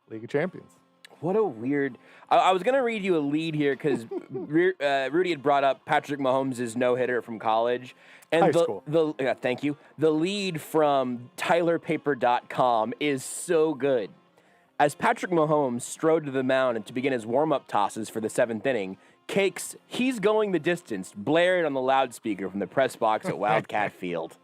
League of Champions.
What a weird... I was going to read you a lead here because Rudy had brought up Patrick Mahomes' no-hitter from college. And
High school.
Thank you. The lead from TylerPaper.com is so good. As Patrick Mahomes strode to the mound to begin his warm-up tosses for the 7th inning, Cake's "He's Going the Distance" blared on the loudspeaker from the press box at Wildcat Field.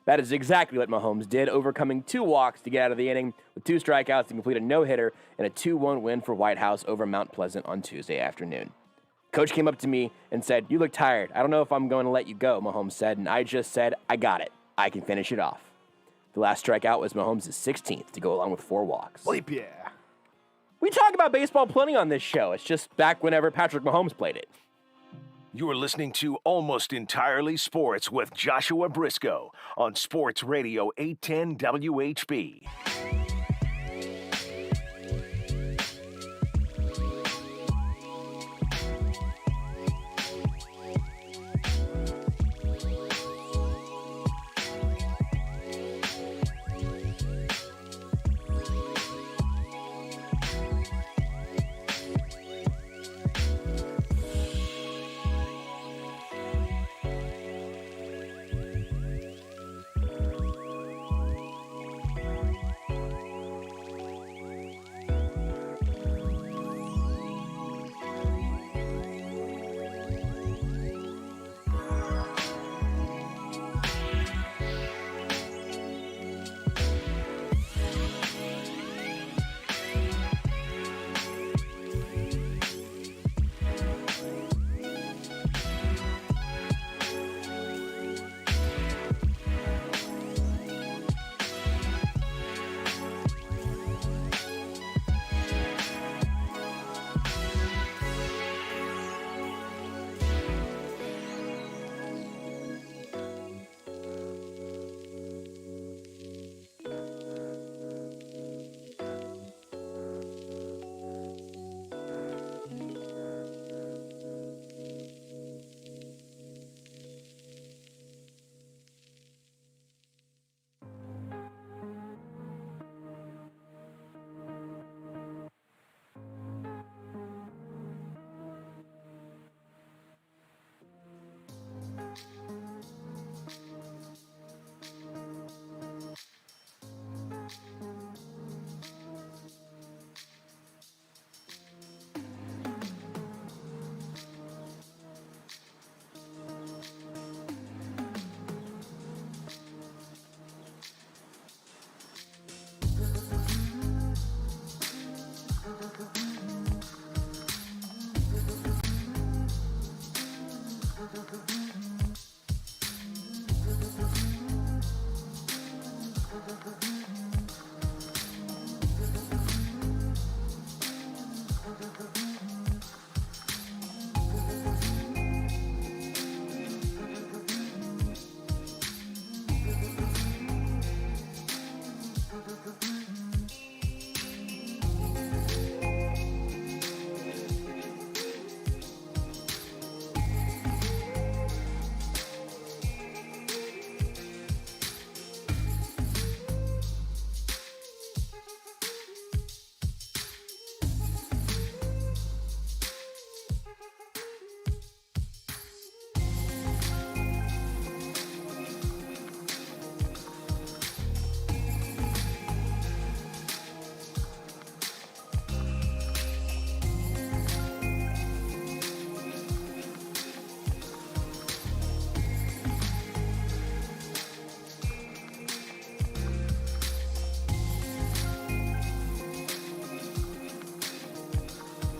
That is exactly what Mahomes did, overcoming 2 walks to get out of the inning with 2 strikeouts to complete a no-hitter and a 2-1 win for White House over Mount Pleasant on Tuesday afternoon. Coach came up to me and said, "You look tired. I don't know if I'm going to let you go," Mahomes said, and I just said, "I got it. I can finish it off." The last strikeout was Mahomes' 16th to go along with 4 walks.
Bleep yeah.
We talk about baseball plenty on this show. It's just back whenever Patrick Mahomes played it.
You're listening to Almost Entirely Sports with Joshua Brisco on Sports Radio 810 WHB.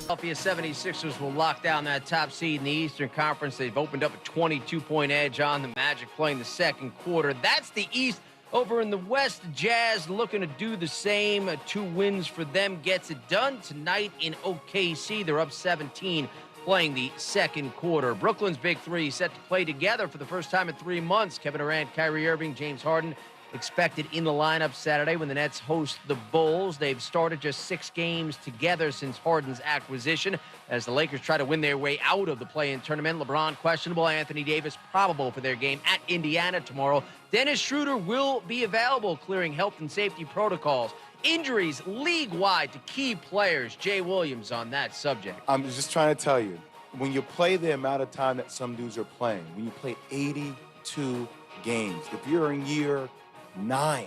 Philadelphia 76ers will lock down that top seed in the Eastern Conference. They've opened up a 22-point edge on the Magic playing the second quarter. That's the East. Over in the West, Jazz looking to do the same. 2 wins for them gets it done tonight in OKC. They're up 17 playing the second quarter. Brooklyn's Big Three set to play together for the first time in 3 months. Kevin Durant, Kyrie Irving, James Harden expected in the lineup Saturday when the Nets host the Bulls. They've started just 6 games together since Harden's acquisition as the Lakers try to win their way out of the play-in tournament. LeBron questionable, Anthony Davis probable for their game at Indiana tomorrow. Dennis Schroeder will be available, clearing health and safety protocols. Injuries league-wide to key players. Jay Williams on that subject.
I'm just trying to tell you, when you play the amount of time that some dudes are playing, when you play 82 games, if you're in year 9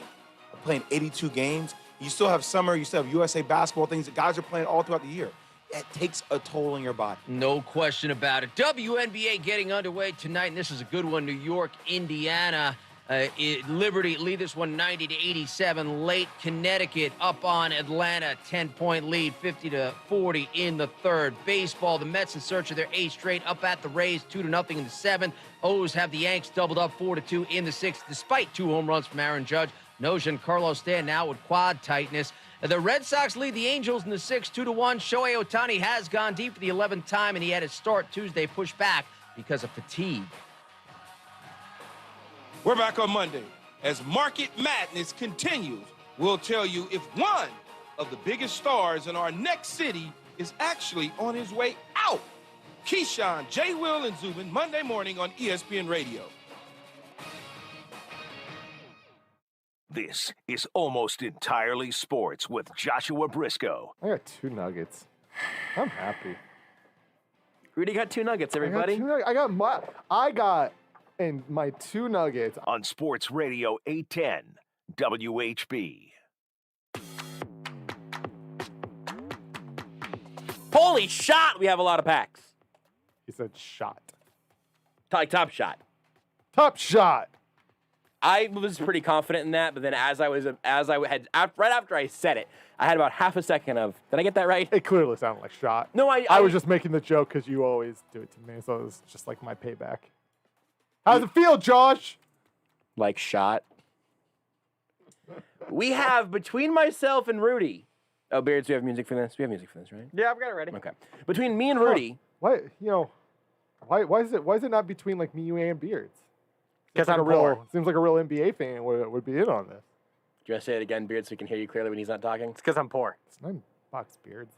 of playing 82 games, you still have summer, you still have USA basketball things that guys are playing all throughout the year. It takes a toll on your body.
No question about it. WNBA getting underway tonight, and this is a good one. New York, Indiana. Liberty lead this one 90-87 late. Connecticut up on Atlanta, 10-point lead, 50-40 in the third. Baseball, the Mets in search of their 8th straight, up at the Rays, 2-0 in the 7th. O's have the Yanks doubled up 4-2 in the 6th, despite 2 home runs from Aaron Judge. Noja and Carlos stand now with quad tightness. The Red Sox lead the Angels in the 6th, 2-1. Shohei Ohtani has gone deep for the 11th time, and he had his start Tuesday pushed back because of fatigue.
We're back on Monday. As Market Madness continues, we'll tell you if one of the biggest stars in our next city is actually on his way out. Keyshawn, J. Will, and Zubin, Monday morning on ESPN Radio.
This is Almost Entirely Sports with Joshua Brisco.
I got 2 nuggets. I'm happy.
Rudy got 2 nuggets, everybody.
I got my 2 nuggets
on Sports Radio 810 WHB.
Holy shot, we have a lot of packs.
He said shot.
Like Top Shot.
Top Shot.
I was pretty confident in that, but then right after I said it, I had about half a second of, did I get that right?
It clearly sounded like shot.
No,
I was just making the joke because you always do it to me, so it was just like my payback. How's it feel, Josh?
Like shot. We have, between myself and Rudy. Oh, Beards, we have music for this? We have music for this, right?
Yeah, I've got it ready.
Okay. Between me and Rudy.
Why is it not between like me, you, and Beards?
Because I'm poor.
Seems like a real NBA fan would be in on this.
Do you want to say it again, Beards, so we can hear you clearly when he's not talking?
It's because I'm poor.
It's $9, Beards.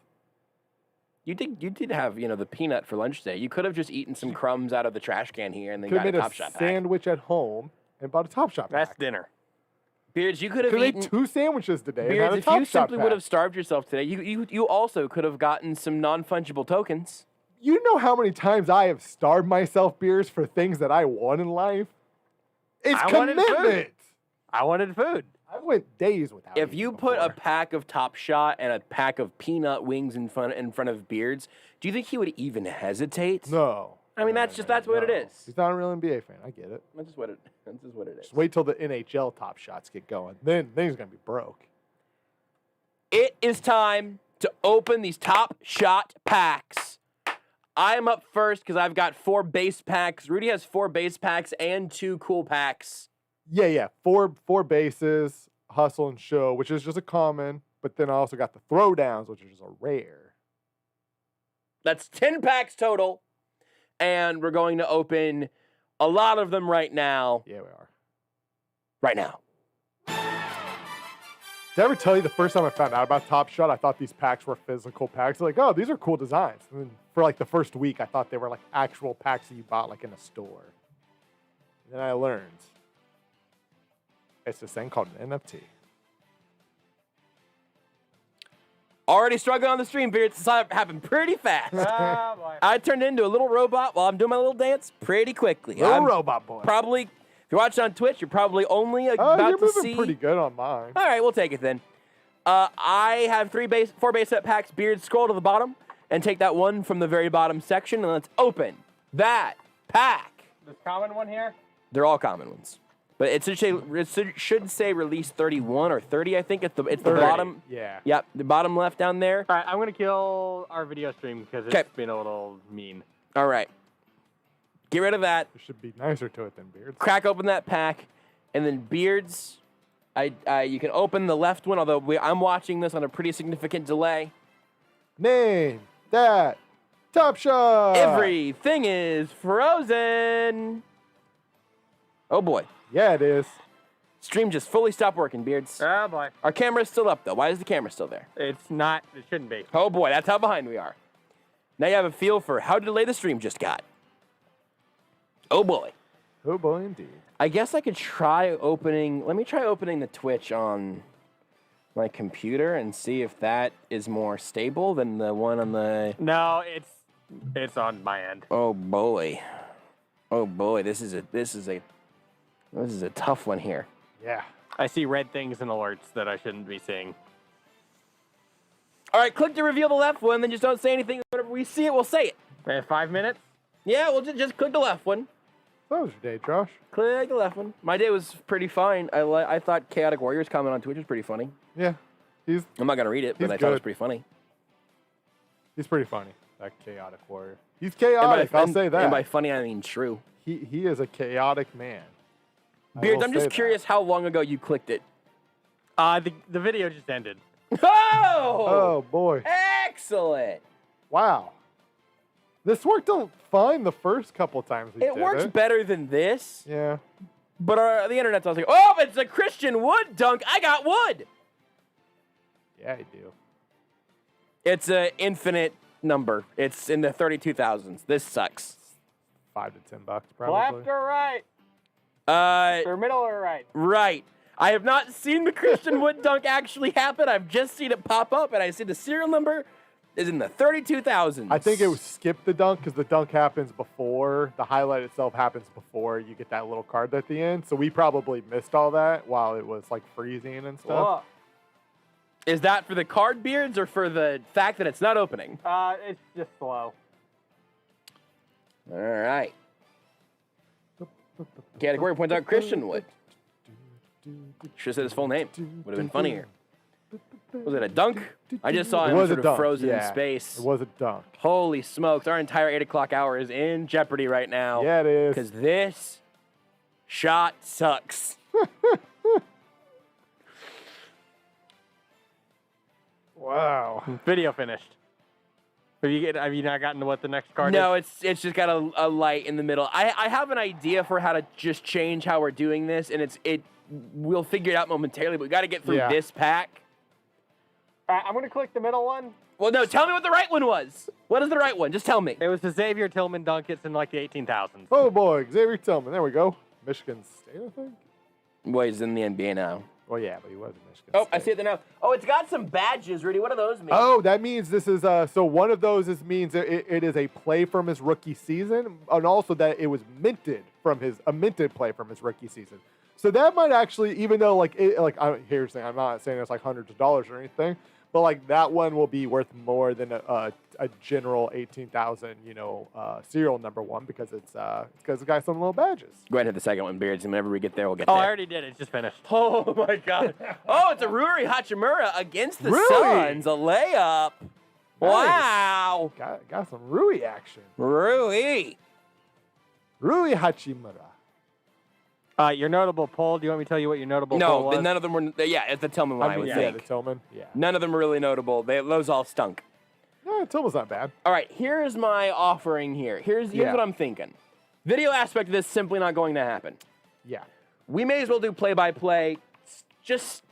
You did have, the peanut for lunch today. You could have just eaten some crumbs out of the trash can here and then got a Top Shot pack.
Made a sandwich at home and bought a Top Shot pack.
That's dinner.
Beards, you could have eaten
2 sandwiches today.
Beards,
and
if you simply would have starved yourself today, you also could have gotten some non-fungible tokens.
You know how many times I have starved myself, Beers, for things that I want in life? It's commitment.
I wanted food.
I went days without
If you put a pack of Top Shot and a pack of peanut wings in front of Beards, do you think he would even hesitate?
No.
I mean, that's what it is.
He's not a real NBA fan. I get it.
That's just what it is.
Just wait till the NHL Top Shots get going. Then he's going to be broke.
It is time to open these Top Shot packs. I'm up first because I've got 4 base packs. Rudy has 4 base packs and 2 cool packs.
Yeah. 4 bases, hustle and show, which is just a common. But then I also got the throwdowns, which is a rare.
That's 10 packs total. And we're going to open a lot of them right now.
Yeah, we are.
Right now.
Did I ever tell you the first time I found out about Top Shot, I thought these packs were physical packs. Like, oh, these are cool designs. And then for like the first week, I thought they were like actual packs that you bought like in a store. And then I learned it's this thing called an NFT.
Already struggling on the stream, Beards. This happened pretty fast.
Oh, boy.
I turned into a little robot while I'm doing my little dance pretty quickly.
Little robot boy.
Probably, if you're watching on Twitch, you're probably only about
you're
to
moving
see.
pretty good on mine.
All right, we'll take it then. I have 4 base set packs. Beards, scroll to the bottom and take that one from the very bottom section, and let's open that pack.
This common one here?
They're all common ones. But it should say release 31 or 30, I think. It's the
30.
bottom.
Yeah.
Yep, the bottom left down there.
All right, I'm going to kill our video stream because it's been a little mean.
All right. Get rid of that.
There should be nicer to it than Beards.
Crack open that pack. And then Beards, you can open the left one, although I'm watching this on a pretty significant delay.
Name that Top Shot.
Everything is frozen. Oh, boy.
Yeah, it is.
Stream just fully stopped working, Beards.
Oh, boy.
Our camera's still up, though. Why is the camera still there?
It's not. It shouldn't be.
Oh, boy. That's how behind we are. Now you have a feel for how delayed the stream just got. Oh, boy.
Oh, boy, indeed.
I guess I could try opening... Let me try opening the Twitch on my computer and see if that is more stable than the one on the...
No, it's on my end.
Oh, boy. Oh, boy. This is a tough one here.
Yeah.
I see red things and alerts that I shouldn't be seeing.
All right, click to reveal the left one, then just don't say anything. Whenever we see it, we'll say it.
We have 5 minutes?
Yeah, we'll just click the left one.
That was your day, Josh.
Click the left one. My day was pretty fine. I thought Chaotic Warriors comment on Twitch was pretty funny.
Yeah. I'm
not going to read it, but I thought it was pretty funny.
He's pretty funny, that Chaotic Warrior. He's chaotic, I'll say that.
And by funny, I mean true.
He is a chaotic man.
Beards, I'm just curious how long ago you clicked it.
The video just ended.
Oh!
Oh, boy.
Excellent.
Wow. This worked fine the first couple times we did it.
It works better than this.
Yeah.
But the internet's always like, oh, it's a Christian Wood dunk. I got wood.
Yeah, I do.
It's an infinite number. It's in the 32,000s. This sucks.
$5 to $10, probably.
Left or right? Or middle or right?
Right. I have not seen the Christian Wood dunk actually happen. I've just seen it pop up, and I see the serial number is in the 32,000s.
I think it was skip the dunk because the dunk happens before. The highlight itself happens before you get that little card at the end. So we probably missed all that while it was like freezing and stuff.
Whoa. Is that for the card, Beards, or for the fact that it's not opening?
It's just slow.
All right. Category points out Christian Wood. Should have said his full name. Would have been funnier. Was it a dunk? I just saw him sort of frozen in space.
It was a dunk.
Holy smokes. Our entire 8 o'clock hour is in jeopardy right now.
Yeah, it is.
Because this shot sucks.
Wow.
Video finished. Have you not gotten to what the next card is?
No, it's just got a light in the middle. I have an idea for how to just change how we're doing this, and we'll figure it out momentarily, but we got to get through this pack.
I'm going to click the middle one.
Well, no, tell me what the right one was. What is the right one? Just tell me.
It was the Xavier Tillman dunk. It's in like the 18,000s.
Oh, boy. Xavier Tillman. There we go. Michigan State, I think.
Well, he's in the NBA now.
Well, yeah, but he was in Michigan
State.
I
see it there now. Oh, it's got some badges, Rudy. What do those mean?
Oh, that means this is, so one of those means it is a play from his rookie season, and also that it was minted a minted play from his rookie season. So that might actually, even though here's the thing, I'm not saying it's like hundreds of dollars or anything, but like that one will be worth more than a general 18,000, serial number one because it's got some little badges.
Go ahead and hit the second one, Beards, and whenever we get there, we'll get
there.
Oh,
I already did. It's just finished.
Oh my God! Oh, it's a Ruri Hachimura against the
Rui.
Suns, a layup. Nice. Wow!
Got some Rui action.
Rui
Hachimura.
Your notable poll. Do you want me to tell you what your notable poll was?
No, none of them were. Yeah, it's the Tillman one, I would think.
Yeah, the Tillman. Yeah.
None of them were really notable. Those all stunk.
Yeah, Tillman's not bad.
All right, here's my offering here. Here's what I'm thinking. Video aspect of this simply not going to happen.
Yeah.
We may as well do play-by-play. Just,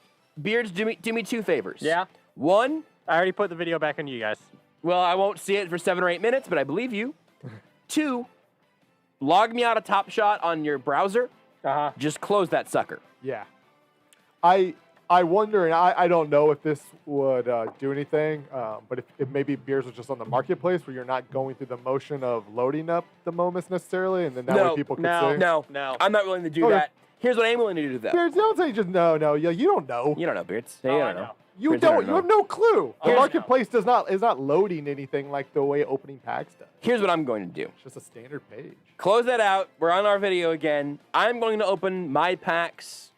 Beards, do me 2 favors.
Yeah.
One.
I already put the video back on you guys.
Well, I won't see it for 7 or 8 minutes, but I believe you. 2, log me out of Top Shot on your browser. Just close that sucker.
Yeah. I wonder, and I don't know if this would do anything, but if maybe Beers was just on the marketplace where you're not going through the motion of loading up the moments necessarily, and then that way people can see.
No. I'm not willing to do that. Here's what I'm willing to do, though.
Beards, don't say just no. Yeah, you don't know.
You don't know, Beards. Hey, you don't know.
You
Here's what I
don't. You have no clue. The
Here's-
marketplace is not loading anything like the way opening packs does.
Here's what I'm going to do.
It's just a standard page.
Close that out. We're on our video again. I'm going to open my packs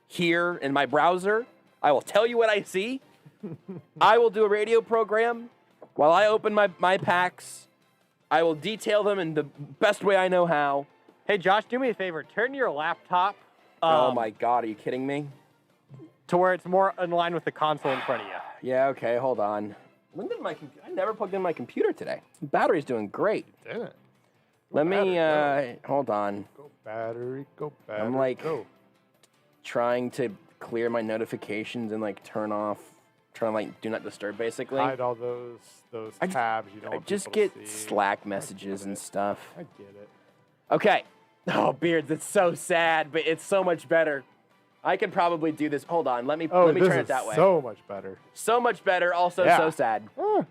here in my browser. I will tell you what I see. I will do a radio program while I open my packs. I will detail them in the best way I know how.
Hey, Josh, do me a favor. Turn your laptop.
Oh my God, are you kidding me?
To where it's more in line with the console in front of you.
Yeah, okay, hold on. When did I never plugged in my computer today. The battery's doing great.
Damn it.
Let me, hold on.
Go battery, go battery.
I'm like
go.
trying to clear my notifications and like turn to like do not disturb basically.
Hide all those tabs you don't
I
want
just
people
get
to see.
Slack messages and stuff.
I get it.
Okay. Oh, Beards, it's so sad, but it's so much better. I can probably do this. Hold on, let me turn it that way.
So much better.
So much better, also
Yeah.
so sad.
All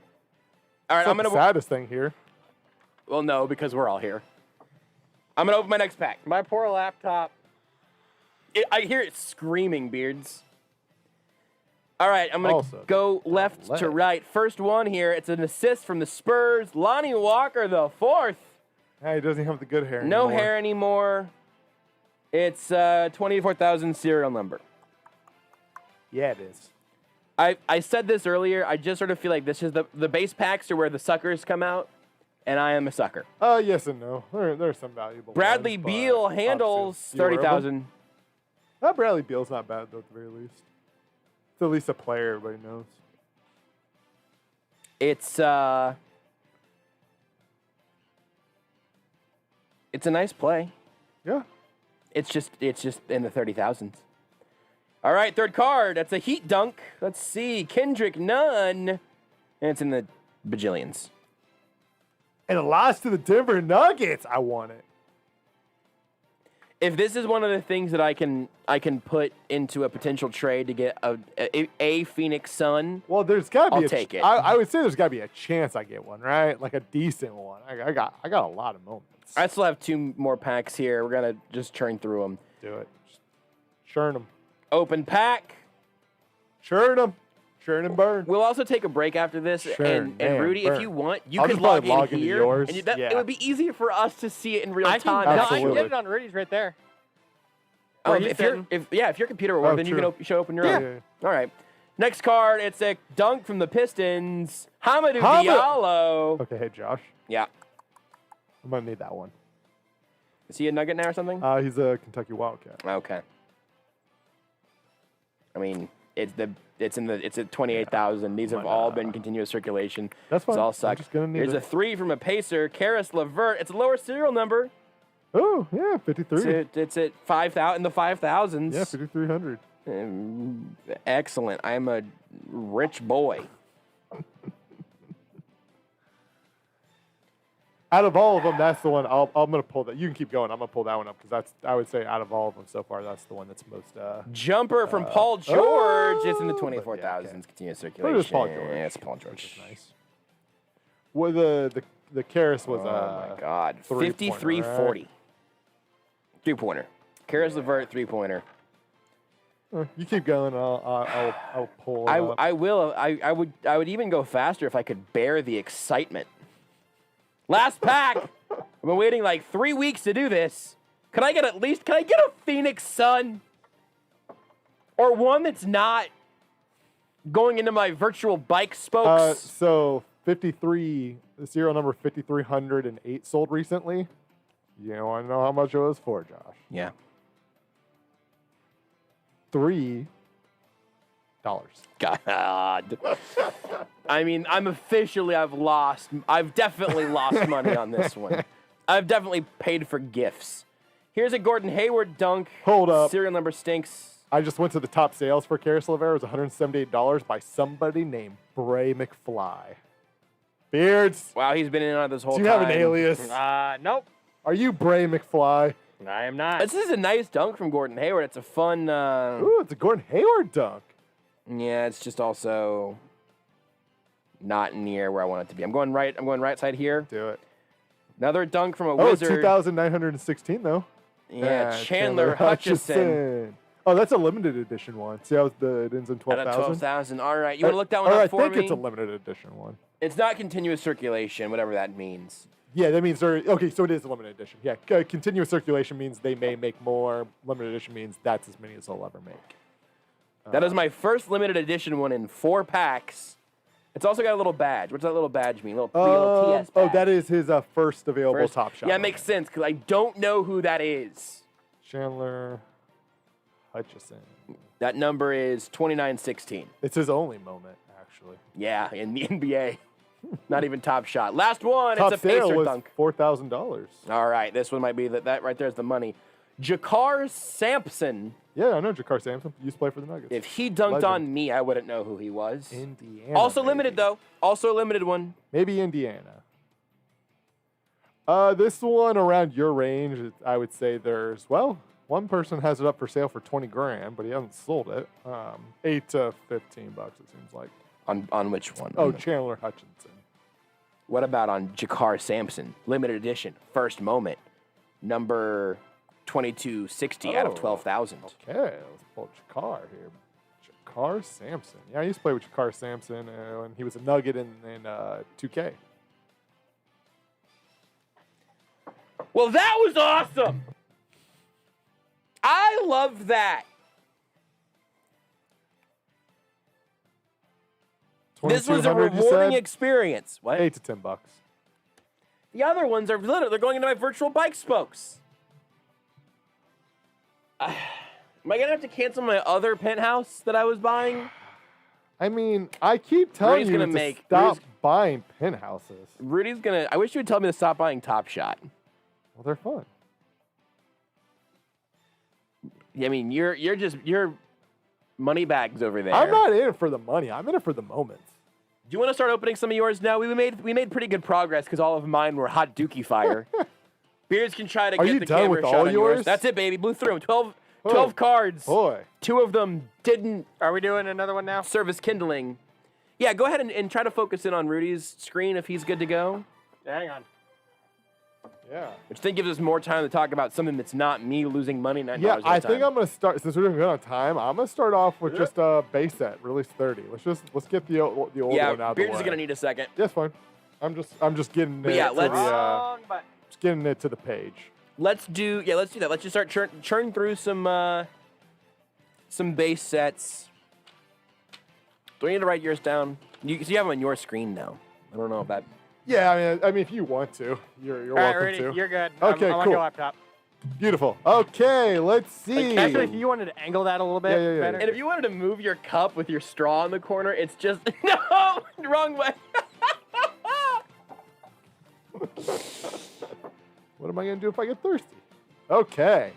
right, I'm
the
gonna.
saddest thing here.
Well, no, because we're all here. I'm gonna open my next pack.
My poor laptop.
I hear it screaming, Beards. All right, I'm gonna
Also,
go left to
leg.
right. First one here. It's an assist from the Spurs. Lonnie Walker, the fourth.
Hey, he doesn't have the good hair
No
anymore.
hair anymore. It's 24,000 serial number.
Yeah, it is.
I said this earlier. I just sort of feel like this is the base packs are where the suckers come out, and I am a sucker.
Yes and no. There's some valuable
Bradley
ones,
Beal
but
handles
obviously, you aware of
30,000.
him? Bradley Beal's not bad, though, at the very least. It's at least a player everybody knows.
It's a nice play.
Yeah.
It's just in the 30,000s. All right, third card. That's a Heat dunk. Let's see. Kendrick Nunn. And it's in the bajillions.
And a loss to the Denver Nuggets. I want it.
If this is one of the things that I can put into a potential trade to get a Phoenix Sun,
well, there's gotta be.
I'll take it.
I would say there's gotta be a chance I get one, right? Like a decent one. I got a lot of moments.
I still have 2 more packs here. We're gonna just churn through them.
Do it. Just churn them.
Open pack.
Churn them. Churn and burn.
We'll also take a break after this,
Churn,
and Rudy,
burn.
if you want, you
I'll
can
just probably
log
log
in
into
here.
yours.
And
Yeah.
it would be easier for us to see it in real
I
time.
Absolutely.
can get it on Rudy's right there.
If your computer will work, then
true.
you should open your
Yeah.
own. All right. Next card, it's a dunk from the Pistons. Hamidou
Hamid-
Diallo.
Okay, hey Josh.
Yeah.
I'm gonna need that one.
Is he a Nugget now or something?
He's a Kentucky Wildcat.
Okay. I mean, it's at 28,000. These have all been continuous circulation.
That's fine.
It's all
I'm
suck.
just gonna need
Here's
it.
a 3 from a Pacer, Karis LeVert. It's a lower serial number.
Oh yeah, 53.
It's at 5,000 in the 5,000s.
Yeah, 5,300.
Excellent. I'm a rich boy.
Out of all of them, that's the one I'm gonna pull that. You can keep going. I'm gonna pull that one up because I would say out of all of them so far, that's the one that's most.
Jumper from Paul George. It's in the 24,000s. Continuous circulation.
It is Paul George.
Yeah, it's Paul George.
Which is nice. Well, the Karis was
Oh my God.
3-pointer,
53-40. 3-pointer. Karis LeVert 3-pointer.
right? You keep going. I'll pull. It up.
I will. I would even go faster if I could bear the excitement. Last pack. I've been waiting like 3 weeks to do this. Can I get a Phoenix Sun? Or one that's not going into my virtual bike spokes?
So 53, the serial number 5,308 sold recently. You want to know how much it was for, Josh?
Yeah.
$3.
God. I mean, I've definitely lost money on this one. I've definitely paid for gifts. Here's a Gordon Hayward dunk.
Hold up.
Serial number stinks.
I just went to the top sales for Karis LeVert. It was $178 by somebody named Bray McFly. Beards.
Wow, he's been in and out this whole
Do
time.
you have an alias?
Nope.
Are you Bray McFly?
I am not.
This is a nice dunk from Gordon Hayward. It's a fun.
Ooh, it's a Gordon Hayward dunk.
Yeah, it's just also not near where I want it to be. I'm going right side here.
Do it.
Another dunk from a
Oh,
wizard.
2,916 though.
Yeah, Chandler Hutchison.
Oh, that's a limited edition one. See how it ends in 12,000?
Out of 12,000. All right. You want to look that one up for me?
I think it's a limited edition one.
It's not continuous circulation, whatever that means.
Yeah, that means okay, so it is a limited edition. Yeah, continuous circulation means they may make more. Limited edition means that's as many as they'll ever make.
That is my first limited edition one in 4 packs. It's also got a little badge. What's that little badge mean? Little TS badge.
Oh, that is his first available Top Shot.
Yeah, it makes sense because I don't know who that is.
Chandler Hutchison.
That number is 2916.
It's his only moment, actually.
Yeah, in the NBA. Not even Top Shot. Last one.
Top
it's a Pacer
was
dunk.
$4,000.
All right, this one might be that right there's the money. Jakar Sampson.
Yeah, I know Jakar Sampson. Used to play for the Nuggets.
If he dunked on me, I wouldn't know who he was.
Indiana.
Also limited, though. Also a limited one.
Maybe Indiana. This one around your range, I would say there's, well, one person has it up for sale for 20 grand, but he hasn't sold it. 8 to 15 bucks, it seems like.
On which one?
Oh, Chandler Hutchinson.
What about on Jakar Sampson? Limited edition. First moment. Number 2260 out of 12,000.
Okay, let's pull Jakar here. Jakar Sampson. Yeah, I used to play with Jakar Sampson when he was a Nugget in 2K.
Well, that was awesome. I love that. This was a rewarding experience. What?
8 to 10 bucks.
The other ones are literally, they're going into my virtual bike spokes. Am I going to have to cancel my other penthouse that I was buying?
I mean, I keep telling you to stop buying penthouses.
Rudy's going to, I wish you would tell me to stop buying Top Shot.
Well, they're fun.
I mean, you're money bags over there.
I'm not in it for the money. I'm in it for the moments.
Do you want to start opening some of yours now? We made pretty good progress because all of mine were hot dookie fire. Beards can try to get the camera shot on yours. That's it, baby. Blew through them. 12 cards.
Boy.
2 of them didn't.
Are we doing another one now?
Serve as kindling. Yeah, go ahead and try to focus in on Rudy's screen if he's good to go.
Yeah, hang on.
Yeah.
Which then gives us more time to talk about something that's not me losing money $9
Yeah, I think I'm going to start, since we're doing good on time, I'm going to start off with just a base set, release 30. Let's get the old one out of the way.
Beards is going to need a second.
That's fine. I'm just getting
it
just getting it to the page.
Let's do that. Let's just start churn through some base sets. Do I need to write yours down? You have them on your screen now. I don't know about.
Yeah, I mean, if you want to, you're welcome
Rudy,
to.
You're good.
Okay,
I'm on
cool.
your laptop.
Beautiful. Okay, let's see.
Actually, if you wanted to angle that a little bit better.
And if you wanted to move your cup with your straw in the corner, it's just no, wrong way.
What am I gonna do if I get thirsty? Okay.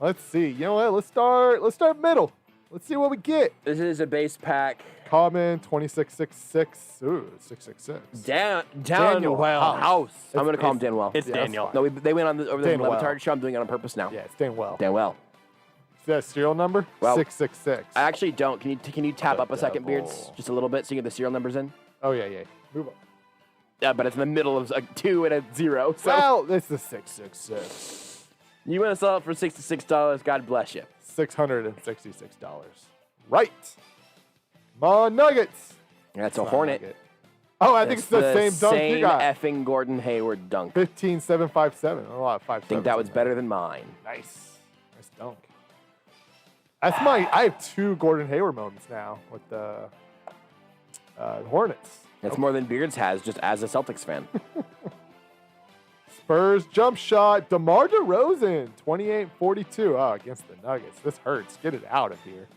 Let's see. You know what? Let's start middle. Let's see what we get.
This is a base pack.
Common 2666. Ooh, 666.
Daniel House. I'm going to call him Danwell.
It's Daniel.
No, they went on over the
Danwell.
Levitard show. I'm doing it on purpose now.
Yeah, it's Danwell.
Danwell.
See that serial number?
Well,
666.
I actually don't. Can you tap up a second, Beards? Just a little bit so you get the serial numbers in?
Oh, yeah. Move up.
Yeah, but it's in the middle of a 2 and a 0. So.
Well, this is 666.
You want to sell it for $66, God bless you.
$666. Right. My Nuggets.
That's a Hornet.
Nugget. Oh, I think it's the same dunk you got.
Effing Gordon Hayward dunk.
15757. A lot of 5
I think that was better than mine.
Nice dunk. That's I have 2 Gordon Hayward moments now with the Hornets.
That's more than Beards has, just as a Celtics fan.
Spurs jump shot. DeMar DeRozan, 28-42. Oh, against the Nuggets. This hurts. Get it out of here.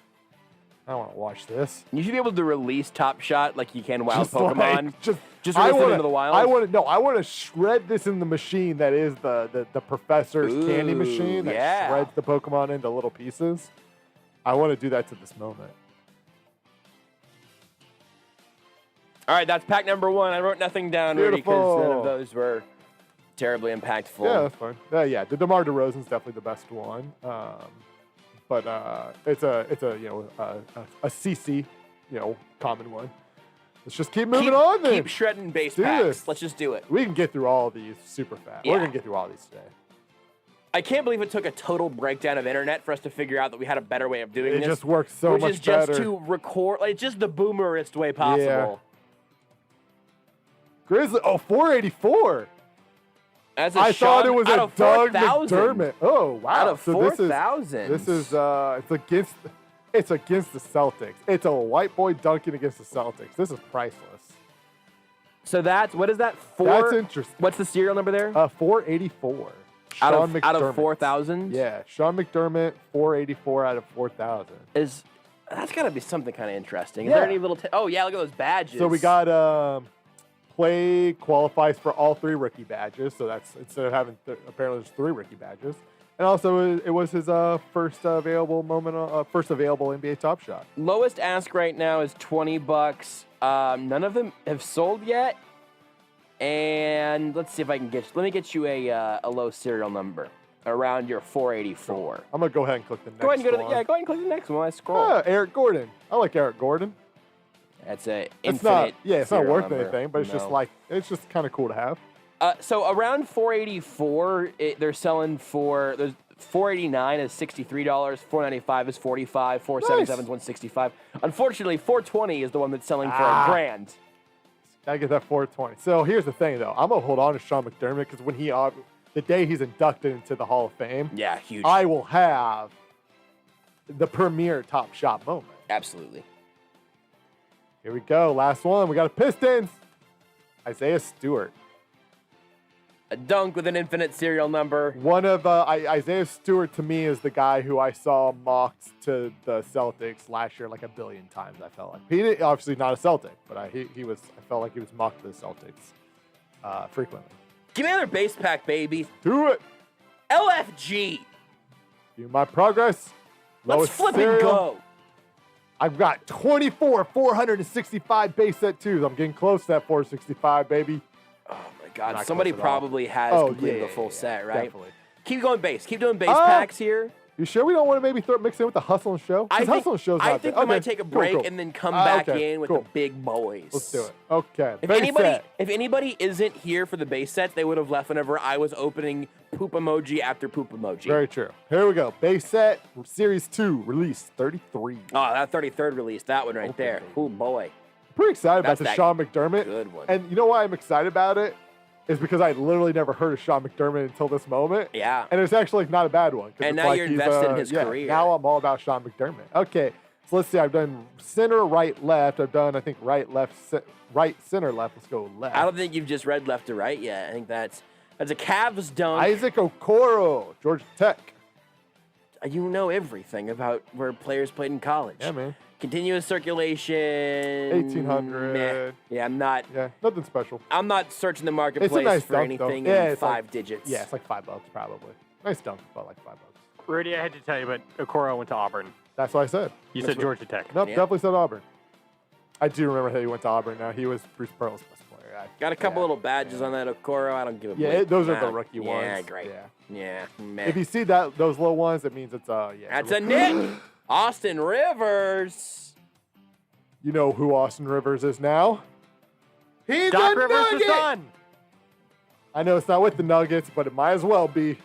I don't want to watch this.
You should be able to release Top Shot like you can Wild Pokemon.
Just
release it into the wild.
I want to shred this in the machine that is the professor's candy machine that shreds the Pokemon into little pieces. I want to do that to this moment.
All right, that's pack number 1. I wrote nothing down, Rudy, because none of those were terribly impactful.
Yeah, that's fine. Yeah, the DeMar DeRozan's definitely the best one. But it's a CC, common one. Let's just keep moving on then.
Keep shredding base packs. Let's just do it.
We can get through all of these super fast.
Yeah.
We're gonna get through all of these today.
I can't believe it took a total breakdown of internet for us to figure out that we had a better way of doing this.
It just works so much better.
Which is just to record, like, just the boomerist way possible.
Yeah. Grizzly, 484. I thought it was a Doug McDermott. Oh, wow.
Out of 4,000.
This is it's against the Celtics. It's a white boy dunking against the Celtics. This is priceless.
So what is that?
That's interesting.
What's the serial number there?
484.
Out of 4,000?
Yeah, Sean McDermott, 484 out of 4,000.
That's got to be something kind of interesting. Is
Yeah.
there any little... oh, yeah, look at those badges.
So we got play qualifies for all 3 rookie badges. So that's instead of having apparently there's 3 rookie badges. And also it was his first available NBA Top Shot.
Lowest ask right now is $20. None of them have sold yet. And let's see if I can let me get you a low serial number around your 484.
I'm gonna go ahead and click the next
go ahead and
one.
go ahead and click the next one. I scroll.
Eric Gordon. I like Eric Gordon.
That's a
It's
infinite.
it's not worth
number.
anything, but it's just kind of cool to have.
So around 484, they're selling for there's 489 is $63, 495 is $45, 477 is 165. Unfortunately, 420 is the one that's selling for $1,000.
Gotta get that 420. So here's the thing, though. I'm gonna hold on to Sean McDermott because when the day he's inducted into the Hall of Fame,
yeah, huge.
I will have the premier Top Shot moment.
Absolutely.
Here we go. Last one. We got a Pistons. Isaiah Stewart.
A dunk with an infinite serial number.
One of Isaiah Stewart to me is the guy who I saw mocked to the Celtics last year like a billion times. I felt like he obviously not a Celtic, but I felt like he was mocked to the Celtics frequently.
Give me another base pack, baby.
Do it.
LFG.
Do my progress.
Let's flip and go.
I've got 24 465 base set 2s. I'm getting close to that 465, baby.
Oh my God! Somebody probably has completed the full set, right?
Definitely.
Keep going base. Keep doing base packs here.
You sure we don't want to maybe mix in with the Hustle and Show?
I think we might take a break
cool.
and then come back in with
cool.
the big boys.
Let's do it. Okay.
If anybody isn't here for the base sets, they would have left whenever I was opening poop emoji after poop emoji.
Very true. Here we go. Base set Series 2, release 33.
Oh, that 33rd release, that one right there. Oh boy.
Pretty excited about the
that
Sean McDermott.
Good one.
And you know why I'm excited about it? Is because I literally never heard of Sean McDermott until this moment.
Yeah.
And it's actually not a bad one.
And now you're invested in his career.
Now I'm all about Sean McDermott. Okay, so let's see. I've done center, right, left. I've done, I think, right, left, right, center, left. Let's go left.
I don't think you've just read left to right yet. I think that's a Cavs dunk.
Isaac Okoro, Georgia Tech.
You know everything about where players played in college.
Yeah, man.
Continuous circulation.
1800.
Meh. Yeah, I'm not.
Yeah, nothing special.
I'm not searching the
It's
marketplace
a nice
for
dunk,
anything
though.
in 5 digits.
Yeah, it's like $5 probably. Nice dunk, but like $5.
Rudy, I had to tell you, but Okoro went to Auburn.
That's what I said.
You said Georgia Tech.
Nope,
Yeah.
definitely said Auburn. I do remember that he went to Auburn. Now he was Bruce Pearl's best player.
Got a couple little badges on that Okoro. I don't give a
Yeah,
bleep.
those are the rookie ones.
Yeah, great. Yeah, meh.
If you see those little ones, it means it's
That's a Nick. Austin Rivers.
You know who Austin Rivers is now? He's
Doc
a
Rivers,
Nugget!
the son.
I know it's not with the Nuggets, but it might as well be.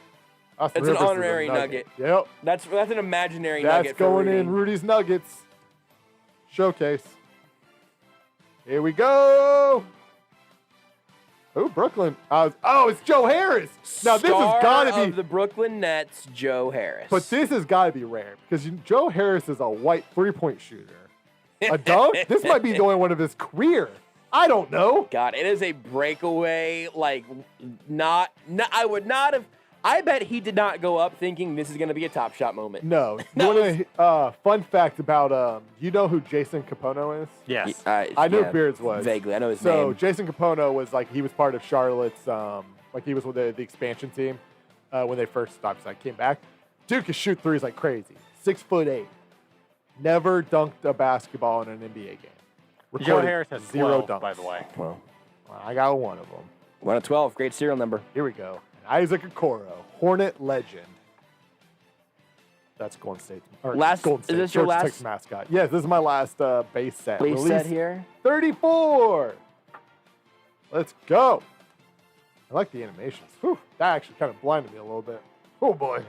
Austin
It's an
Rivers is a
honorary nugget.
Yep.
That's an imaginary
That's
nugget for
going
Rudy.
in Rudy's Nuggets showcase. Here we go. Oh, Brooklyn. It's Joe Harris. Now, this has got to be.
Of the Brooklyn Nets, Joe Harris.
But this has got to be rare because Joe Harris is a white three-point shooter. A dunk? This might be the only one of his career. I don't know.
God, it is a breakaway. Like, I would not have. I bet he did not go up thinking this is going to be a Top Shot moment.
No. Fun fact about, you know who Jason Capono is?
Yes.
I knew Beards was.
Vaguely, I know his
So
name.
Jason Capono was he was part of Charlotte's, he was with the expansion team when they first came back. Dude can shoot threes like crazy. 6'8". Never dunked a basketball in an NBA game.
Joe Harris has
0
12,
dunks.
by the way.
Well, I got one of them.
1 of 12, great serial number.
Here we go. Isaac Okoro, Hornet legend. That's Golden State.
Is this your last
Tech's mascot? Yes, this is my last base set.
base
Release
set here?
34. Let's go. I like the animations. Whew, that actually kind of blinded me a little bit. Oh boy.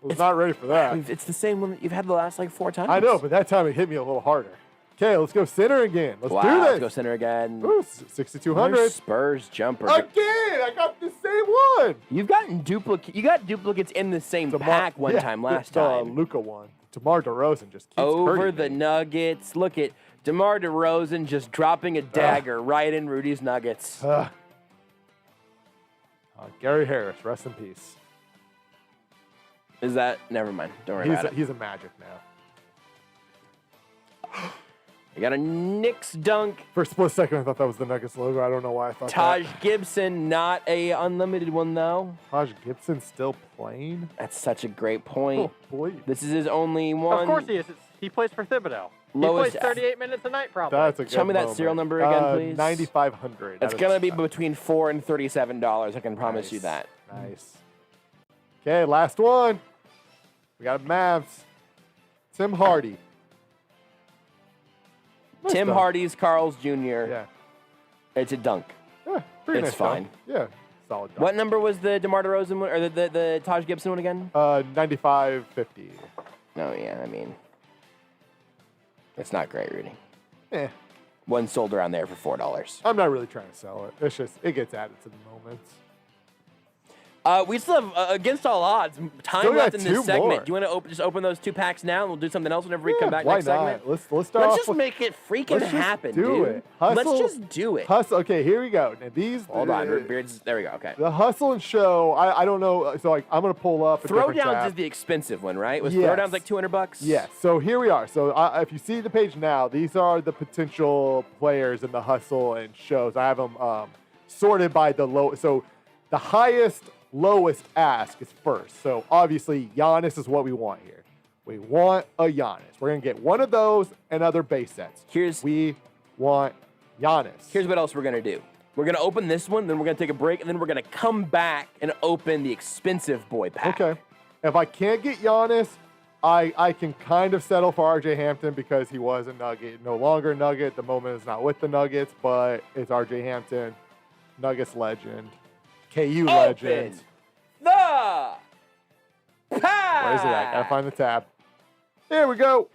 Was not ready for that.
It's the same one that you've had the last like 4 times.
I know, but that time it hit me a little harder. Okay, let's go center again. Let's do this.
Let's go center again.
Ooh, 6,200.
Spurs jumper.
Again, I got the same one.
You've gotten duplicate. You got duplicates in the same pack one time last time.
Luka one. DeMar DeRozan just keeps
over
hurting
the
me.
Nuggets. Look at DeMar DeRozan just dropping a dagger right in Rudy's Nuggets.
Gary Harris, rest in peace.
Is that? Never mind. Don't worry about it.
He's a Magic now.
You got a Knicks dunk.
For a split second, I thought that was the Nuggets logo. I don't know why I thought
Taj
that.
Gibson, not a unlimited one though.
Taj Gibson still playing?
That's such a great point.
Oh, boy.
This is his only one.
Of course he is. He plays for Thibodeau.
Lowest-
He plays 38 minutes a night, probably.
That's a good
Tell me that
moment.
serial number again, please.
9,500.
It's gonna be between $4 and $37. I can promise you that.
Nice. Okay, last one. We got Mavs. Tim Hardy. Nice
Tim
dunk.
Hardy's Carl's Jr.
Yeah.
It's a dunk.
Yeah, pretty
It's
nice
fine.
dunk. Yeah, solid dunk.
What number was the DeMar DeRozan one, or the Taj Gibson one again?
95.50.
No, yeah, I mean, it's not great, Rudy.
Eh.
One sold around there for $4.
I'm not really trying to sell it. It's just, it gets added to the moments.
We still have, against all odds, time
Still got
left in this
2
segment.
more.
Do you want to just open those 2 packs now, and we'll do something else whenever we come back
why
next
not?
segment?
Let's start
Let's
off
just
with-
make it freaking
let's just
happen,
do
dude.
it. Hustle,
Let's just do it.
Hustle. Okay, here we go. Now these.
Hold on, Beards. There we go. Okay.
The hustle and show. I don't know. So like, I'm gonna pull up. A different
Throwdowns
tab.
is the expensive one, right? Was
Yes.
Throwdowns like $200?
Yes. So here we are. So if you see the page now, these are the potential players in the hustle and shows. I have them sorted by the low. So the highest, lowest ask is first. So obviously, Giannis is what we want here. We want a Giannis. We're gonna get one of those and other base sets. We want Giannis.
Here's what else we're gonna do. We're gonna open this one, then we're gonna take a break, and then we're gonna come back and open the expensive boy pack.
Okay. If I can't get Giannis, I can kind of settle for RJ Hampton because he was a Nugget. No longer a Nugget. At the moment is not with the Nuggets, but it's RJ Hampton, Nuggets legend, KU legend.
The pack.
Where is it at? Gotta find the tab. There we go.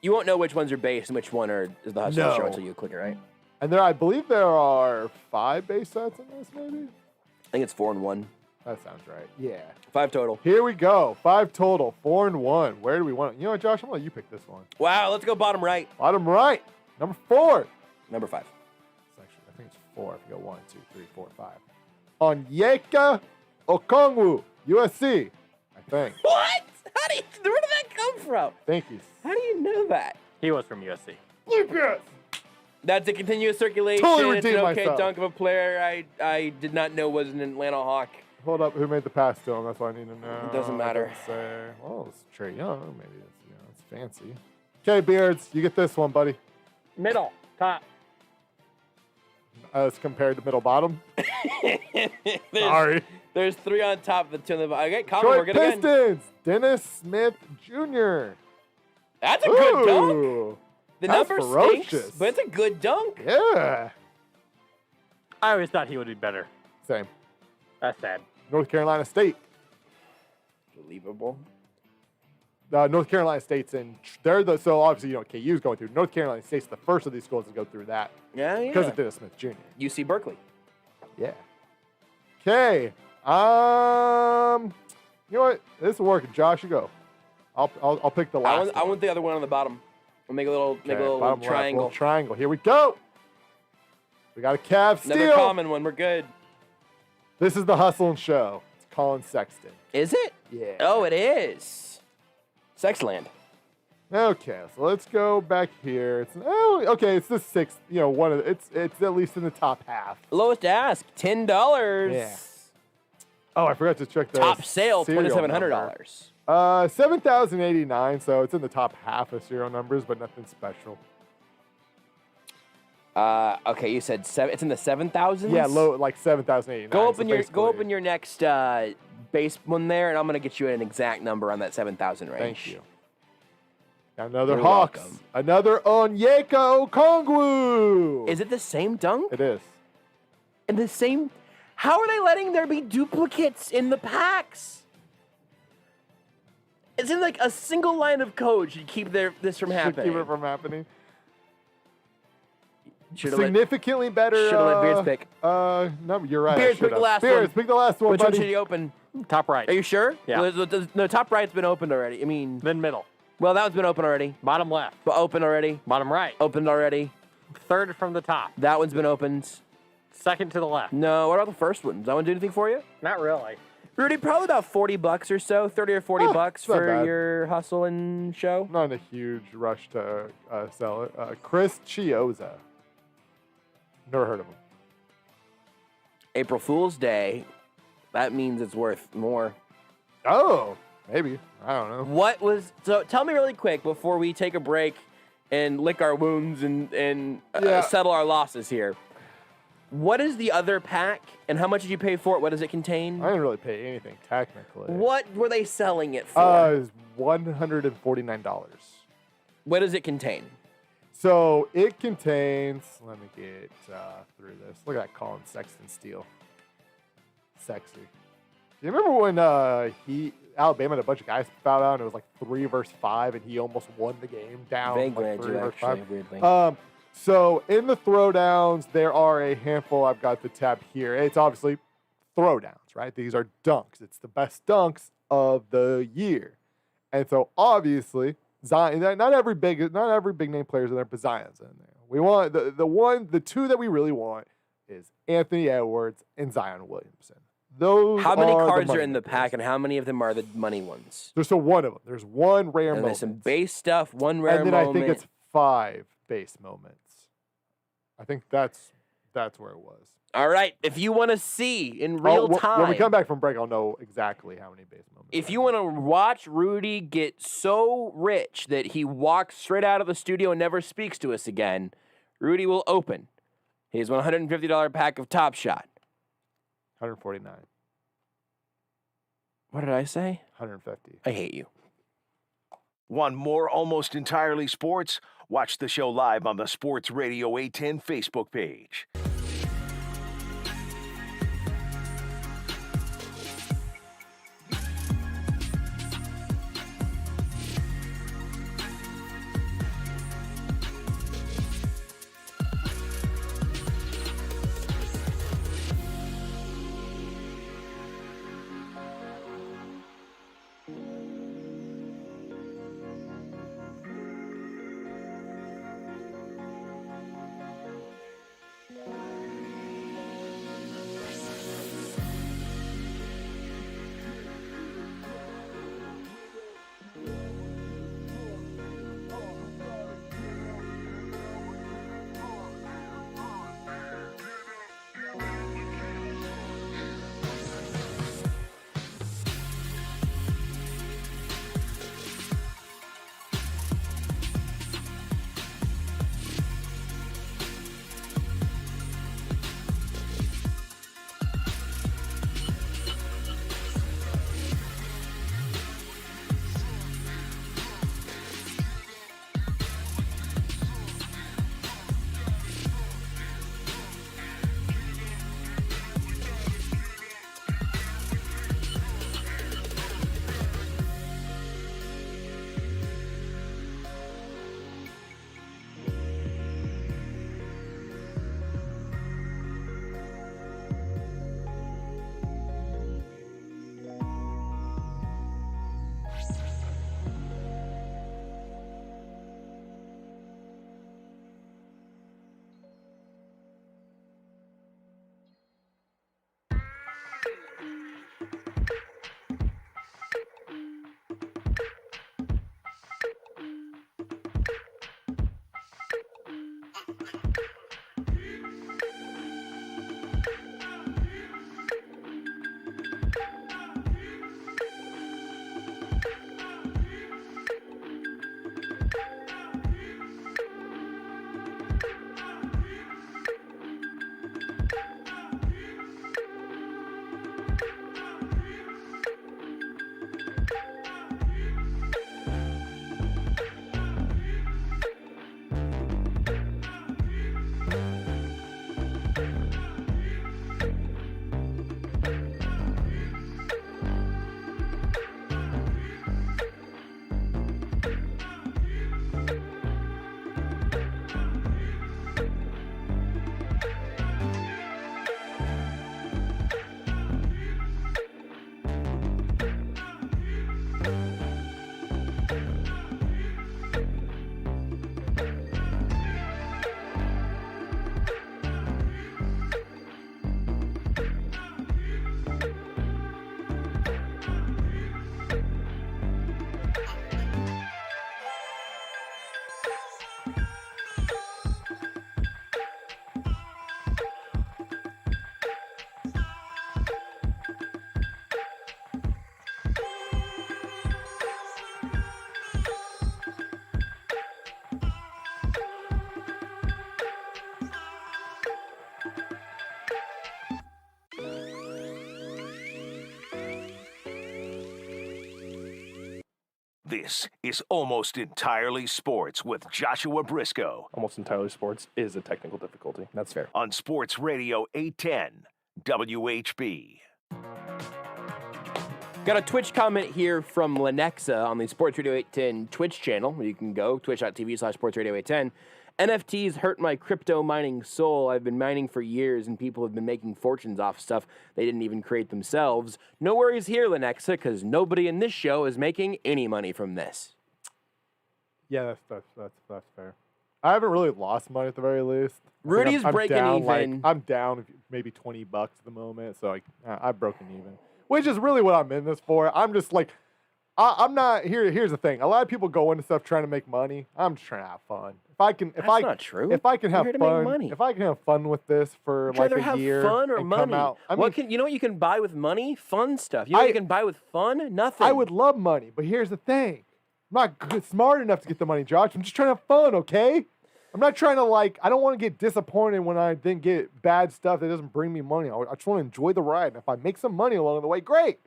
You won't know which ones are base and which one is the hustle
No.
show until you click it, right?
And I believe there are 5 base sets in this, maybe?
I think it's 4 and 1.
That sounds right. Yeah.
5 total.
Here we go. 5 total. 4 and 1. Where do we want it? You know what, Josh? I'm gonna let you pick this one.
Wow, let's go bottom right.
Bottom right. Number 4.
Number 5.
Section. I think it's 4. If you go 1, 2, 3, 4, 5. Onyeka Okongwu, USC. I think.
What? Where did that come from?
Thank you.
How do you know that?
He was from USC.
Lucas.
That's a continuous circulation.
Totally
It's an
redeemed
okay
myself.
dunk of a player I did not know was an Atlanta Hawk.
Hold up. Who made the pass to him? That's what I need to know.
It doesn't matter.
Doesn't say. Well, it's Trae Young. Maybe it's fancy. Okay, Beards, you get this one, buddy.
Middle, top.
As compared to middle bottom.
There's-
Sorry.
There's 3 on top, the 2 on the bottom. Okay, Colin, we're
Detroit
good again.
Pistons. Dennis Smith Jr.
That's a good dunk.
Ooh,
The
that's
number
ferocious.
stinks, but it's a good dunk.
Yeah.
I always thought he would be better.
Same.
That's sad.
North Carolina State.
Believable.
North Carolina State's in. So obviously, KU's going through. North Carolina State's the first of these schools to go through that.
Yeah.
Because of Dennis Smith Jr.
UC Berkeley.
Yeah. Okay. You know what? This is working. Josh, you go. I'll pick the last.
I want the other one on the bottom. We'll make a little
bottom left,
triangle.
little triangle. Here we go. We got a Cavs steal.
Another common one. We're good.
This is the hustle and show. It's Colin Sexton.
Is it?
Yeah.
Oh, it is. Sexland.
Okay, so let's go back here. It's it's the 6th. It's at least in the top half.
Lowest ask $10.
Yeah. Oh, I forgot to check the
Top sale
serial
$2,700.
number. 7,089. So it's in the top half of serial numbers, but nothing special.
Okay, you said it's in the 7,000s.
Yeah, low like 7,089.
Go open your next base one there, and I'm gonna get you an exact number on that 7,000 range.
Thank you. Another
You're
Hawks.
welcome.
Another Onyeka Okongwu.
Is it the same dunk?
It is.
And the same. How are they letting there be duplicates in the packs? It seems like a single line of code should keep this from happening.
Keep it from happening.
Should've
Significantly better.
Should've let Beards pick.
No, you're right.
Beards, pick the last one.
Beards, pick the last one,
Which
buddy.
one should he open?
Top right.
Are you sure?
Yeah.
No, top right's been opened already. I mean,
Then middle.
well, that one's been open already.
Bottom left.
But open already.
Bottom right.
Opened already.
Third from the top.
That one's been opened.
Second to the left.
No, what about the first one? Does that one do anything for you?
Not really.
Rudy, probably about $40 or so, 30 or 40 bucks
not
for
bad.
your hustle and show.
Not in a huge rush to sell it. Chris Chioza. Never heard of him.
April Fool's Day. That means it's worth more.
Oh, maybe. I don't know.
So tell me really quick before we take a break and lick our wounds and
Yeah.
settle our losses here. What is the other pack and how much did you pay for it? What does it contain?
I didn't really pay anything technically.
What were they selling it for?
It's $149.
What does it contain?
So it contains. Let me get through this. Look at that Colin Sexton steal. Sexy. Do you remember when Alabama had a bunch of guys fouled out and it was like 3 versus 5 and he almost won the game down?
Vaguely,
like
I
3
do
versus
actually,
5?
weirdly.
So in the throwdowns, there are a handful. I've got the tab here. It's obviously throwdowns, right? These are dunks. It's the best dunks of the year, and so obviously Zion. Not every big name player's in there, but Zion's in there. We want the two that we really want is Anthony Edwards and Zion Williamson. Those.
How many
are the
cards
money
are in the
makers.
pack and how many of them are the money ones?
There's so one of them. There's one rare
And
moment.
there's some base stuff, one rare
and then
moment.
I think it's 5 base moments. I think that's where it was.
All right. If you want to see in real time.
When we come back from break, I'll know exactly how many base moments.
If you want to watch Rudy get so rich that he walks straight out of the studio and never speaks to us again, Rudy will open his $150 pack of Top Shot.
149.
What did I say?
150.
I hate you.
Want more Almost Entirely Sports? Watch the show live on the Sports Radio 810 Facebook page. This is Almost Entirely Sports with Joshua Brisco.
Almost Entirely Sports is a technical difficulty. That's fair.
On Sports Radio 810 WHB.
Got a Twitch comment here from Lenexa on the Sports Radio 810 Twitch channel, where you can go, twitch.tv/sportsradio810. NFTs hurt my crypto mining soul. I've been mining for years, and people have been making fortunes off stuff they didn't even create themselves. No worries here, Lenexa, because nobody in this show is making any money from this.
Yeah, that's fair. I haven't really lost money at the very least.
Rudy's breaking
down,
even.
I'm down maybe $20 at the moment, so I've broken even. Which is really what I'm in this for. I'm just like, I'm not here. Here's the thing: a lot of people go into stuff trying to make money. I'm just trying to have fun.
That's not true.
If I can have
You're here to make
fun,
money.
if I can have fun with this for like a year,
have fun or
and
money?
come out, I mean,
You know what you can buy with money? Fun stuff. You know what you can buy with fun? Nothing.
I would love money, but here's the thing: I'm not smart enough to get the money, Josh. I'm just trying to have fun, okay? I'm not trying to I don't want to get disappointed when I then get bad stuff that doesn't bring me money. I just want to enjoy the ride. And if I make some money along the way, great.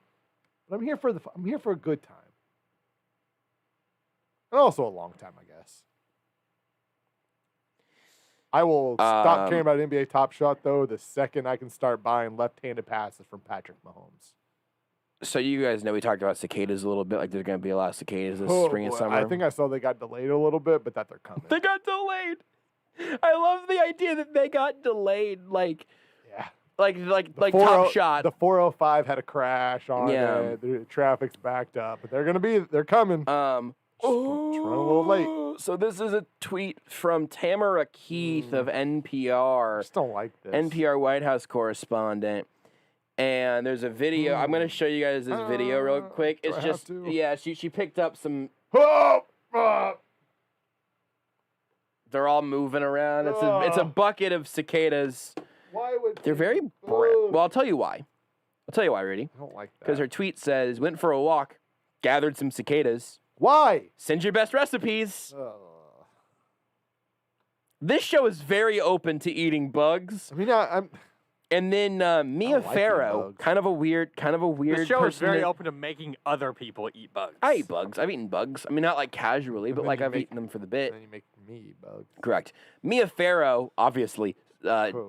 But I'm here for a good time. And also a long time, I guess. I will stop caring about NBA Top Shot, though, the second I can start buying left-handed passes from Patrick Mahomes.
So you guys know we talked about cicadas a little bit. Like there's going to be a lot of cicadas this spring and summer.
I think I saw they got delayed a little bit, but that they're coming.
They got delayed. I love the idea that they got delayed. Like Top Shot.
The 405 had a crash on it. The traffic's backed up, but they're coming. Running a little late.
So this is a tweet from Tamara Keith of NPR.
I just don't like this.
NPR White House correspondent. And there's a video. I'm going to show you guys this video real quick. It's just, she picked up some. They're all moving around. It's a bucket of cicadas.
Why would
they're very well, I'll tell you why. Rudy.
I don't like that.
Because her tweet says, went for a walk, gathered some cicadas.
Why?
Send your best recipes. This show is very open to eating bugs.
I mean, I'm.
And then Mia Farrow, kind of a weird
The show is
person.
very open to making other people eat bugs.
I eat bugs. I've eaten bugs. I mean, not like casually, but like I've eaten them for the bit.
Then you make me eat bugs.
Correct. Mia Farrow, obviously,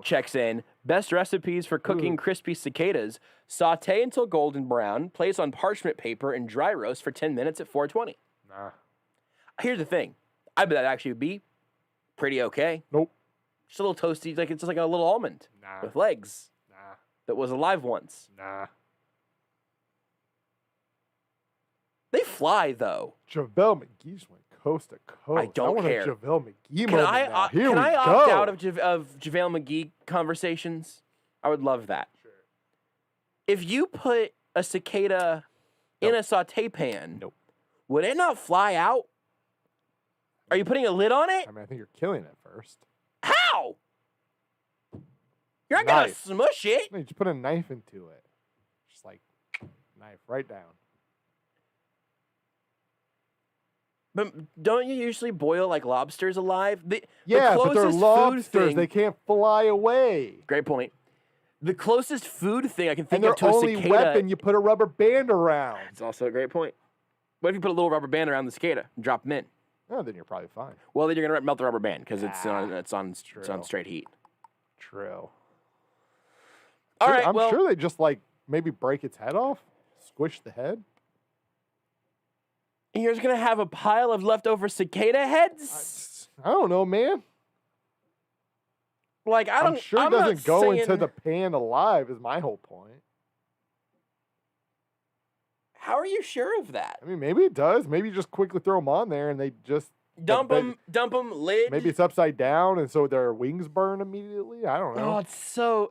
checks in. Best recipes for cooking crispy cicadas. Saute until golden brown. Place on parchment paper and dry roast for 10 minutes at 420.
Nah.
Here's the thing. I bet that actually would be pretty okay.
Nope.
Just a little toasty, like it's just like a little almond with legs.
Nah.
That was alive once.
Nah.
They fly though.
JaVale McGee just went coast to coast.
I don't
want
care.
A JaVale McGee
Can I
moment
opt out of JaVale McGee conversations? I would love that.
Sure.
If you put a cicada in a saute pan, would it not fly out? Are you putting a lid on it?
I mean, I think you're killing it first.
How? You're not gonna smush it.
No, you just put a knife into it. Just like knife right down.
But don't you usually boil like lobsters alive?
But
closest
they're lobsters.
Food thing,
they can't fly away.
Great point. The closest food thing I can think
and
of to a cicada.
only weapon you put a rubber band around.
It's also a great point. What if you put a little rubber band around the cicada and drop them in?
Oh, then you're probably fine.
Well, then you're gonna melt the rubber band because it's on straight heat.
True.
All right.
I'm sure they just maybe break its head off, squish the head.
And you're just gonna have a pile of leftover cicada heads?
I don't know, man.
I'm
sure it doesn't go into the pan alive. Is my whole point.
How are you sure of that?
I mean, maybe it does. Maybe you just quickly throw them on there and they just
dump them, lid.
Maybe it's upside down and so their wings burn immediately. I don't know.
Oh,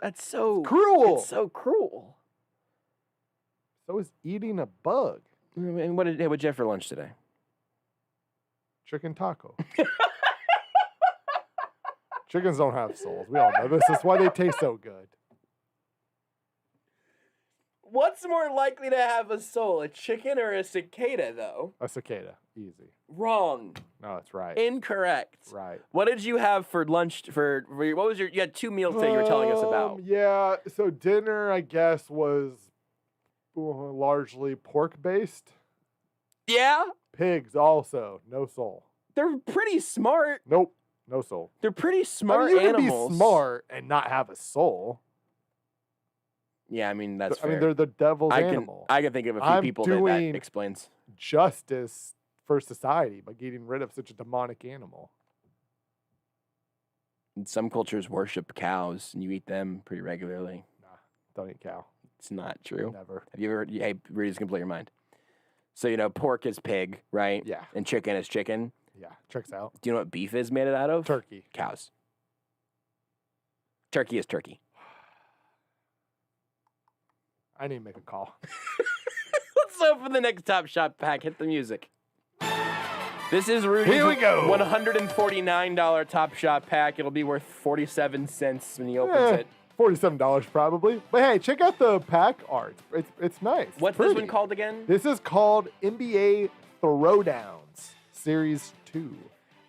that's so
cruel.
It's so cruel.
So is eating a bug.
And what'd you have for lunch today?
Chicken taco. Chickens don't have souls. We all know this. Is why they taste so good.
What's more likely to have a soul, a chicken or a cicada, though?
A cicada. Easy.
Wrong.
No, that's right.
Incorrect.
Right.
What did you have for lunch? What was you had 2 meals that you were telling us about.
Yeah, so dinner, I guess, was largely pork-based.
Yeah?
Pigs also, no soul.
They're pretty smart.
Nope, no soul.
They're pretty smart
you
animals.
can be smart and not have a soul.
Yeah, I mean, that's
I
fair.
mean, they're the devil's animal.
I can think of a few people that explains.
Justice for society by getting rid of such a demonic animal.
And some cultures worship cows, and you eat them pretty regularly.
Nah, don't eat cow.
It's not true.
Never.
Have you ever? Hey, Rudy's gonna blow your mind. So pork is pig, right?
Yeah.
And chicken is chicken.
Yeah, checks out.
Do you know what beef is made out of?
Turkey.
Cows. Turkey is turkey.
I need to make a call.
Let's open the next Top Shot pack. Hit the music. This is Rudy's
Here we go.
$149 Top Shot pack. It'll be worth 47 cents when he opens it.
$47 probably. But hey, check out the pack art. It's nice.
What's
pretty.
this one called again?
This is called NBA Throwdowns Series 2.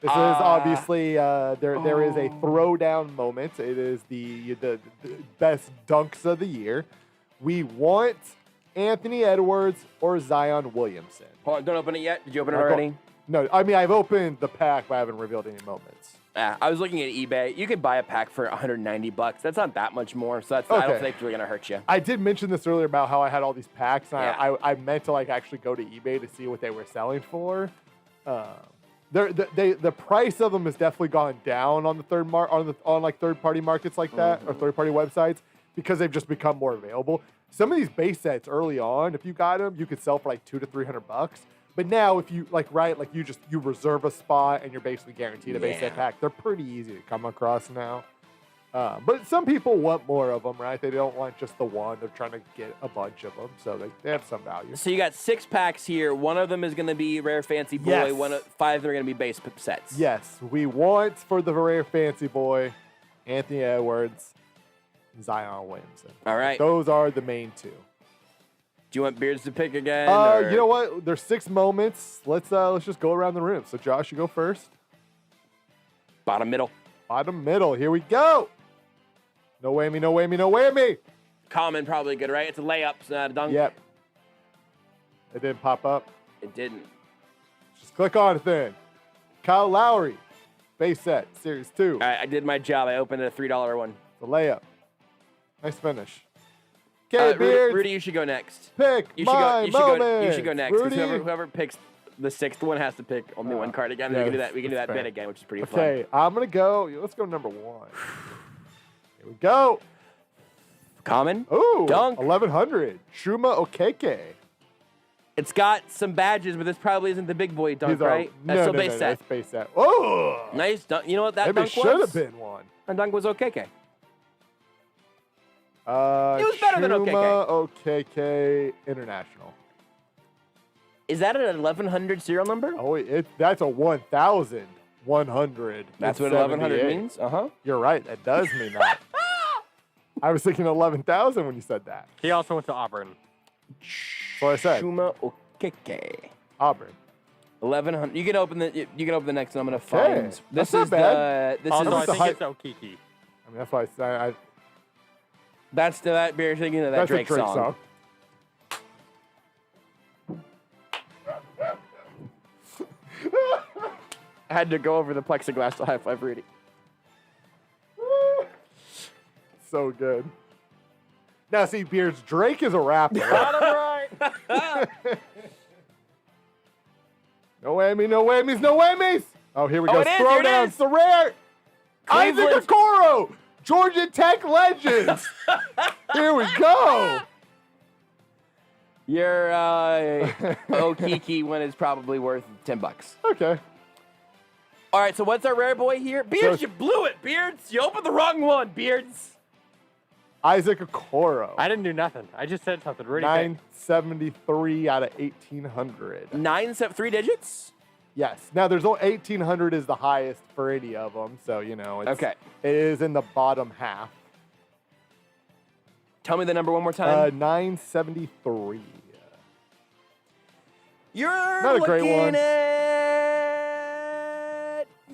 This is obviously there is a throwdown moment. It is the best dunks of the year. We want Anthony Edwards or Zion Williamson.
Hold on, don't open it yet. Did you open it already?
No, I mean I've opened the pack, but I haven't revealed any moments.
I was looking at eBay. You could buy a pack for $190. That's not that much more, so that's I don't think it's really gonna hurt you.
I did mention this earlier about how I had all these packs, and
Yeah.
I meant to actually go to eBay to see what they were selling for. The price of them has definitely gone down on the third party markets like that or third party websites because they've just become more available. Some of these base sets early on, if you got them, you could sell for $200 to $300. But now, if you you reserve a spot and you're basically guaranteed a base set pack, they're pretty easy to come across now. But some people want more of them, right? They don't want just the one; they're trying to get a bunch of them, so they have some value.
So you got 6 packs here. One of them is going to be Rare Fancy Boy.
Yes.
5 are going to be base sets.
Yes, we want for the Rare Fancy Boy, Anthony Edwards, Zion Williamson.
All right.
Those are the main 2.
Do you want Beards to pick again?
You know what? There's 6 moments. Let's just go around the room. So Josh, you go first.
Bottom middle.
Bottom middle. Here we go. No whammy, no whammy, no whammy.
Common, probably good, right? It's a layup, it's not a dunk.
Yep. It didn't pop up.
It didn't.
Just click on it then. Kyle Lowry, base set, Series 2.
All right, I did my job. I opened a $3 one.
The layup. Nice finish. Okay,
Rudy, you should go next.
Pick
You
my moment.
should go next. 'Cause
Rudy.
whoever picks the 6th one has to pick only one card again.
yeah,
We can do that. We can do that
that's
bit
fair.
again, which is pretty fun.
Okay, I'm gonna go. Let's go number 1. Here we go.
Common.
Ooh,
Dunk.
1100. Shuma Okeke.
It's got some badges, but this probably isn't the big boy dunk, right?
No,
That's still
no,
base
no,
set.
That's base set. Oh,
Nice dunk. You know what that
maybe it
dunk was?
should have been one.
That dunk was okay.
It was
better than
Shuma Okeke International.
Is that an 1100 serial number?
Oh, that's a 1,100.
That's what 1100 means? Uh-huh.
You're right. That does mean that. I was thinking 11,000 when you said that.
He also went to Auburn.
That's what I said.
Shuma Okeke.
Auburn.
1100. You can open the next one. I'm gonna
Okay.
find. This
That's not
is
bad.
the. This
Also,
is.
I think it's Okiki.
I mean, that's why I said
That's that beer thinking of that
that's
Drake
a Drake
song.
song.
I had to go over the plexiglass to high five Rudy.
So good. Now, see, Beards, Drake is a rapper.
Right.
No whammy, no whammies, no whammies. Oh, here we go.
it is, here it
Throwdowns,
is.
the rare. Isaac
Cleveland.
Okoro, Georgia Tech legends. Here we go.
Your Okiki one is probably worth $10.
Okay.
All right, so what's our rare boy here? Beards,
So-
you blew it, Beards. You opened the wrong one, Beards.
Isaac Okoro.
I didn't do nothing. I just said something. Rudy picked.
973 out of 1,800.
3 digits?
Yes. Now, there's only 1,800 is the highest for any of them. So, it's,
Okay.
it is in the bottom half.
Tell me the number one more time.
973.
You're
not a great
looking
one.
at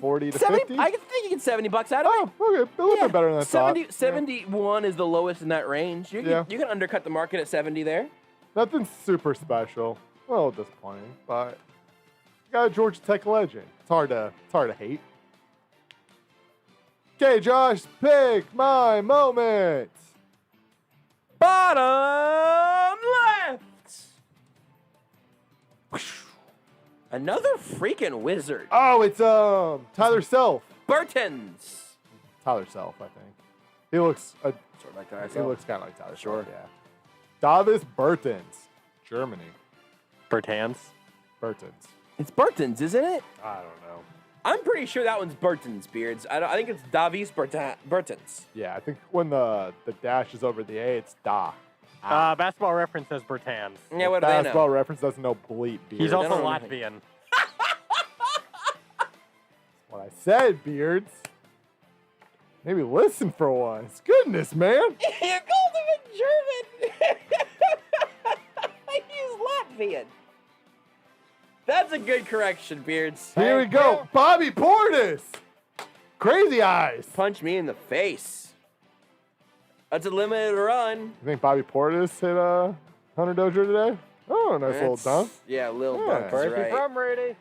40 to
70.
50?
I can think you get 70 bucks out of it.
Oh, okay. A little bit better than I thought.
71 is the lowest in that range. You can undercut the market at 70 there.
Nothing super special. Well, disappointing, but got a Georgia Tech legend. It's hard to hate. Okay, Josh, pick my moment.
Bottom left. Another freaking wizard.
Oh, it's Tyler Self.
Burton's.
Tyler Self, I think. He looks
Sort of like Tyler
he
Self.
looks kind of like Tyler
Sure.
Self, yeah. Davis Burtons, Germany.
Bertans.
Burtons.
It's Burton's, isn't it?
I don't know.
I'm pretty sure that one's Burton's, Beards. I think it's Davis Burton's.
Yeah, I think when the dash is over the A, it's Da.
Basketball Reference says Bertans.
Yeah, what do they know?
Basketball Reference doesn't know bleep, Beards.
He's also
don't know
Latvian.
What I said, Beards. Maybe listen for once. Goodness, man.
You called him a German. He's Latvian. That's a good correction, Beards.
Here we go. Bobby Portis. Crazy eyes.
Punch me in the face. That's a limited run.
You think Bobby Portis hit Hunter Dozier today? Oh, nice little dunk.
Yeah, little
Yeah.
dunk.
Where's he
Right.
from, Rudy?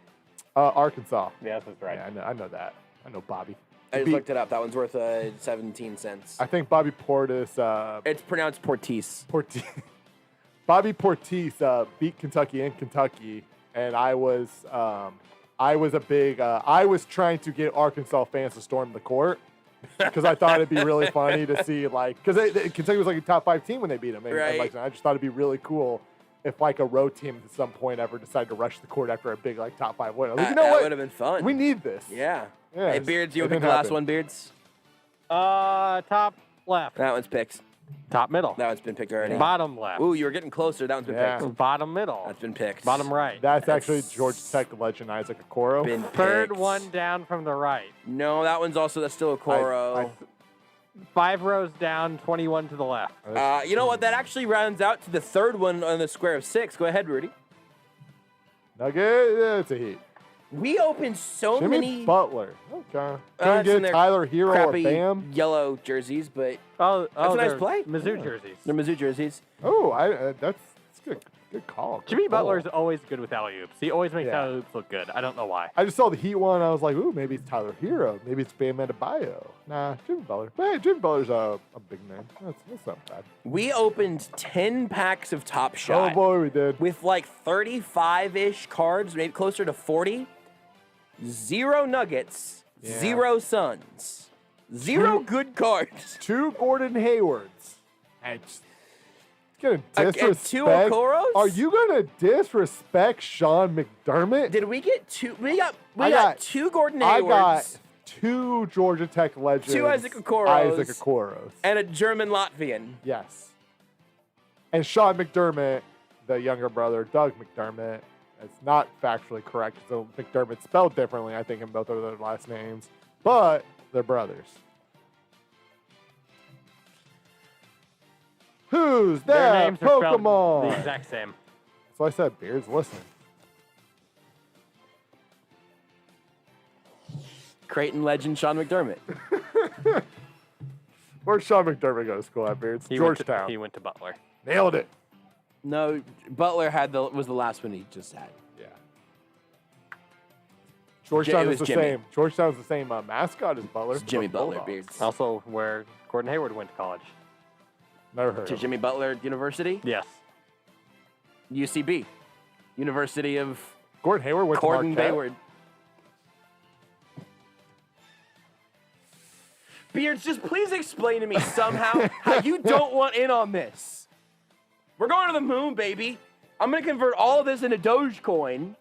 Arkansas.
Yeah, that's right.
Yeah, I know that. I know Bobby.
I just
Beat-
looked it up. That one's worth 17 cents.
I think Bobby Portis.
It's pronounced Portis.
Bobby Portis beat Kentucky in Kentucky, and I was trying to get Arkansas fans to storm the court because I thought it'd be really funny to see because Kentucky was like a top 5 team when they beat them.
Right.
I just thought it'd be really cool if like a road team at some point ever decided to rush the court after a big like top 5 win. I was like, you know
that
what?
would have been fun.
We need this.
Yeah.
Yeah,
Hey, Beards, you
it
want to pick
didn't
the last
happen.
one, Beards?
Top left.
That one's picked.
Top middle.
That one's been picked already.
Bottom left.
Ooh, you were getting closer. That one's been
Yeah.
picked.
Bottom middle.
That's been picked.
Bottom right.
That's actually Georgia Tech legend Isaac Okoro.
Been
Third
picked.
one down from the right.
No, that's still a Coro.
5 rows down, 21 to the left.
You know what? That actually rounds out to the third one on the square of 6. Go ahead, Rudy.
Nugget, yeah, it's a heat.
We opened so
Jimmy
many
Butler. Okay.
it's
Couldn't
in
get
their
Tyler Hero or
crappy
Bam.
yellow jerseys, but
Oh,
That's a nice
they're
play.
Mizzou jerseys.
they're Mizzou jerseys.
Oh, that's good. Good call.
Jimmy
Good call.
Butler's always good with alley-oops. He always makes
Yeah.
alley-oops look good. I don't know why.
I just saw the Heat one. I was like, ooh, maybe it's Tyler Hero. Maybe it's Bam Adebayo. Nah, Jimmy Butler. But hey, Jimmy Butler's a big man. That's not bad.
We opened 10 packs of Top
Oh
Shot
boy, we did.
with like 35-ish cards, maybe closer to 40. 0 Nuggets,
Yeah.
0 Suns, 0 good cards.
2 Gordon Haywards. It's gonna
And
disrespect.
2 Okoros?
Are you gonna disrespect Sean McDermott?
Did we get 2? We
I
got
got-
2 Gordon
I
Haywards
got 2 Georgia Tech legends.
2 Isaac Okoros.
Isaac Okoros.
and a German Latvian.
Yes. And Sean McDermott, the younger brother, Doug McDermott. It's not factually correct. So McDermott's spelled differently, I think, in both of their last names. But they're brothers. Who's
Their
that
names are spelled
Pokemon?
the exact same.
That's why I said, Beards, listen.
Creighton legend Sean McDermott.
Where'd Sean McDermott go to school at, Beards? Georgetown.
He went to Butler.
Nailed it.
No, Butler was the last one he just had.
Yeah. Georgetown
it
is
was
the
Jimmy.
same. Georgetown's the same mascot as Butler.
It's Jimmy
the
Butler,
Bulldogs.
Beards.
Also, where Gordon Hayward went to college.
Never heard
To
of him.
Jimmy Butler University,
Yes.
UCB, University of
Gordon Hayward went
Gordon
to Marquette.
Hayward. Beards, just please explain to me somehow how you don't want in on this. We're going to the moon, baby. I'm going to convert all of this into Dogecoin.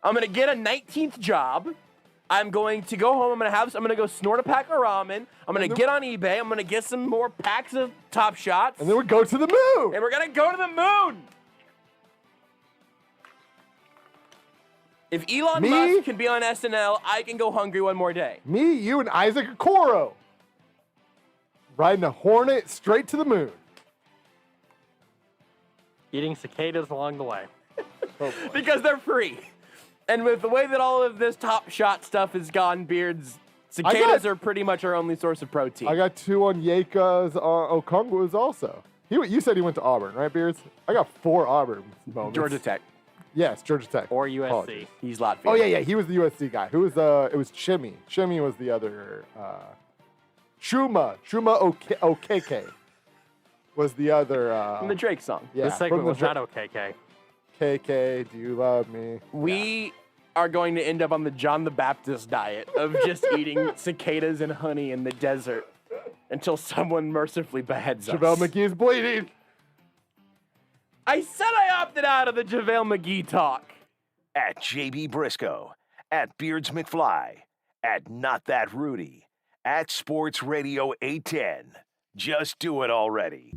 I'm going to get a 19th job. I'm going to go home. I'm going to go snort a pack of ramen. I'm going to get on eBay. I'm going to get some more packs of Top Shots.
And then we go to the moon.
And we're going to go to the moon. If Elon Musk can be on SNL, I can go hungry one more day.
Me, you, and Isaac Okoro. Riding a Hornet straight to the moon.
Eating cicadas along the way.
Because they're free. And with the way that all of this Top Shot stuff has gone, Beards, cicadas are pretty much our only source of protein.
I got 2 on Yeka's Okongwu's also. You said he went to Auburn, right, Beards? I got 4 Auburn moments.
Georgia Tech.
Yes, Georgia Tech.
Or USC.
Apologies.
He's Latvian.
Oh yeah, he was the USC guy. Who was it was Chimmy. Chimmy was the other. Shuma Okeke was the other.
From the Drake song.
Yeah,
This segment
from the
was not OKK.
KK, do you love me?
We are going to end up on the John the Baptist diet of just eating cicadas and honey in the desert until someone mercifully beheads us.
JaVale McGee's bleeding.
I said I opted out of the JaVale McGee talk.
At JB Brisco, at Beards McFly, at Not That Rudy, at Sports Radio 810. Just do it already.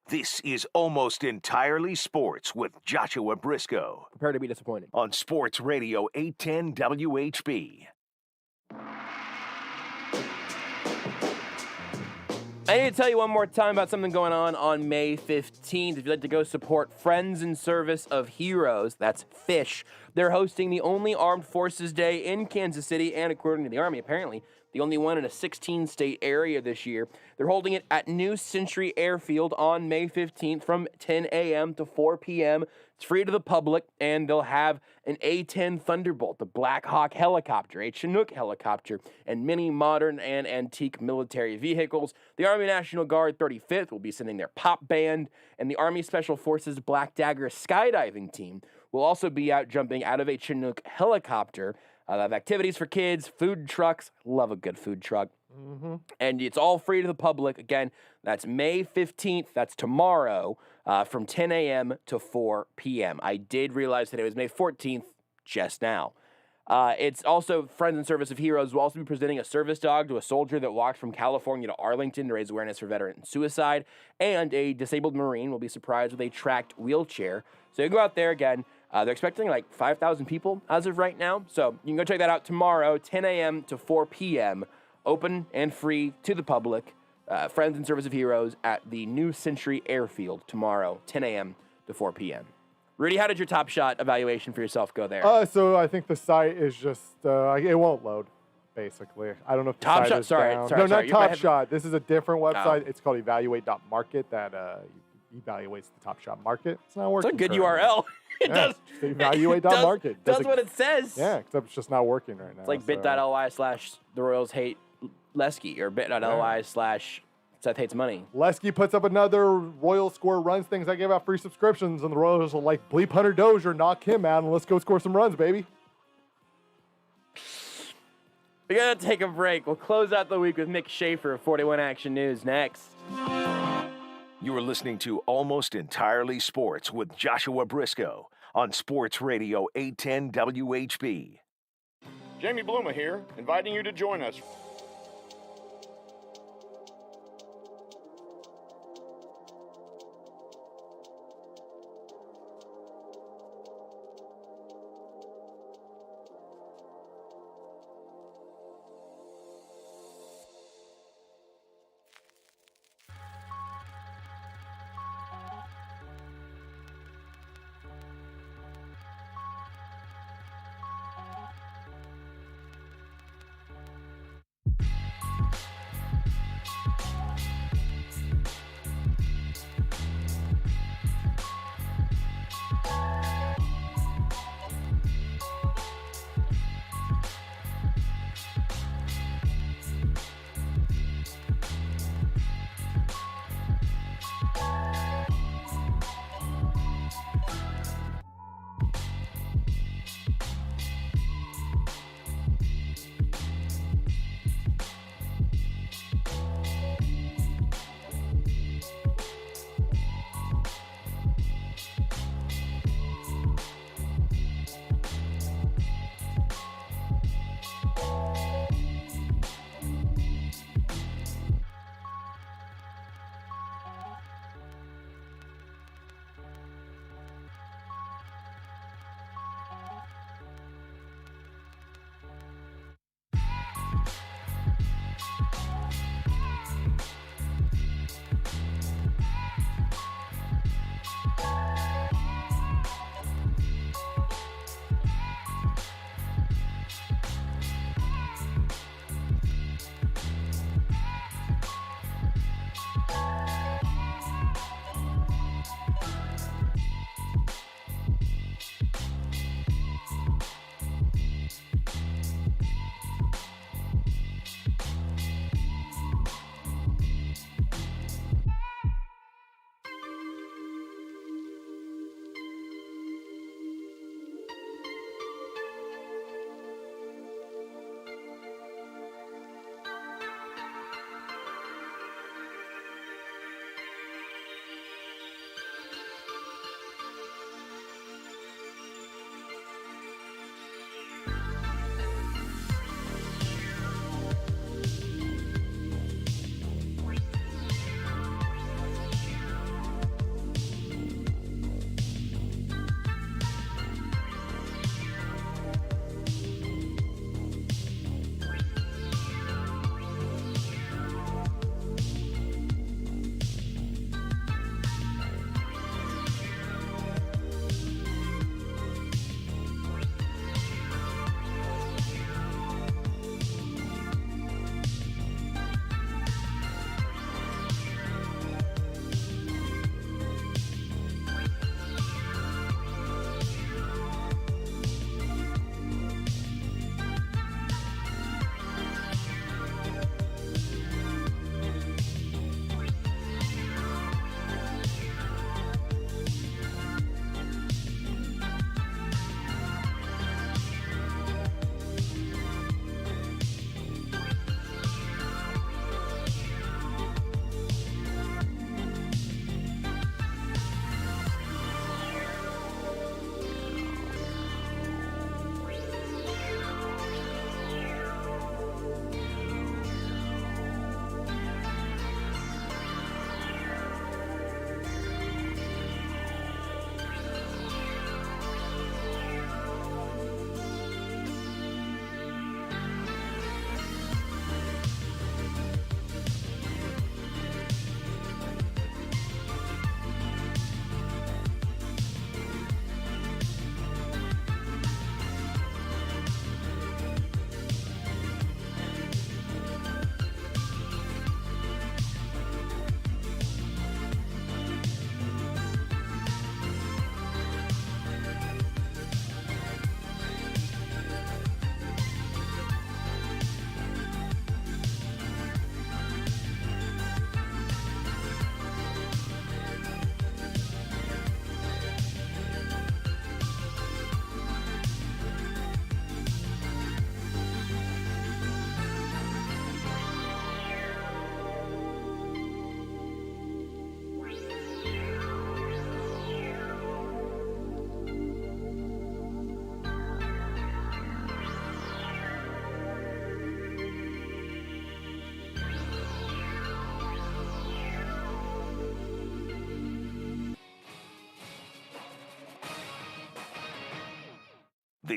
This is Almost Entirely Sports with Joshua Brisco.
Prepare to be disappointed.
On Sports Radio 810 WHB.
I need to tell you one more time about something going on May 15th. If you'd like to go support Friends in Service of Heroes, that's FISH, they're hosting the only Armed Forces Day in Kansas City, and according to the Army, apparently, the only one in a 16-state area this year. They're holding it at New Century Airfield on May 15th from 10 a.m. to 4 p.m. It's free to the public, and they'll have an A-10 Thunderbolt, the Black Hawk helicopter, a Chinook helicopter, and many modern and antique military vehicles. The Army National Guard 35th will be sending their pop band, and the Army Special Forces Black Dagger skydiving team will also be out jumping out of a Chinook helicopter. They'll have activities for kids, food trucks. Love a good food truck. Mm-hmm. And it's all free to the public. Again, that's May 15th. That's tomorrow from 10 a.m. to 4 p.m. I did realize that it was May 14th just now. It's also Friends in Service of Heroes will also be presenting a service dog to a soldier that walked from California to Arlington to raise awareness for veteran suicide. And a disabled Marine will be surprised with a tracked wheelchair. So you can go out there again. They're expecting like 5,000 people as of right now. So you can go check that out tomorrow, 10 a.m. to 4 p.m. Open and free to the public. Friends in Service of Heroes at the New Century Airfield tomorrow, 10 a.m. to 4 p.m. Rudy, how did your Top Shot evaluation for yourself go there?
So I think the site is just, it won't load, basically. I don't know if the
Top
site
Shot,
is
sorry.
down.
Sorry,
no,
sorry.
not Top Shot. This is a different website.
Oh.
It's called evaluate.market that evaluates the Top Shot market. It's not working.
It's a good
currently.
URL. It
Yeah,
does.
it's evaluate.market.
Does what it says.
Yeah, except it's just not working right now.
It's like
so.
bit.ly/the Royals hate Lesky or bit.ly/Seth hates money.
Lesky puts up another Royals score runs things. I gave out free subscriptions, and the Royals will like bleep Hunter Dozier, knock him out, and let's go score some runs, baby.
We're going to take a break. We'll close out the week with Mick Shaffer of 41 Action News next.
You are listening to Almost Entirely Sports with Joshua Brisco on Sports Radio 810 WHB.
Jamie Bluma here, inviting you to join us.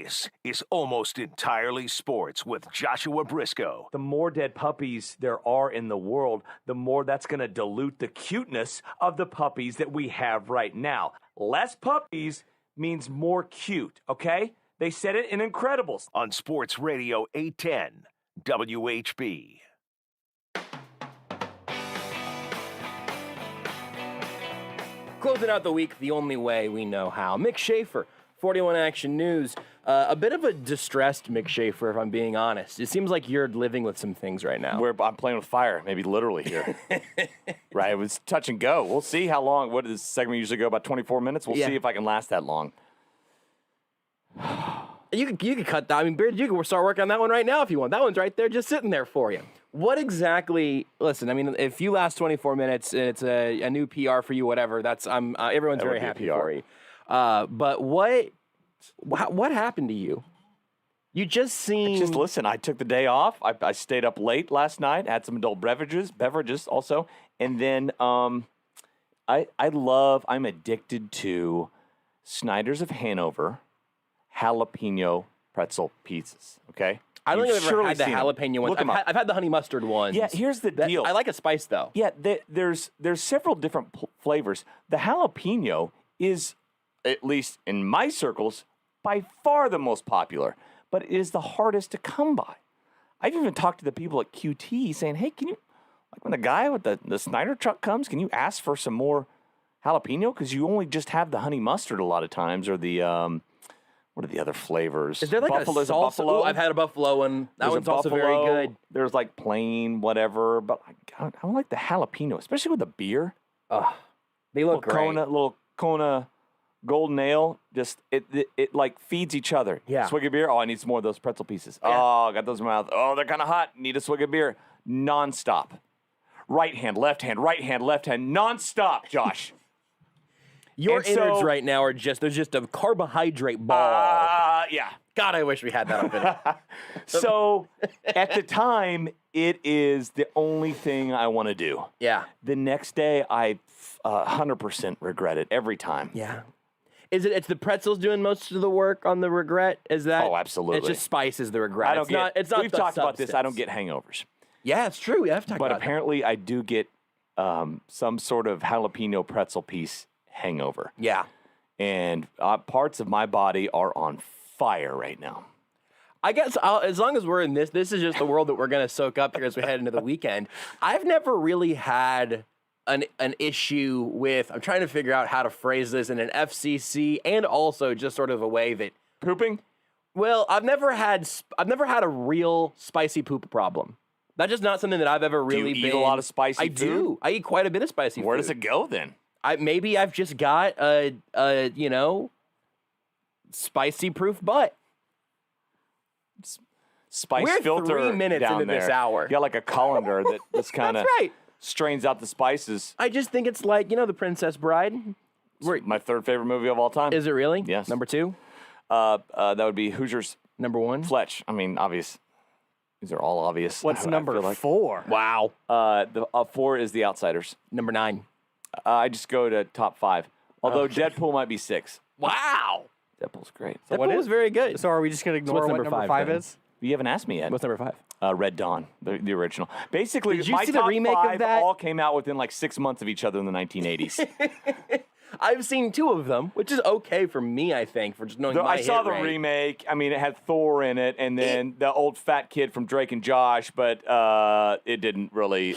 This is Almost Entirely Sports with Joshua Brisco.
The more dead puppies there are in the world, the more that's going to dilute the cuteness of the puppies that we have right now. Less puppies means more cute, okay? They said it in Incredibles.
On Sports Radio 810 WHB.
Closing out the week the only way we know how. Mick Shaffer, 41 Action News. A bit of a distressed Mick Shaffer, if I'm being honest. It seems like you're living with some things right now.
I'm playing with fire, maybe literally here. Right, it was touch and go. We'll see how long. What does this segment usually go? About 24 minutes? We'll see if I can last that long.
You could cut that. I mean, Beard, you can start working on that one right now if you want. That one's right there just sitting there for you. What exactly, listen, I mean, if you last 24 minutes and it's a new PR for you, whatever, that's, everyone's very happy for you. But what happened to you? You just seem...
Just listen, I took the day off. I stayed up late last night, had some adult beverages also. And then I'm addicted to Snyder's of Hanover jalapeno pretzel pizzas, okay?
I don't think I've ever had the jalapeno ones. I've had the honey mustard ones.
Yeah, here's the deal.
I like a spice, though.
Yeah, there's several different flavors. The jalapeno is, at least in my circles, by far the most popular, but it is the hardest to come by. I've even talked to the people at QT saying, hey, can you, like when the guy with the Snyder truck comes, can you ask for some more jalapeno? Because you only just have the honey mustard a lot of times, or the... What are the other flavors?
Is there like a buffalo? Ooh, I've had a buffalo one. That one's also very good.
There's like plain whatever, but I don't like the jalapeno, especially with the beer.
They look great.
Little Kona golden ale, just it like feeds each other.
Yeah.
Swig of beer. Oh, I need some more of those pretzel pieces. Yeah. Oh, got those in my mouth. Oh, they're kind of hot. Need a swig of beer. Nonstop. Right hand, left hand, nonstop, Josh.
Your innards right now are there's just a carbohydrate ball.
Yeah.
God, I wish we had that up in
So, at the time, it is the only thing I want to do.
Yeah.
The next day, I 100% regret it every time.
Yeah. It's the pretzels doing most of the work on the regret? Is that?
Oh, absolutely.
It's just spice is the regret. It's not
we've talked about this. I don't get hangovers.
Yeah, it's true. We have talked about
But apparently, I do get some sort of jalapeno pretzel piece hangover.
Yeah.
And parts of my body are on fire right now.
I guess as long as we're in this is just the world that we're going to soak up here as we head into the weekend. I've never really had an issue with, I'm trying to figure out how to phrase this in an FCC and also just sort of a way that...
Pooping?
Well, I've never had a real spicy poop problem. That's just not something that I've ever really been...
Do you eat a lot of spicy food?
I do. I eat quite a bit of spicy food.
Where does it go then?
Maybe I've just got a spicy proof butt.
Spice
We're
filter
3 minutes
down
into
there.
this hour.
You got like a colander that just kind of
That's right.
strains out the spices.
I just think it's like, The Princess Bride.
My third favorite movie of all time.
Is it really?
Yes.
Number 2?
That would be Hoosiers.
Number 1?
Fletch. I mean, obvious. These are all obvious.
What's number 4?
Wow.
4 is The Outsiders.
Number 9.
I just go to top 5. Although Deadpool might be 6.
Wow.
Deadpool's great.
So Deadpool was very good.
So are we just going to ignore what number 5 is?
You haven't asked me yet.
What's number 5?
Red Dawn, the original. Basically,
Did you
my
see the
top
remake
5
of that?
all came out within like 6 months of each other in the 1980s.
I've seen 2 of them, which is okay for me, I think, for just knowing my
I saw
hit
the
rate.
remake. I mean, it had Thor in it, and then the old fat kid from Drake and Josh, but it didn't really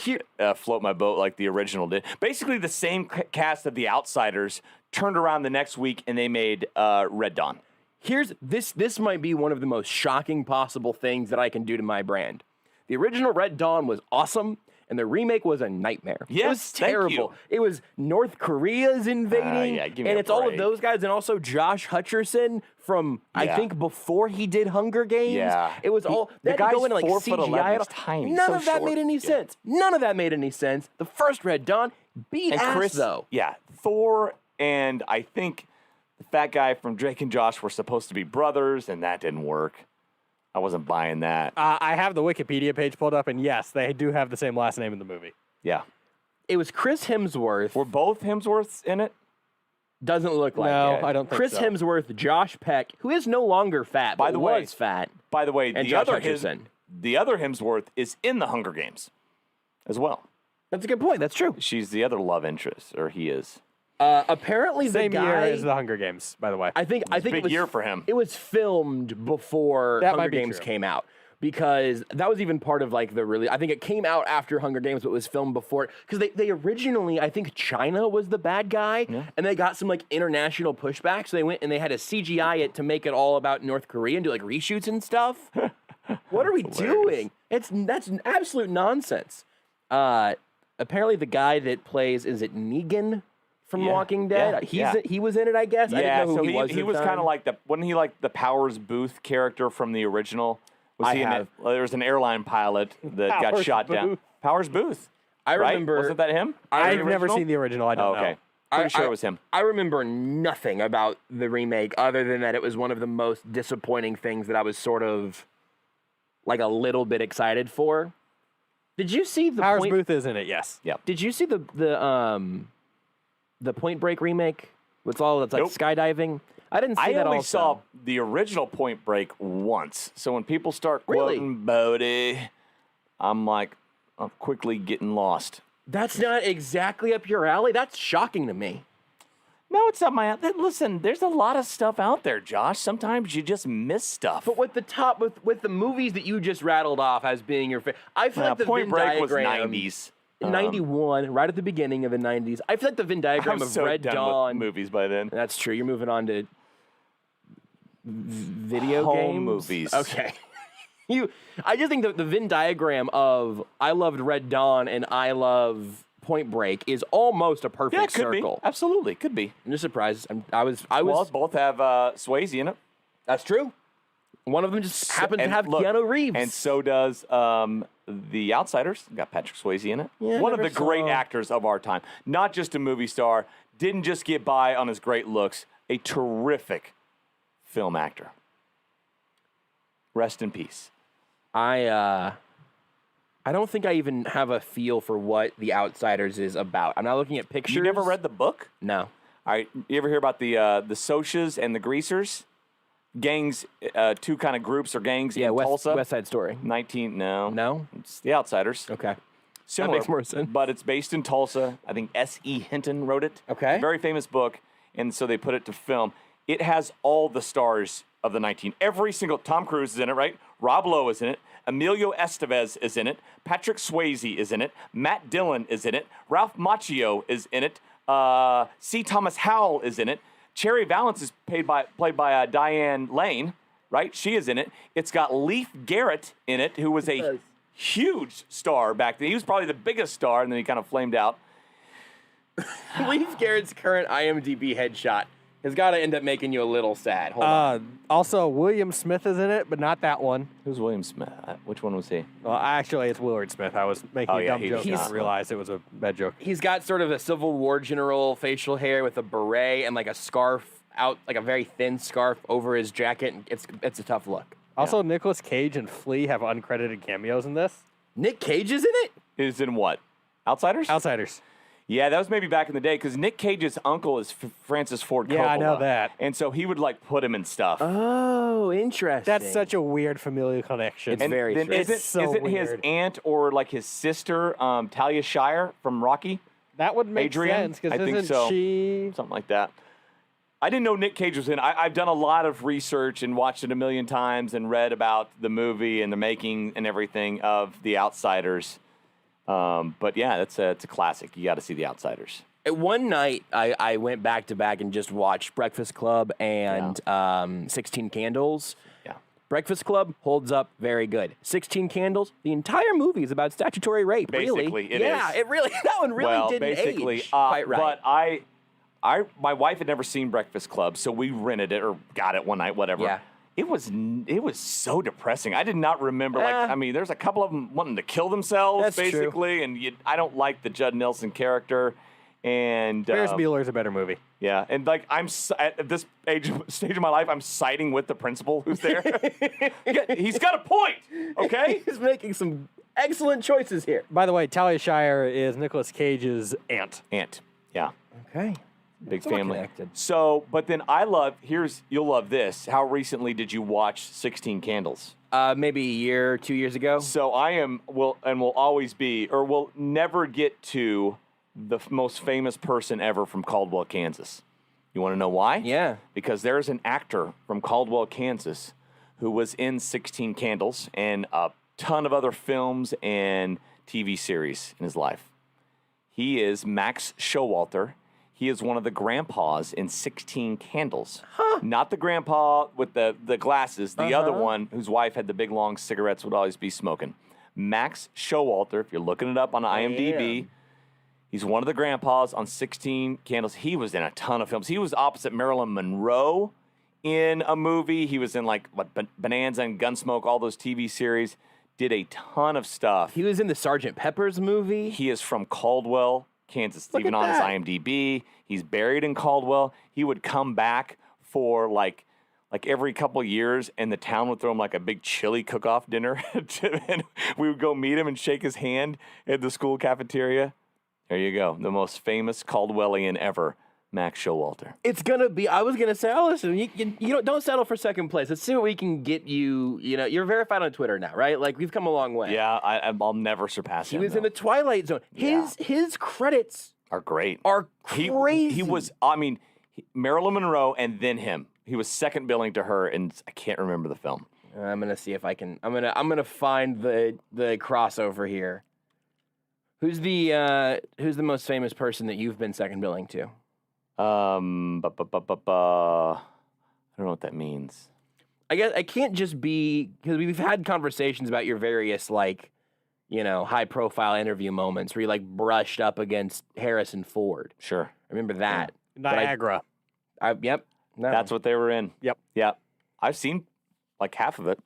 float my boat like the original did. Basically, the same cast of The Outsiders turned around the next week, and they made Red Dawn.
Here's this might be one of the most shocking possible things that I can do to my brand. The original Red Dawn was awesome, and the remake was a nightmare.
Yes,
it was
thank
terrible.
you.
It was North Korea's invading,
give me
and
a
it's all of
break.
those guys, and also Josh Hutcherson from I think before he did Hunger Games.
Yeah.
It was all
the
they had to
guy's
go into like
4'11",
CGI.
he's tiny,
None
so
of that
short.
made any sense. None of that made any sense. The first Red Dawn beat
And
ass
Chris,
though.
Yeah, Thor and I think the fat guy from Drake and Josh were supposed to be brothers, and that didn't work. I wasn't buying that.
I have the Wikipedia page pulled up, and yes, they do have the same last name in the movie.
Yeah.
It was Chris Hemsworth.
Were both Hemsworths in it?
Doesn't look like
No,
it.
I don't think
Chris
so.
Hemsworth, Josh Peck, who is no longer fat, but was fat.
By the way,
and
the
Josh
other
Hutcherson.
the other Hemsworth is in the Hunger Games as well.
That's a good point. That's true.
She's the other love interest, or he is.
Apparently,
Same
the guy
year as the Hunger Games, by the way.
I think
big
it was
year for him.
It was filmed before
That
Hunger
might be
Games
true.
came out because that was even part of like the really. I think it came out after Hunger Games, but was filmed before because they originally I think China was the bad guy, and they got some like international pushback, so they went and they had to CGI it to make it all about North Korea and do like reshoots and stuff. What are we doing? That's an absolute nonsense. Apparently, the guy that plays is it Negan from Walking Dead? He was in it, I guess. I didn't know who
he was kind of like wasn't he like the Powers Booth character from the original? Was he in it? Well, there was an airline pilot that got
Powers
shot down.
Booth.
Powers Booth.
I
right?
remember.
Wasn't that him?
I've never seen the original. I don't know.
Pretty sure it was him.
I remember nothing about the remake other than that it was one of the most disappointing things that I was sort of like a little bit excited for. Did you see the
Powers Booth is in it? Yes.
Yep.
Did you see the Point Break remake? With all that's like skydiving. I didn't see that.
I only
also.
saw the original Point Break once. So when people start quoting Bodie, I'm like, I'm quickly getting lost.
That's not exactly up your alley. That's shocking to me.
No, it's not my. Listen, there's a lot of stuff out there, Josh. Sometimes you just miss stuff.
But with the movies that you just rattled off as being your favorite, I feel like the
Point
Venn
Break was
diagram,
90s.
91, right at the beginning of the 90s. I feel like the Venn diagram
I'm
of
so
Red
done
Dawn
with movies by then.
That's true. You're moving on to video
Home
games?
movies.
Okay. I just think that the Venn diagram of I loved Red Dawn and I love Point Break is almost a perfect circle.
Be. Absolutely, could be.
I'm just surprised. I was.
Well, both have Swayze in it.
That's true. One of them just happens to have Keanu Reeves.
And so does The Outsiders. Got Patrick Swayze in it.
Yeah,
one of the
never
great
saw.
actors of our time. Not just a movie star. Didn't just get by on his great looks. A terrific film actor. Rest in peace.
I don't think I even have a feel for what The Outsiders is about. I'm not looking at pictures.
You never read the book?
No.
All right. You ever hear about the Socs and the Greasers? Gangs, two kind of groups or gangs in Tulsa.
West Side Story.
No. It's The Outsiders.
Okay.
Similar,
That makes more sense.
But it's based in Tulsa. I think S.E. Hinton wrote it.
Okay.
Very famous book, and so they put it to film. It has all the stars of the 19. Every single Tom Cruise is in it, right? Rob Lowe is in it. Emilio Estevez is in it. Patrick Swayze is in it. Matt Dillon is in it. Ralph Macchio is in it. C. Thomas Howell is in it. Cherry Valance is played by Diane Lane, right? She is in it. It's got Leif Garrett in it, who was a huge star back then. He was probably the biggest star, and then he kind of flamed out.
Leif Garrett's current IMDb headshot has got to end up making you a little sad. Hold on.
Also, William Smith is in it, but not that one.
Who's William Smith? Which one was he?
Well, actually, it's Willard Smith. I was making a dumb joke and I realized it was a bad joke.
He's got sort of a Civil War general facial hair with a beret and like a scarf out, like a very thin scarf over his jacket. It's a tough look.
Also, Nicolas Cage and Flea have uncredited cameos in this.
Nick Cage is in it?
Is in what? Outsiders?
Outsiders.
Yeah, that was maybe back in the day because Nick Cage's uncle is Francis Ford Coppola.
Yeah, I know that.
And so he would like put him in stuff.
Oh, interesting.
That's such a weird familial connection.
It's very strange.
Isn't his aunt or like his sister Talia Shire from Rocky?
That would make
Adrian?
sense because
I think
isn't
so.
she
something like that? I didn't know Nick Cage was in. I've done a lot of research and watched it a million times and read about the movie and the making and everything of The Outsiders. But yeah, it's a classic. You got to see The Outsiders.
One night, I went back to back and just watched Breakfast Club and 16 Candles.
Yeah.
Breakfast Club holds up very good. 16 Candles, the entire movie is about statutory rape.
Basically,
really.
it
yeah,
is.
it really, that one really didn't age quite right.
But my wife had never seen Breakfast Club, so we rented it or got it one night, whatever.
Yeah.
It was so depressing. I did not remember. There's a couple of them wanting to kill themselves,
That's
basically,
true.
and I don't like the Judd Nelson character. And
Ferris Bueller is a better movie.
Yeah, and like at this stage of my life, I'm siding with the principal who's there. He's got a point, okay?
He's making some excellent choices here.
By the way, Talia Shire is Nicolas Cage's aunt.
Yeah.
Okay.
Big
all
family.
connected.
So, but then you'll love this. How recently did you watch 16 Candles?
Maybe a year, 2 years ago.
So will never get to the most famous person ever from Caldwell, Kansas. You want to know why?
Yeah.
Because there's an actor from Caldwell, Kansas, who was in 16 Candles and a ton of other films and TV series in his life. He is Max Showalter. He is one of the grandpas in 16 Candles. Huh. Not the grandpa with the glasses, the other one whose wife had the big long cigarettes would always be smoking. Max Showalter, if you're looking it up on IMDb, he's one of the grandpas on 16 Candles. He was in a ton of films. He was opposite Marilyn Monroe in a movie. He was in Bonanza and Gunsmoke, all those TV series. Did a ton of stuff.
He was in the Sgt. Pepper's movie.
He is from Caldwell, Kansas.
Look
Even
at
on his
that.
IMDb. He's buried in Caldwell. He would come back for like every couple of years, and the town would throw him like a big chili cook-off dinner. And we would go meet him and shake his hand at the school cafeteria. There you go. The most famous Caldwellian ever, Max Showalter.
It's gonna be. I was gonna say, oh, listen, you don't settle for second place. Let's see what we can get you. You know, you're verified on Twitter now, right? Like we've come a long way.
Yeah, I'll never surpass him.
He was in the Twilight Zone. His credits
are great.
Are crazy.
He was. I mean, Marilyn Monroe and then him. He was second billing to her, and I can't remember the film.
I'm gonna see if I can. I'm gonna find the crossover here. Who's the most famous person that you've been second billing to?
I don't know what that means.
I guess I can't just be, because we've had conversations about your various high profile interview moments where you brushed up against Harrison Ford.
Sure.
I remember that.
Niagara.
Yep. No.
That's what they were in.
Yep.
Yeah. I've seen half of it.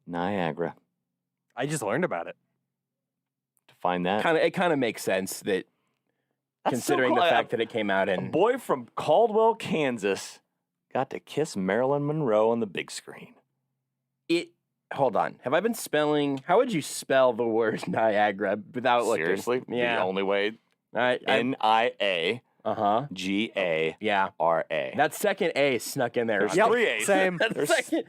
Niagara.
I just learned about it.
To find that.
It kind of makes sense that, considering the fact that it came out in...
A boy from Caldwell, Kansas got to kiss Marilyn Monroe on the big screen.
Hold on. Have I been spelling... How would you spell the word Niagara without looking?
Seriously?
Yeah.
The only way. N-I-A. G-A-R-A.
Yeah. That second A snuck in there.
There's three A's.
Same.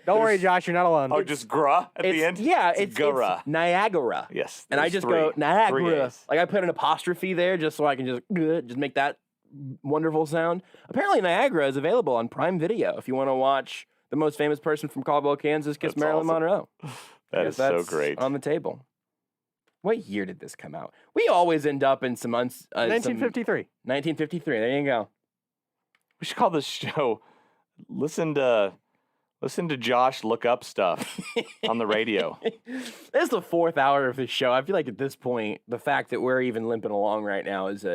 Don't worry, Josh. You're not alone.
Oh, just gra at the end?
Yeah, it's
Gra.
Niagara.
Yes.
And I
there's
just
three.
go
Three
Niagara.
A's.
I put an apostrophe there just so I can just make that wonderful sound. Apparently, Niagara is available on Prime Video if you want to watch the most famous person from Caldwell, Kansas, kiss Marilyn Monroe.
That is so
That's
great.
on the table. What year did this come out? We always end up in some
1953.
1953. There you go.
We should call this show Listen to Josh look up stuff on the radio.
This is the fourth hour of this show. I feel like at this point, the fact that we're even limping along right now is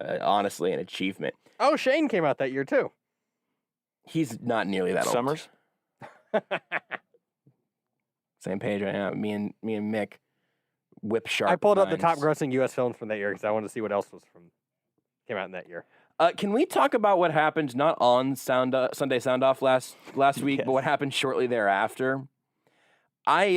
honestly an achievement.
Oh, Shane came out that year too.
He's not nearly that old.
Summers?
Same page right now. Me and Mick whip sharp.
I pulled up the
minds.
top grossing U.S. films from that year because I wanted to see what else came out in that year.
Can we talk about what happened not on Sunday Sound Off last week, but what happened shortly thereafter? I'm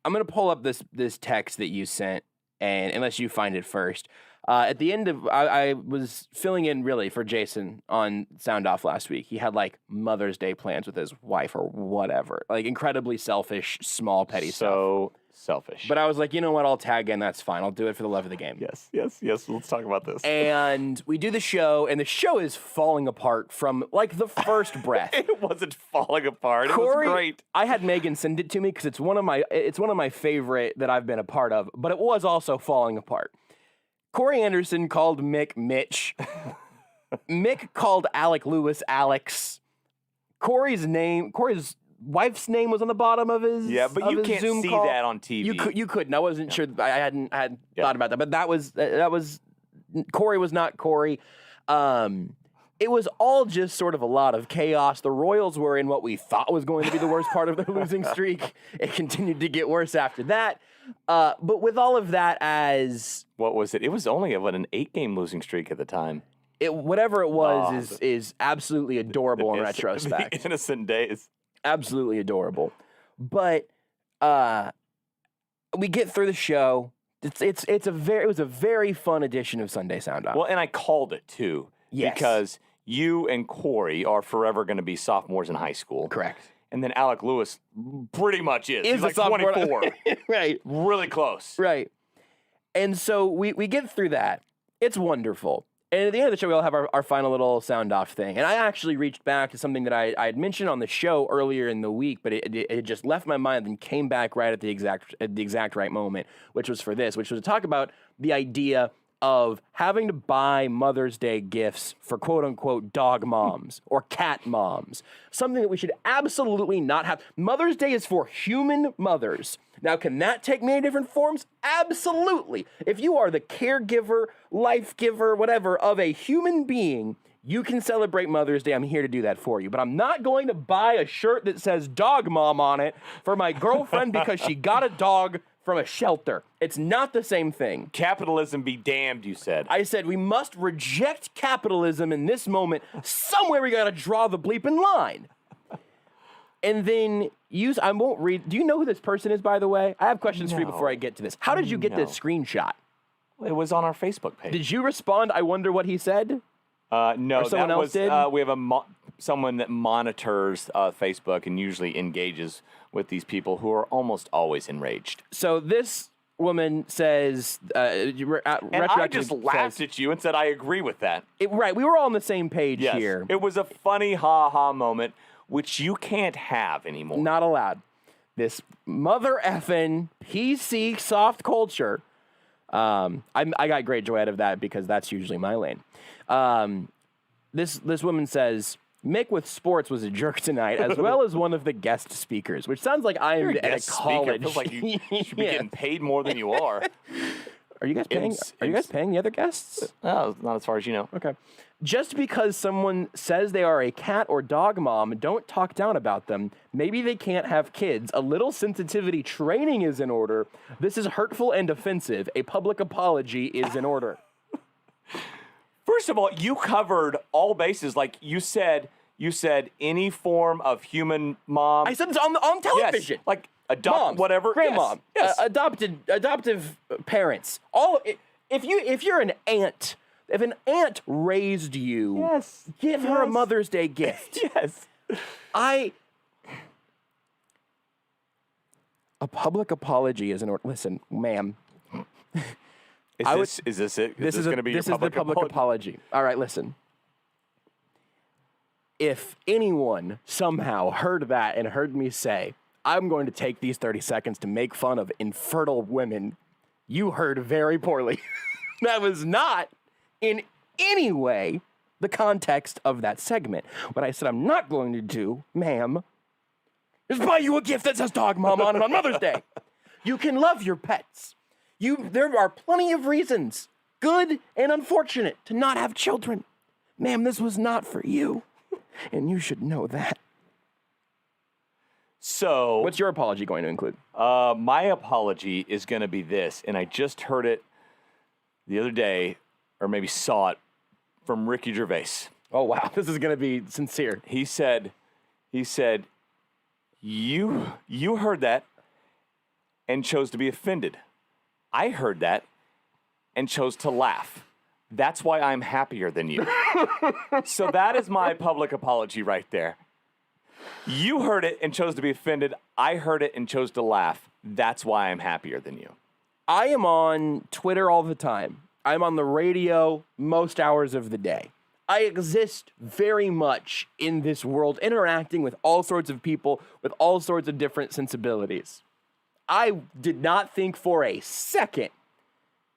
gonna pull up this text that you sent, and unless you find it first. At the end of, I was filling in really for Jason on Sound Off last week. He had Mother's Day plans with his wife or whatever, incredibly selfish, small, petty stuff.
So selfish.
But I was like, you know what? I'll tag in. That's fine. I'll do it for the love of the game.
Yes. Let's talk about this.
And we do the show, and the show is falling apart from the first breath.
It wasn't falling apart.
Corey,
it was great.
I had Megan send it to me because it's one of my favorite that I've been a part of, but it was also falling apart. Corey Anderson called Mick Mitch. Mick called Alec Lewis Alex. Corey's wife's name was on the bottom of his
but you can't
Zoom
see
call.
that on TV.
You couldn't. I wasn't sure. I hadn't thought about that. But that was Corey was not Corey. It was all just sort of a lot of chaos. The Royals were in what we thought was going to be the worst part of their losing streak. It continued to get worse after that. But with all of that as...
What was it? It was only an 8-game losing streak at the time.
Whatever it was is absolutely adorable in retrospect.
The innocent days.
Absolutely adorable. But we get through the show. It was a very fun edition of Sunday Sound Off.
Well, and I called it too.
Yes.
Because you and Corey are forever going to be sophomores in high school.
Correct.
And then Alec Lewis pretty much is. He's
a
like
sophomore.
24.
Right.
Really close.
Right. And so we get through that. It's wonderful. And at the end of the show, we all have our final little sound-off thing. And I actually reached back to something that I had mentioned on the show earlier in the week, but it just left my mind and came back right at the exact right moment, which was to talk about the idea of having to buy Mother's Day gifts for quote-unquote dog moms or cat moms. Something that we should absolutely not have. Mother's Day is for human mothers. Now, can that take many different forms? Absolutely. If you are the caregiver, life giver, whatever, of a human being, you can celebrate Mother's Day. I'm here to do that for you. But I'm not going to buy a shirt that says dog mom on it for my girlfriend because she got a dog from a shelter. It's not the same thing.
Capitalism be damned, you said.
I said we must reject capitalism in this moment. Somewhere we gotta draw the bleeping line. And then I won't read. Do you know who this person is, by the way? I have questions for you before I get to this. How did you get this screenshot?
It was on our Facebook page.
Did you respond, I wonder what he said?
No,
or someone else did?
We have someone that monitors Facebook and usually engages with these people who are almost always enraged.
So this woman says,
and I just laughed at you and said, I agree with that.
Right, we were all on the same page here.
It was a funny ha-ha moment, which you can't have anymore.
Not allowed. This mother effing PC soft culture. I got great joy out of that because that's usually my lane. This woman says, Mick with sports was a jerk tonight, as well as one of the guest speakers, which sounds like I am at a college.
Feels like you should be getting paid more than you are.
Are you guys paying? Are you guys paying the other guests?
No, not as far as you know.
Okay. Just because someone says they are a cat or dog mom, don't talk down about them. Maybe they can't have kids. A little sensitivity training is in order. This is hurtful and offensive. A public apology is in order.
First of all, you covered all bases. Like you said any form of human mom.
I said it's on television.
Yes, like adopt whatever.
Grandmom.
Yes.
Adoptive parents. If you're an aunt, if an aunt raised you, give her a Mother's Day gift.
Yes.
A public apology is in order. Listen, ma'am.
Is this it?
This is going to be your public apology. All right, listen. If anyone somehow heard that and heard me say, I'm going to take these 30 seconds to make fun of infertile women, you heard very poorly. That was not in any way the context of that segment. What I said I'm not going to do, ma'am, is buy you a gift that says dog mom on it on Mother's Day. You can love your pets. There are plenty of reasons, good and unfortunate, to not have children. Ma'am, this was not for you, and you should know that.
So,
what's your apology going to include?
My apology is going to be this, and I just heard it the other day, or maybe saw it from Ricky Gervais.
Oh, wow. This is going to be sincere.
He said, you heard that and chose to be offended. I heard that and chose to laugh. That's why I'm happier than you. So that is my public apology right there. You heard it and chose to be offended. I heard it and chose to laugh. That's why I'm happier than you.
I am on Twitter all the time. I'm on the radio most hours of the day. I exist very much in this world, interacting with all sorts of people with all sorts of different sensibilities. I did not think for a second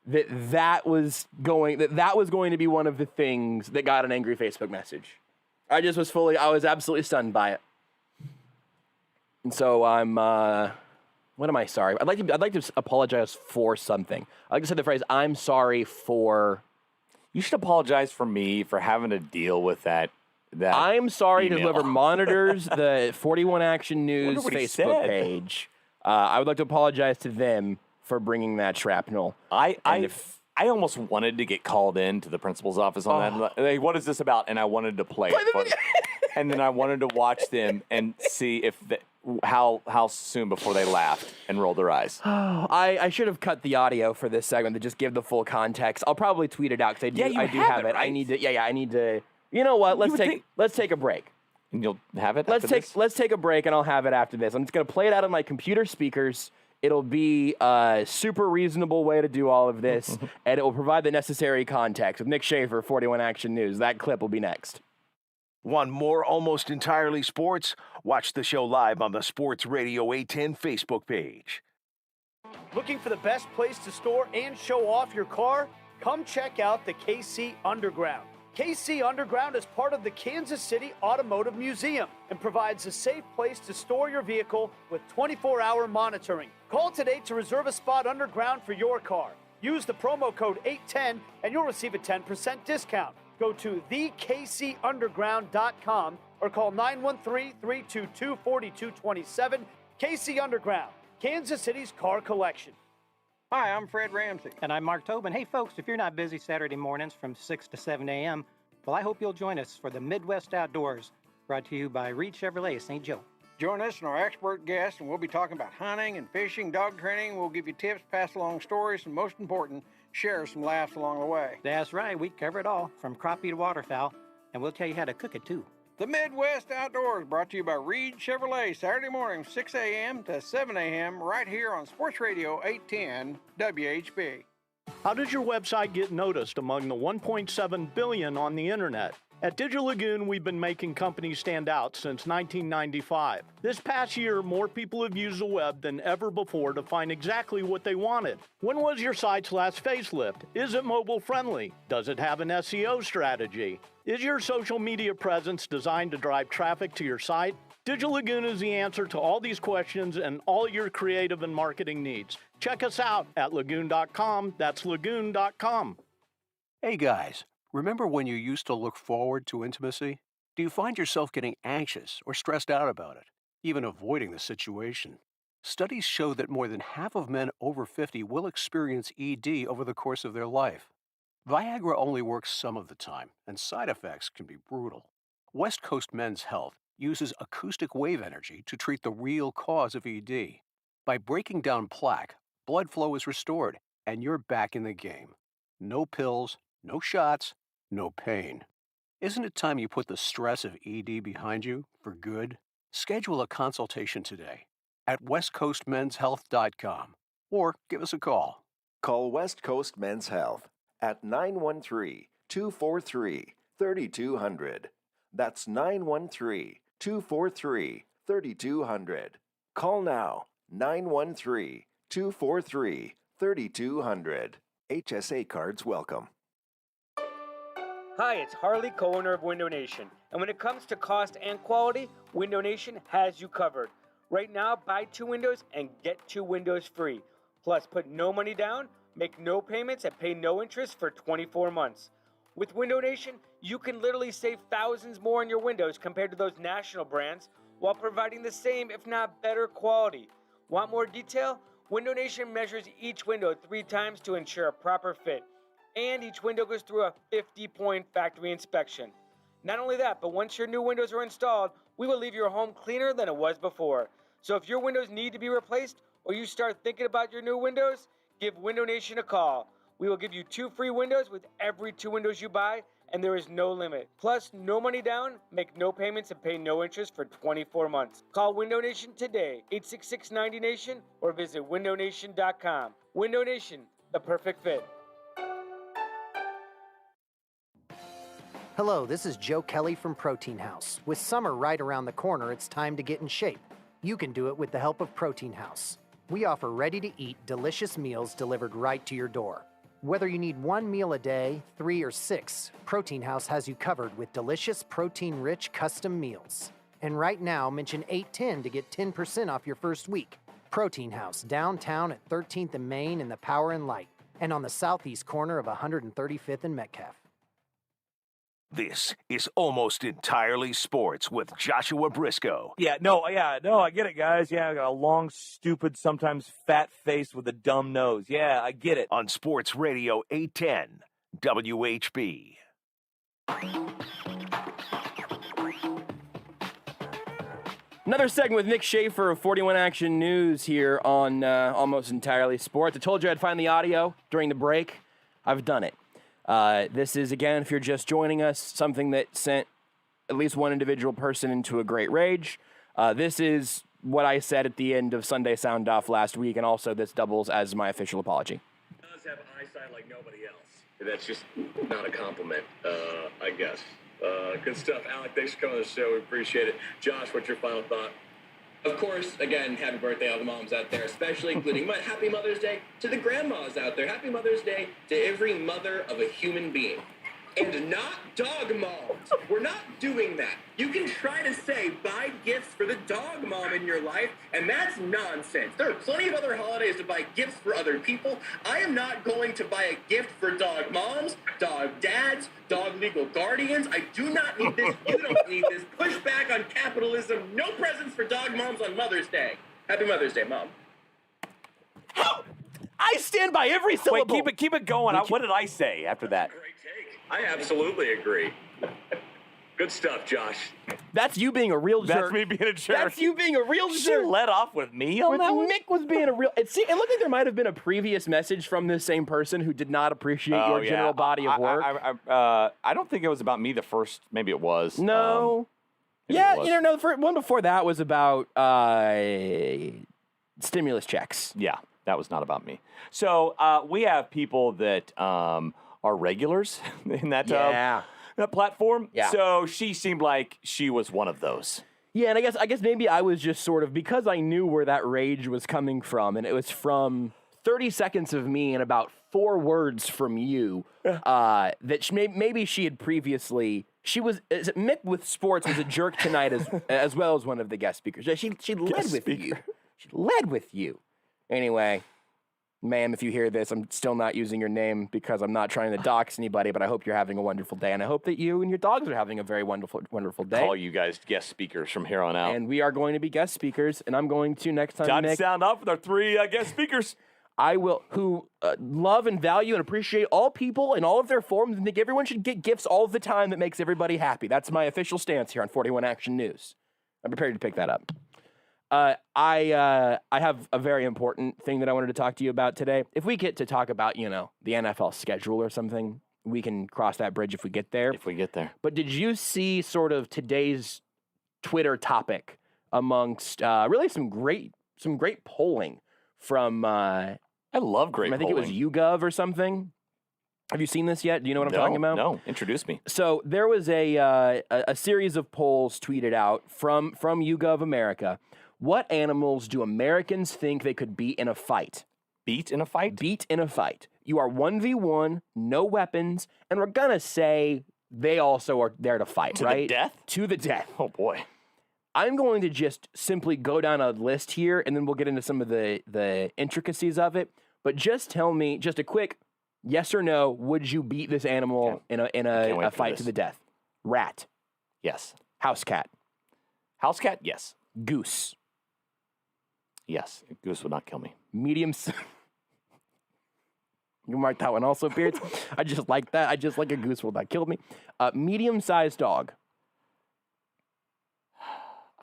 that was going to be one of the things that got an angry Facebook message. I was absolutely stunned by it. And so what am I sorry? I'd like to apologize for something. I like to say the phrase, I'm sorry for.
You should apologize for me for having to deal with that
I'm sorry
email.
to whoever monitors the 41 Action News Facebook page. I would like to apologize to them for bringing that shrapnel.
I almost wanted to get called in to the principal's office on that. Hey, what is this about? And I wanted to play it. And then I wanted to watch them and see if how soon before they laughed and rolled their eyes?
I should have cut the audio for this segment to just give the full context. I'll probably tweet it out because I do have it.
Right?
I need to. You know what? Let's take a break.
And you'll have it.
Let's take a break, and I'll have it after this. I'm just gonna play it out of my computer speakers. It'll be a super reasonable way to do all of this, and it will provide the necessary context. With Mick Shaffer, 41 Action News. That clip will be next.
Want more Almost Entirely Sports? Watch the show live on the Sports Radio 810 Facebook page.
Looking for the best place to store and show off your car? Come check out the KC Underground. KC Underground is part of the Kansas City Automotive Museum and provides a safe place to store your vehicle with 24-hour monitoring. Call today to reserve a spot underground for your car. Use the promo code 810 and you'll receive a 10% discount. Go to theksunderground.com or call 913-322-4227. KC Underground, Kansas City's car collection.
Hi, I'm Fred Ramsey.
And I'm Mark Tobin. Hey, folks, if you're not busy Saturday mornings from 6 to 7 a.m., well, I hope you'll join us for the Midwest Outdoors, brought to you by Reed Chevrolet, St. Joe.
Join us and our expert guests, and we'll be talking about hunting and fishing, dog training. We'll give you tips, pass along stories, and most important, share some laughs along the way.
That's right. We cover it all, from crappie to waterfowl, and we'll tell you how to cook it, too.
The Midwest Outdoors, brought to you by Reed Chevrolet, Saturday morning, 6 a.m. to 7 a.m., right here on Sports Radio 810 WHB.
How does your website get noticed among the 1.7 billion on the internet? At Digital Lagoon, we've been making companies stand out since 1995. This past year, more people have used the web than ever before to find exactly what they wanted. When was your site's last facelift? Is it mobile friendly? Does it have an SEO strategy? Is your social media presence designed to drive traffic to your site? Digital Lagoon is the answer to all these questions and all your creative and marketing needs. Check us out at lagoon.com. That's lagoon.com.
Hey guys, remember when you used to look forward to intimacy? Do you find yourself getting anxious or stressed out about it, even avoiding the situation? Studies show that more than half of men over 50 will experience ED over the course of their life. Viagra only works some of the time, and side effects can be brutal. West Coast Men's Health uses acoustic wave energy to treat the real cause of ED. By breaking down plaque, blood flow is restored, and you're back in the game. No pills, no shots, no pain. Isn't it time you put the stress of ED behind you for good? Schedule a consultation today at westcoastmenshealth.com or give us a call.
Call West Coast Men's Health at 913-243-3200. That's 913-243-3200. Call now, 913-243-3200. HSA cards welcome.
Hi, it's Harley, co-owner of Window Nation. And when it comes to cost and quality, Window Nation has you covered. Right now, buy 2 windows and get 2 windows free. Plus, put no money down, make no payments, and pay no interest for 24 months. With Window Nation, you can literally save thousands more on your windows compared to those national brands while providing the same, if not better, quality. Want more detail? Window Nation measures each window 3 times to ensure a proper fit. And each window goes through a 50-point factory inspection. Not only that, but once your new windows are installed, we will leave your home cleaner than it was before. So if your windows need to be replaced or you start thinking about your new windows, give Window Nation a call. We will give you 2 free windows with every 2 windows you buy, and there is no limit. Plus, no money down, make no payments, and pay no interest for 24 months. Call Window Nation today, 866-90-NATION, or visit windownation.com. Window Nation, the perfect fit.
Hello, this is Joe Kelly from Protein House. With summer right around the corner, it's time to get in shape. You can do it with the help of Protein House. We offer ready-to-eat, delicious meals delivered right to your door. Whether you need 1 meal a day, 3 or 6, Protein House has you covered with delicious, protein-rich custom meals. And right now, mention 810 to get 10% off your first week. Protein House, downtown at 13th and Main in the Power and Light, and on the southeast corner of 135th and Metcalf.
This is Almost Entirely Sports with Joshua Brisco.
No, I get it, guys. Yeah, I got a long, stupid, sometimes fat face with a dumb nose. Yeah, I get it.
On Sports Radio 810 WHB.
Another segment with Mick Shaffer of 41 Action News here on Almost Entirely Sports. I told you I'd find the audio during the break. I've done it. This is, again, if you're just joining us, something that sent at least one individual person into a great rage. This is what I said at the end of Sunday Sound Off last week, and also this doubles as my official apology.
He does have eyesight like nobody else. That's just not a compliment, I guess. Good stuff. Alec, thanks for coming on the show. We appreciate it. Josh, what's your final thought? Of course, again, happy birthday all the moms out there, especially including Happy Mother's Day to the grandmas out there. Happy Mother's Day to every mother of a human being. And not dog moms. We're not doing that. You can try to say, buy gifts for the dog mom in your life, and that's nonsense. There are plenty of other holidays to buy gifts for other people. I am not going to buy a gift for dog moms, dog dads, dog legal guardians. I do not need this. You don't need this. Push back on capitalism. No presents for dog moms on Mother's Day. Happy Mother's Day, Mom.
I stand by every syllable.
Wait, keep it going. What did I say after that?
I absolutely agree. Good stuff, Josh.
That's you being a real jerk.
That's me being a jerk.
That's you being a real
She
jerk.
let off with me on that one?
Mick was being a real... It looked like there might have been a previous message from this same person who did not appreciate your general body of work.
I don't think it was about me the first. Maybe it was.
No.
Maybe
Yeah,
it was.
the one before that was about stimulus checks.
Yeah, that was not about me. So we have people that are regulars in that that platform.
Yeah.
So she seemed like she was one of those.
Yeah, and I guess maybe I was just sort of, because I knew where that rage was coming from, and it was from 30 seconds of me and about 4 words from you, that maybe she had previously... Mick with sports was a jerk tonight as well as one of the guest speakers. She led with you. She led with you. Anyway, ma'am, if you hear this, I'm still not using your name because I'm not trying to dox anybody, but I hope you're having a wonderful day, and I hope that you and your dogs are having a very wonderful day.
Call you guys guest speakers from here on out.
And we are going to be guest speakers, and I'm going to next time,
Time
Mick,
to sound off with our 3 guest speakers.
who love and value and appreciate all people in all of their forms and think everyone should get gifts all the time that makes everybody happy. That's my official stance here on 41 Action News. I'm prepared to pick that up. I have a very important thing that I wanted to talk to you about today. If we get to talk about, the NFL schedule or something, we can cross that bridge if we get there. But did you see sort of today's Twitter topic amongst really some great polling from
I love great
I think
polling.
it was YouGov or something. Have you seen this yet? Do you know what I'm talking about?
No, introduce me.
So there was a series of polls tweeted out from YouGov America. What animals do Americans think they could beat in a fight?
Beat in a fight?
Beat in a fight. You are 1v1, no weapons, and we're gonna say they also are there to fight, right?
To the death?
To the death.
Oh boy.
I'm going to just simply go down a list here, and then we'll get into some of the intricacies of it. But just tell me, just a quick yes or no, would you beat this animal in a fight to the death? Rat.
Yes.
House cat.
House cat? Yes.
Goose.
Yes. Goose would not kill me.
Medium. You mark that one also, Beards. I just like that. I just like a goose will not kill me. Medium-sized dog.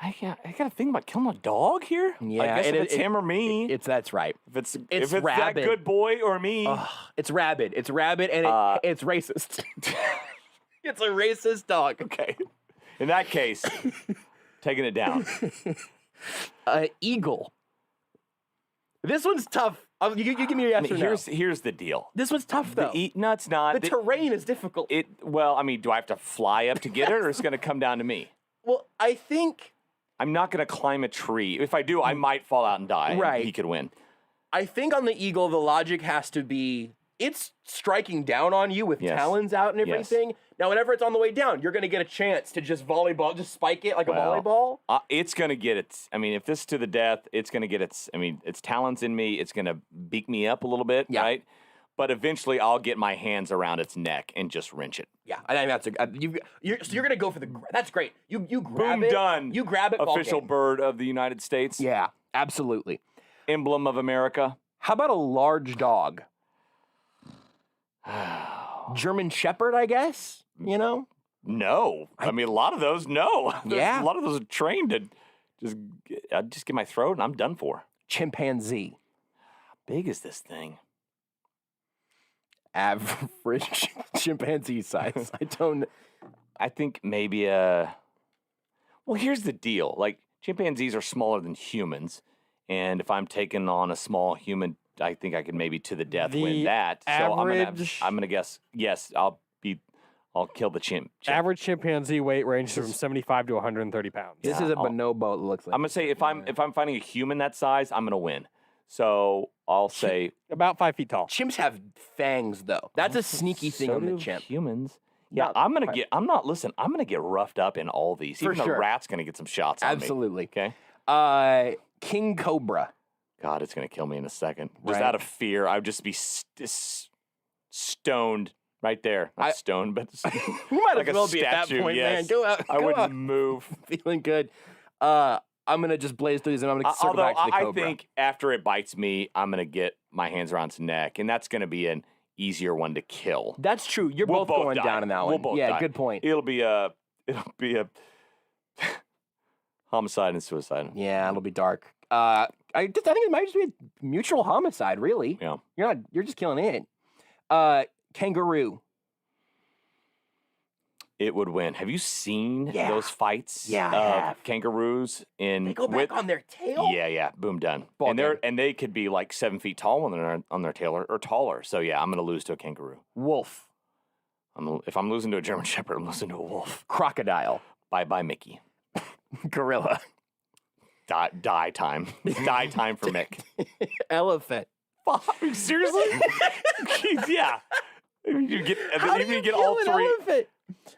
I got to think about killing a dog here.
Yeah,
I guess if it's him or me.
That's right.
If it's
rabid.
that good boy or me.
It's rabid. It's rabid, and it's racist. It's a racist dog.
Okay. In that case, taking it down.
Eagle. This one's tough. You give me your yes or no.
Here's the deal.
This one's tough, though.
No, it's not.
The terrain is difficult.
Well, I mean, do I have to fly up to get it, or is it going to come down to me?
Well, I think...
I'm not going to climb a tree. If I do, I might fall out and die.
Right.
And he could win.
I think on the eagle, the logic has to be it's striking down on you with talons out and everything. Yes. Now, whenever it's on the way down, you're going to get a chance to just spike it like a volleyball.
It's going to get its, if this is to the death, it's going to get its talons in me. It's going to beak me up a little bit, right? But eventually I'll get my hands around its neck and just wrench it.
Yeah, I think that's so you're going to go for that's great. You grab
Boom,
it.
done.
You grab it.
Official bird of the United States.
Yeah, absolutely.
Emblem of America.
How about a large dog? German Shepherd, I guess,
No. A lot of those, no.
Yeah.
A lot of those are trained to I'd just get my throat and I'm done for.
Chimpanzee.
How big is this thing?
Average chimpanzee size.
I think maybe well, here's the deal. Like, chimpanzees are smaller than humans, and if I'm taking on a small human, I think I could maybe to the death win that.
Average,
so I'm gonna guess yes. I'll kill the chimp.
Average chimpanzee weight ranges from 75 to 130 pounds.
This is a bonobo. It looks like.
I'm gonna say if I'm finding a human that size, I'm gonna win. So I'll say
about 5 feet tall.
Chimps have fangs, though. That's a sneaky thing
so
on the
do
chimp.
Humans. Yeah, I'm gonna get roughed up in all these.
For
Even
sure.
the rat's gonna get some shots on me.
Absolutely.
Okay.
King cobra.
God, it's gonna kill me in a second. Just
Right.
out of fear, I would just be stoned right there. Not stoned, but
You might
like
as
a
well be at that
statue,
point,
yes.
man. Go out.
I
go
wouldn't
out.
move.
Feeling good. I'm gonna just blaze through these, and I'm gonna circle
Although
back to the
I
cobra.
think after it bites me, I'm gonna get my hands around its neck, and that's gonna be an easier one to kill.
That's true. You're
We'll
both going
die.
down in that
We'll
one.
both
Yeah,
die.
good point.
It'll be a homicide and suicide.
Yeah, it'll be dark. I think it might just be a mutual homicide. Really.
Yeah.
You're just killing it. Kangaroo.
It would win. Have you seen
Yeah.
those fights
Yeah, I
of
have.
kangaroos in
They go back on their tail.
Yeah, boom, done.
Ball
And they could be like 7 feet tall when they're on their tail or taller. So yeah, I'm gonna lose to a kangaroo.
Wolf.
If I'm losing to a German Shepherd, I'm losing to a wolf.
Crocodile.
Bye, Mickey.
Gorilla.
Die time. Die time for Mick.
Elephant.
Fuck, seriously? Yeah. You get all
An
three.
elephant?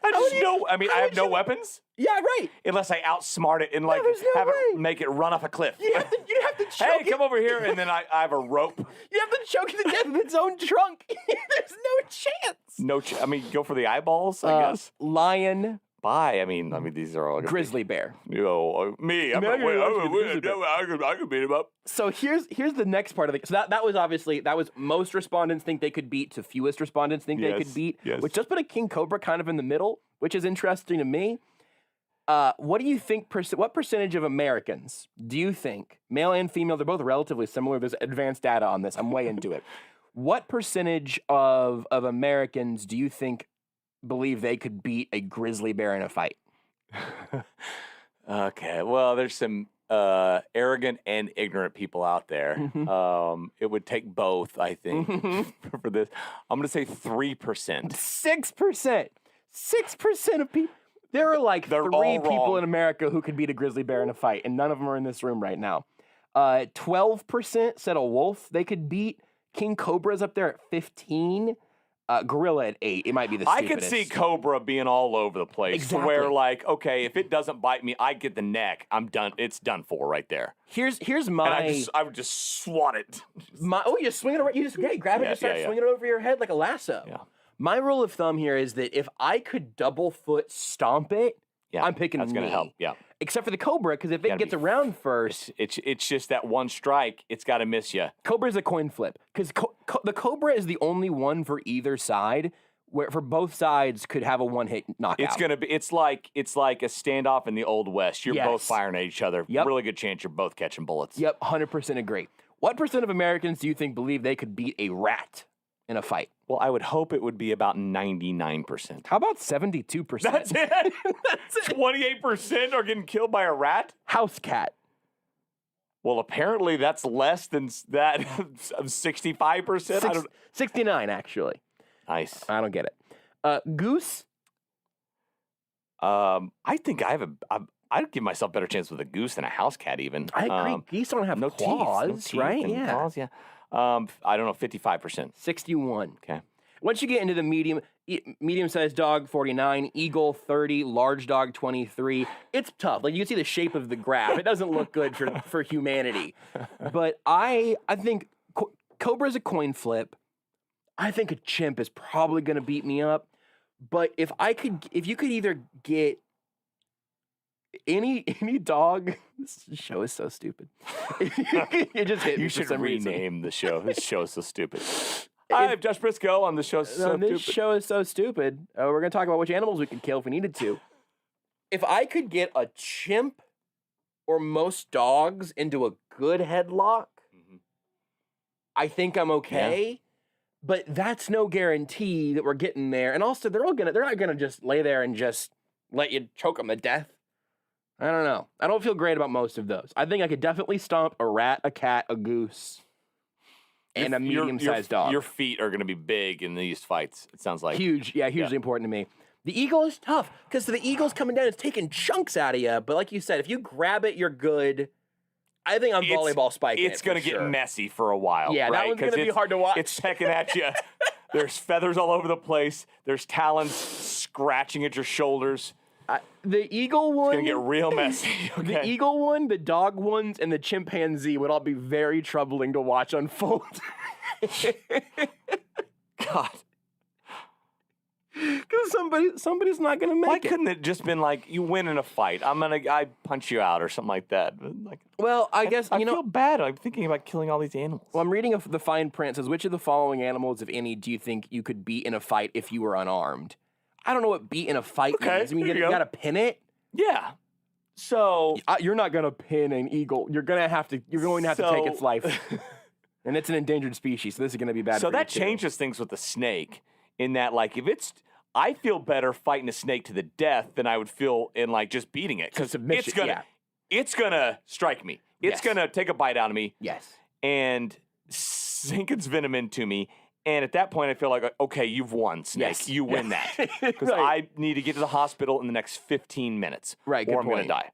I have no weapens.
Yeah, right.
Unless I outsmart it and like
there's no
have
way.
it make it run off a cliff.
You have to choke
Hey,
it.
come over here, and then I have a rope.
You have to choke it to death with its own trunk. There's no chance.
Go for the eyeballs, I guess.
Lion.
Bye. I mean, these are all
Grizzly bear.
Me. I'm
No,
not win.
you're grizzly bear.
I could beat him up.
So here's the next part of it. So that was most respondents think they could beat to fewest respondents think they could beat, which does put a king cobra kind of in the middle, which is interesting to me. What do you think? What percentage of Americans do you think, male and female, they're both relatively similar? There's advanced data on this. I'm way into it. What percentage of Americans do you think believe they could beat a grizzly bear in a fight?
Okay. Well, there's some arrogant and ignorant people out there. It would take both, I think, for this. I'm going to say 3%.
6%. 6% of people. There are like
They're
three
all
people
wrong.
in America who could beat a grizzly bear in a fight, and none of them are in this room right now. 12% said a wolf they could beat. King Cobra's up there at 15. Gorilla at 8. It might be the
I
stupidest.
could see Cobra being all over the place.
Exactly.
To where, like, okay, if it doesn't bite me, I get the neck. I'm done. It's done for right there.
Here's my.
And I would just swat it.
You just swing it around. You just grab it
Yeah,
and just start
yeah.
swinging it over your head like a lasso.
Yeah.
My rule of thumb here is that if I could double foot stomp it, I'm picking
That's gonna
me.
help. Yeah.
Except for the Cobra, because if it
Gotta
gets
be-
around first,
It's just that one strike. It's got to miss you.
Cobra's a coin flip. Because the Cobra is the only one for either side, where for both sides could have a one-hit knockout.
It's gonna be. It's like a standoff in the Old West. You're both
Yes.
firing at each other.
Yep.
Really good chance you're both catching bullets.
Yep, 100% agree. What percent of Americans do you think believe they could beat a rat in a fight?
Well, I would hope it would be about 99%.
How about 72%?
That's it. 28% are getting killed by a rat.
House cat.
Well, apparently that's less than that. 65%. I don't.
69, actually.
Nice.
I don't get it. Goose.
I think I'd give myself a better chance with a goose than a house cat. Even
I agree. Geese don't have
no
claws,
teeth,
right?
and
Yeah.
claws, yeah. I don't know, 55%.
61.
Okay.
Once you get into the medium-sized dog, 49, eagle, 30, large dog, 23, it's tough. Like, you can see the shape of the graph. It doesn't look good for humanity. But I think Cobra's a coin flip. I think a chimp is probably going to beat me up. But if you could either get any dog, this show is so stupid. You just hit me
You
for
should
some reason.
rename the show. This show is so stupid. Hi, I'm Josh Brisco on the show.
This show is so stupid. We're going to talk about which animals we could kill if we needed to. If I could get a chimp or most dogs into a good headlock, I think I'm okay. But that's no guarantee that we're getting there. And also, they're not gonna just lay there and just let you choke them to death. I don't know. I don't feel great about most of those. I think I could definitely stomp a rat, a cat, a goose, and a medium-sized dog.
Your feet are going to be big in these fights, it sounds like.
Huge. Yeah, hugely important to me. The eagle is tough because the eagle's coming down, it's taking chunks out of you. But like you said, if you grab it, you're good. I think I'm volleyball spiking it.
It's going to get messy for a while.
Yeah,
right?
that one's going to be hard to watch.
It's pecking at you. There's feathers all over the place. There's talons scratching at your shoulders.
The eagle one...
It's going to get real messy. Okay?
The eagle one, the dog ones, and the chimpanzee would all be very troubling to watch unfold.
God.
Because somebody's not going to make
Why
it.
couldn't it just been like, you win in a fight, I punch you out or something like that? Like,
well, I guess,
I feel bad. I'm thinking about killing all these animals.
Well, I'm reading the fine print. It says, which of the following animals, if any, do you think you could beat in a fight if you were unarmed? I don't know what beat in a fight means. I mean, you got to pin it?
Yeah. So...
You're not going to pin an eagle. You're going to have to take its life. And it's an endangered species, so this is going to be bad for you,
that
too.
changes things with the snake in that, like, if it's... I feel better fighting a snake to the death than I would feel in, like, just beating it. Because it's gonna strike me. It's gonna take a bite out of me.
Yes.
And sink its venom into me. And at that point, I feel like, okay, you've won, snake.
Yes.
You win that. Because I need to get to the hospital in the next 15 minutes.
Right,
or
good
I'm going to
point.
die.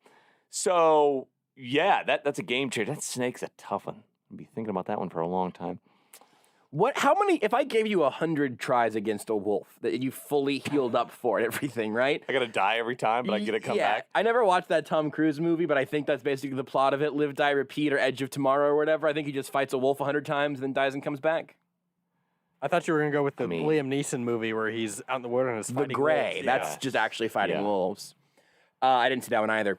So, yeah, that's a game changer. That snake's a tough one. I'll be thinking about that one for a long time.
How many, if I gave you 100 tries against a wolf that you fully healed up for and everything, right?
I got to die every time, but I get to come back.
I never watched that Tom Cruise movie, but I think that's basically the plot of it. Live, Die, Repeat, or Edge of Tomorrow or whatever. I think he just fights a wolf 100 times, then dies and comes back.
I thought you were going to go with the Liam Neeson movie where he's out in the wilderness fighting
The Gray.
wolves.
That's just actually fighting wolves. I didn't see that one either.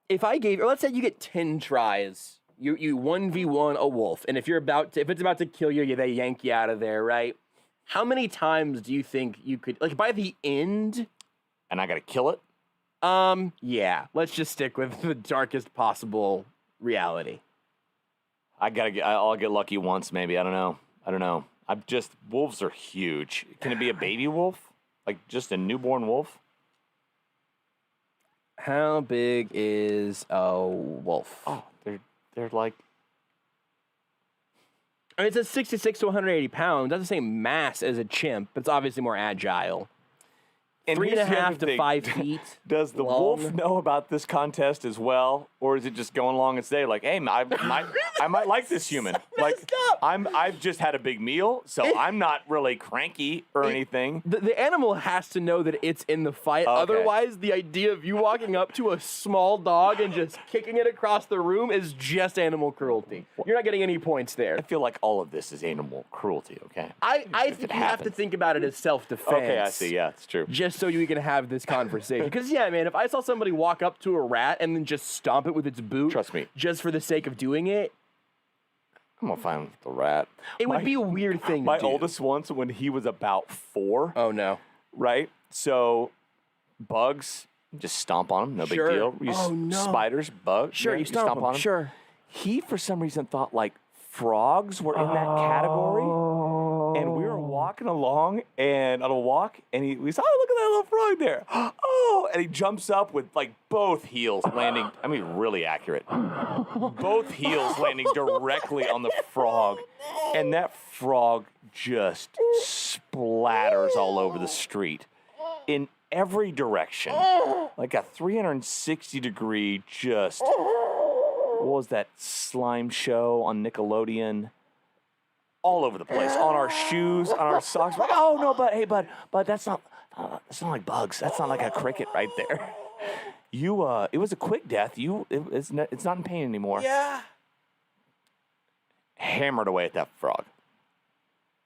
If I gave, or let's say you get 10 tries, you 1v1 a wolf, and if it's about to kill you, they yank you out of there, right? How many times do you think you could, like, by the end?
And I got to kill it?
Yeah. Let's just stick with the darkest possible reality.
I'll get lucky once, maybe. I don't know. Wolves are huge. Can it be a baby wolf? Like just a newborn wolf?
How big is a wolf?
Oh, they're like...
I mean, it says 66 to 180 pounds. That's the same mass as a chimp, but it's obviously more agile.
And
3.5 to 5 feet.
Does the wolf know about this contest as well, or is it just going along its day? Like, hey, I might like this human. Like, I've just had a big meal, so I'm not really cranky or anything.
The animal has to know that it's in the fight.
Okay.
Otherwise, the idea of you walking up to a small dog and just kicking it across the room is just animal cruelty. You're not getting any points there.
I feel like all of this is animal cruelty. Okay.
I think you have to think about it as self-defense.
Okay, I see. Yeah, it's true.
Just so you can have this conversation. Because, yeah, man, if I saw somebody walk up to a rat and then just stomp it with its boot,
trust me,
just for the sake of doing it,
I'm gonna find the rat.
It would be a weird thing
My
to do.
oldest once, when he was about 4.
Oh, no.
Right? So, bugs, just stomp on them, no big deal. Spiders, bugs.
Sure, you stomp
on them.
Sure.
He, for some reason, thought, like, frogs were in that category. And we were walking along and on a walk, and we saw, oh, look at that little frog there. Oh, and he jumps up with like both heels landing. I mean, really accurate. Both heels landing directly on the frog. And that frog just splatters all over the street in every direction. Like a 360-degree just, what was that slime show on Nickelodeon? All over the place, on our shoes, on our socks. Like, oh no, but that's not like bugs. That's not like a cricket right there. It was a quick death. It's not in pain anymore.
Yeah.
Hammered away at that frog.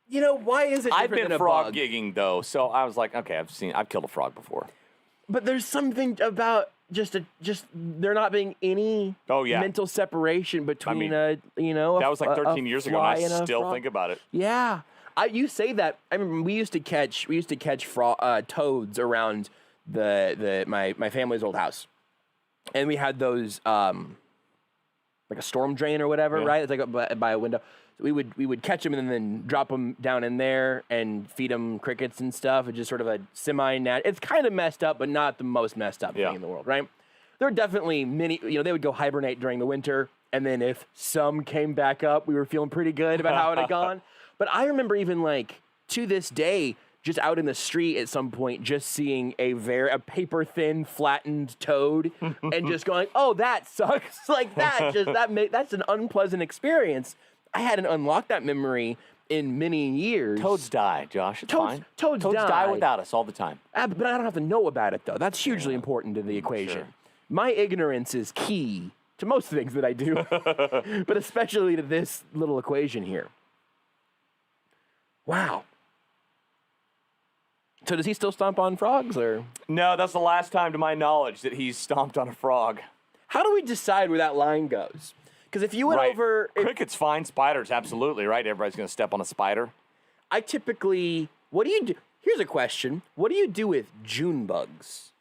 You know, why is it different
I've been
than a
frog
bug?
gigging though, so I was like, okay, I've killed a frog before.
But there's something about just there not being any mental separation between
that was like 13 years ago, and I still think about it.
Yeah, you say that. I remember we used to catch toads around my family's old house, and we had those like a storm drain or whatever, right? It's like by a window. So we would catch them and then drop them down in there and feed them crickets and stuff. It's just sort of a semi-nat. It's kind of messed up, but not the most messed up thing in the world, right? There were definitely many, they would go hibernate during the winter, and then if some came back up, we were feeling pretty good about how it had gone. But I remember even like to this day, just out in the street at some point, just seeing a paper-thin, flattened toad, and just going, "Oh, that sucks!" Like that, that's an unpleasant experience. I hadn't unlocked that memory in many years.
Toads die, Josh. It's fine.
Toads
die without us all the time.
But I don't have to know about it, though. That's hugely important to the equation.
Sure.
My ignorance is key to most things that I do, but especially to this little equation here. Wow. So does he still stomp on frogs, or?
No, that's the last time, to my knowledge, that he's stomped on a frog.
How do we decide where that line goes? Because if you went over...
Cricket's fine, spiders, absolutely, right? Everybody's going to step on a spider.
I typically... What do you do? Here's a question. What do you do with June bugs?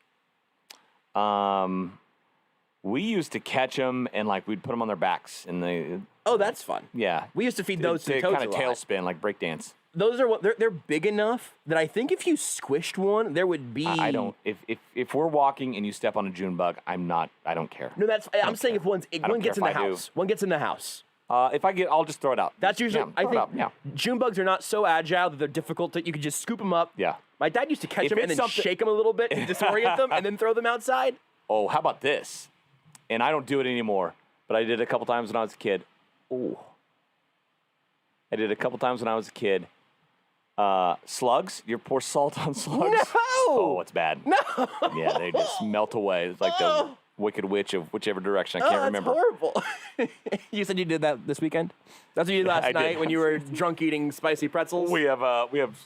We used to catch them, and, we'd put them on their backs. And
oh, that's fun.
Yeah.
We used to feed those to toads
kind of tailspin, like breakdance.
Those are they're big enough that I think if you squished one, there would be.
I don't. If we're walking and you step on a June bug, I don't care.
No, I'm saying if one gets in the house. One gets in the house.
I'll just throw it out.
That's usually. I think June bugs are not so agile that they're difficult that you could just scoop them up.
Yeah.
My dad used to catch them and then shake them a little bit to disorient them and then throw them outside.
Oh, how about this? And I don't do it anymore, but I did a couple times when I was a kid. Oh. I did a couple times when I was a kid. Slugs? You pour salt on slugs?
No!
Oh, it's bad.
No!
Yeah, they just melt away. It's like the Wicked Witch of whichever direction. I can't remember.
That's horrible. You said you did that this weekend? That's what you did last night when you were drunk eating spicy pretzels?
We have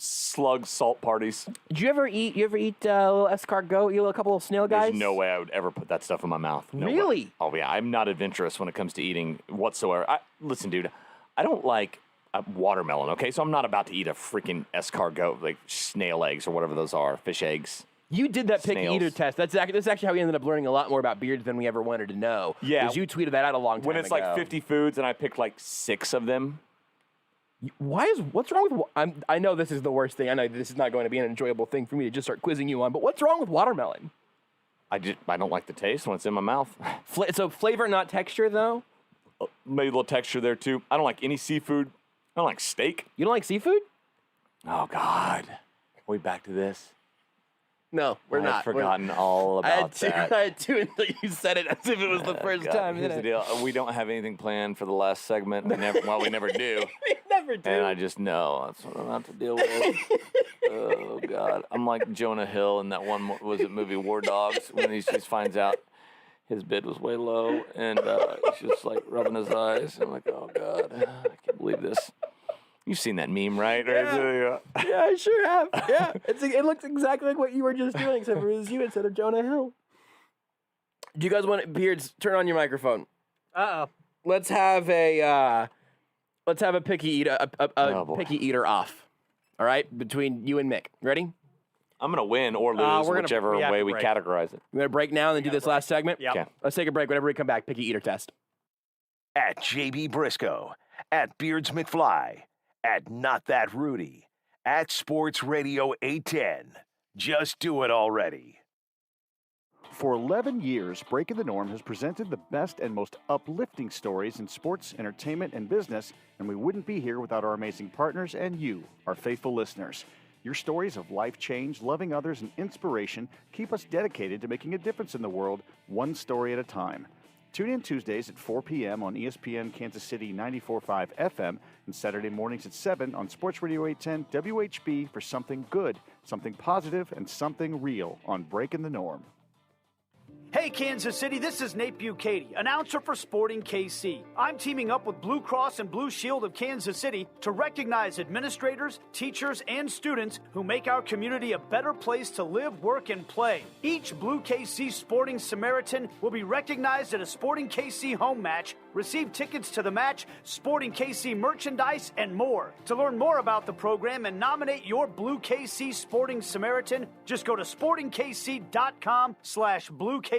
slug salt parties.
Did you ever eat a little escargot? You a couple of snail guys?
There's no way I would ever put that stuff in my mouth. No
really?
Way. Oh, yeah. I'm not adventurous when it comes to eating whatsoever. Listen, dude, I don't like a watermelon, okay? So I'm not about to eat a freaking escargot, like snail eggs or whatever those are, fish eggs.
You did that picky eater test. That's actually how we ended up learning a lot more about beards than we ever wanted to know.
Yeah.
Because you tweeted that out a long time ago.
When it's like 50 foods and I picked like 6 of them.
What's wrong with... I know this is the worst thing. I know this is not going to be an enjoyable thing for me to just start quizzing you on, but what's wrong with watermelon?
I don't like the taste when it's in my mouth.
So flavor, not texture, though?
Maybe a little texture there, too. I don't like any seafood. I don't like steak.
You don't like seafood?
Oh, God. Are we back to this?
No, we're not.
I've forgotten all about that.
I had two until you said it as if it was the first time.
Here's the deal. We don't have anything planned for the last segment. We never do.
We never do.
And I just know that's what I'm about to deal with. Oh, God. I'm like Jonah Hill in that one, movie War Dogs, when he just finds out his bid was way low, and he's just like rubbing his eyes. And I'm like, oh, God, I can't believe this. You've seen that meme, right?
Yeah, I sure have. Yeah, it looks exactly like what you were just doing, except for it was you instead of Jonah Hill. Do you guys want Beards? Turn on your microphone. Let's have a picky eater, picky eater off. All right, between you and Mick. Ready?
I'm gonna win or lose, whichever way we categorize it.
We're gonna break now and then do this last segment.
Yeah. Okay.
Let's take a break. Whenever we come back, picky eater test.
At JB Brisco, at Beards McFly, at Not That Rudy, at Sports Radio 810. Just do it already.
For 11 years, Breaking the Norm has presented the best and most uplifting stories in sports, entertainment, and business, and we wouldn't be here without our amazing partners and you, our faithful listeners. Your stories of life change, loving others, and inspiration keep us dedicated to making a difference in the world, one story at a time. Tune in Tuesdays at 4 p.m. on ESPN Kansas City 94.5 FM and Saturday mornings at 7 on Sports Radio 810 WHB for something good, something positive, and something real on Breaking the Norm.
Hey, Kansas City, this is Nate Bucati, announcer for Sporting KC. I'm teaming up with Blue Cross and Blue Shield of Kansas City to recognize administrators, teachers, and students who make our community a better place to live, work, and play. Each Blue KC Sporting Samaritan will be recognized at a Sporting KC home match, receive tickets to the match, Sporting KC merchandise, and more. To learn more about the program and nominate your Blue KC Sporting Samaritan, just go to sportingkc.com/BlueKC.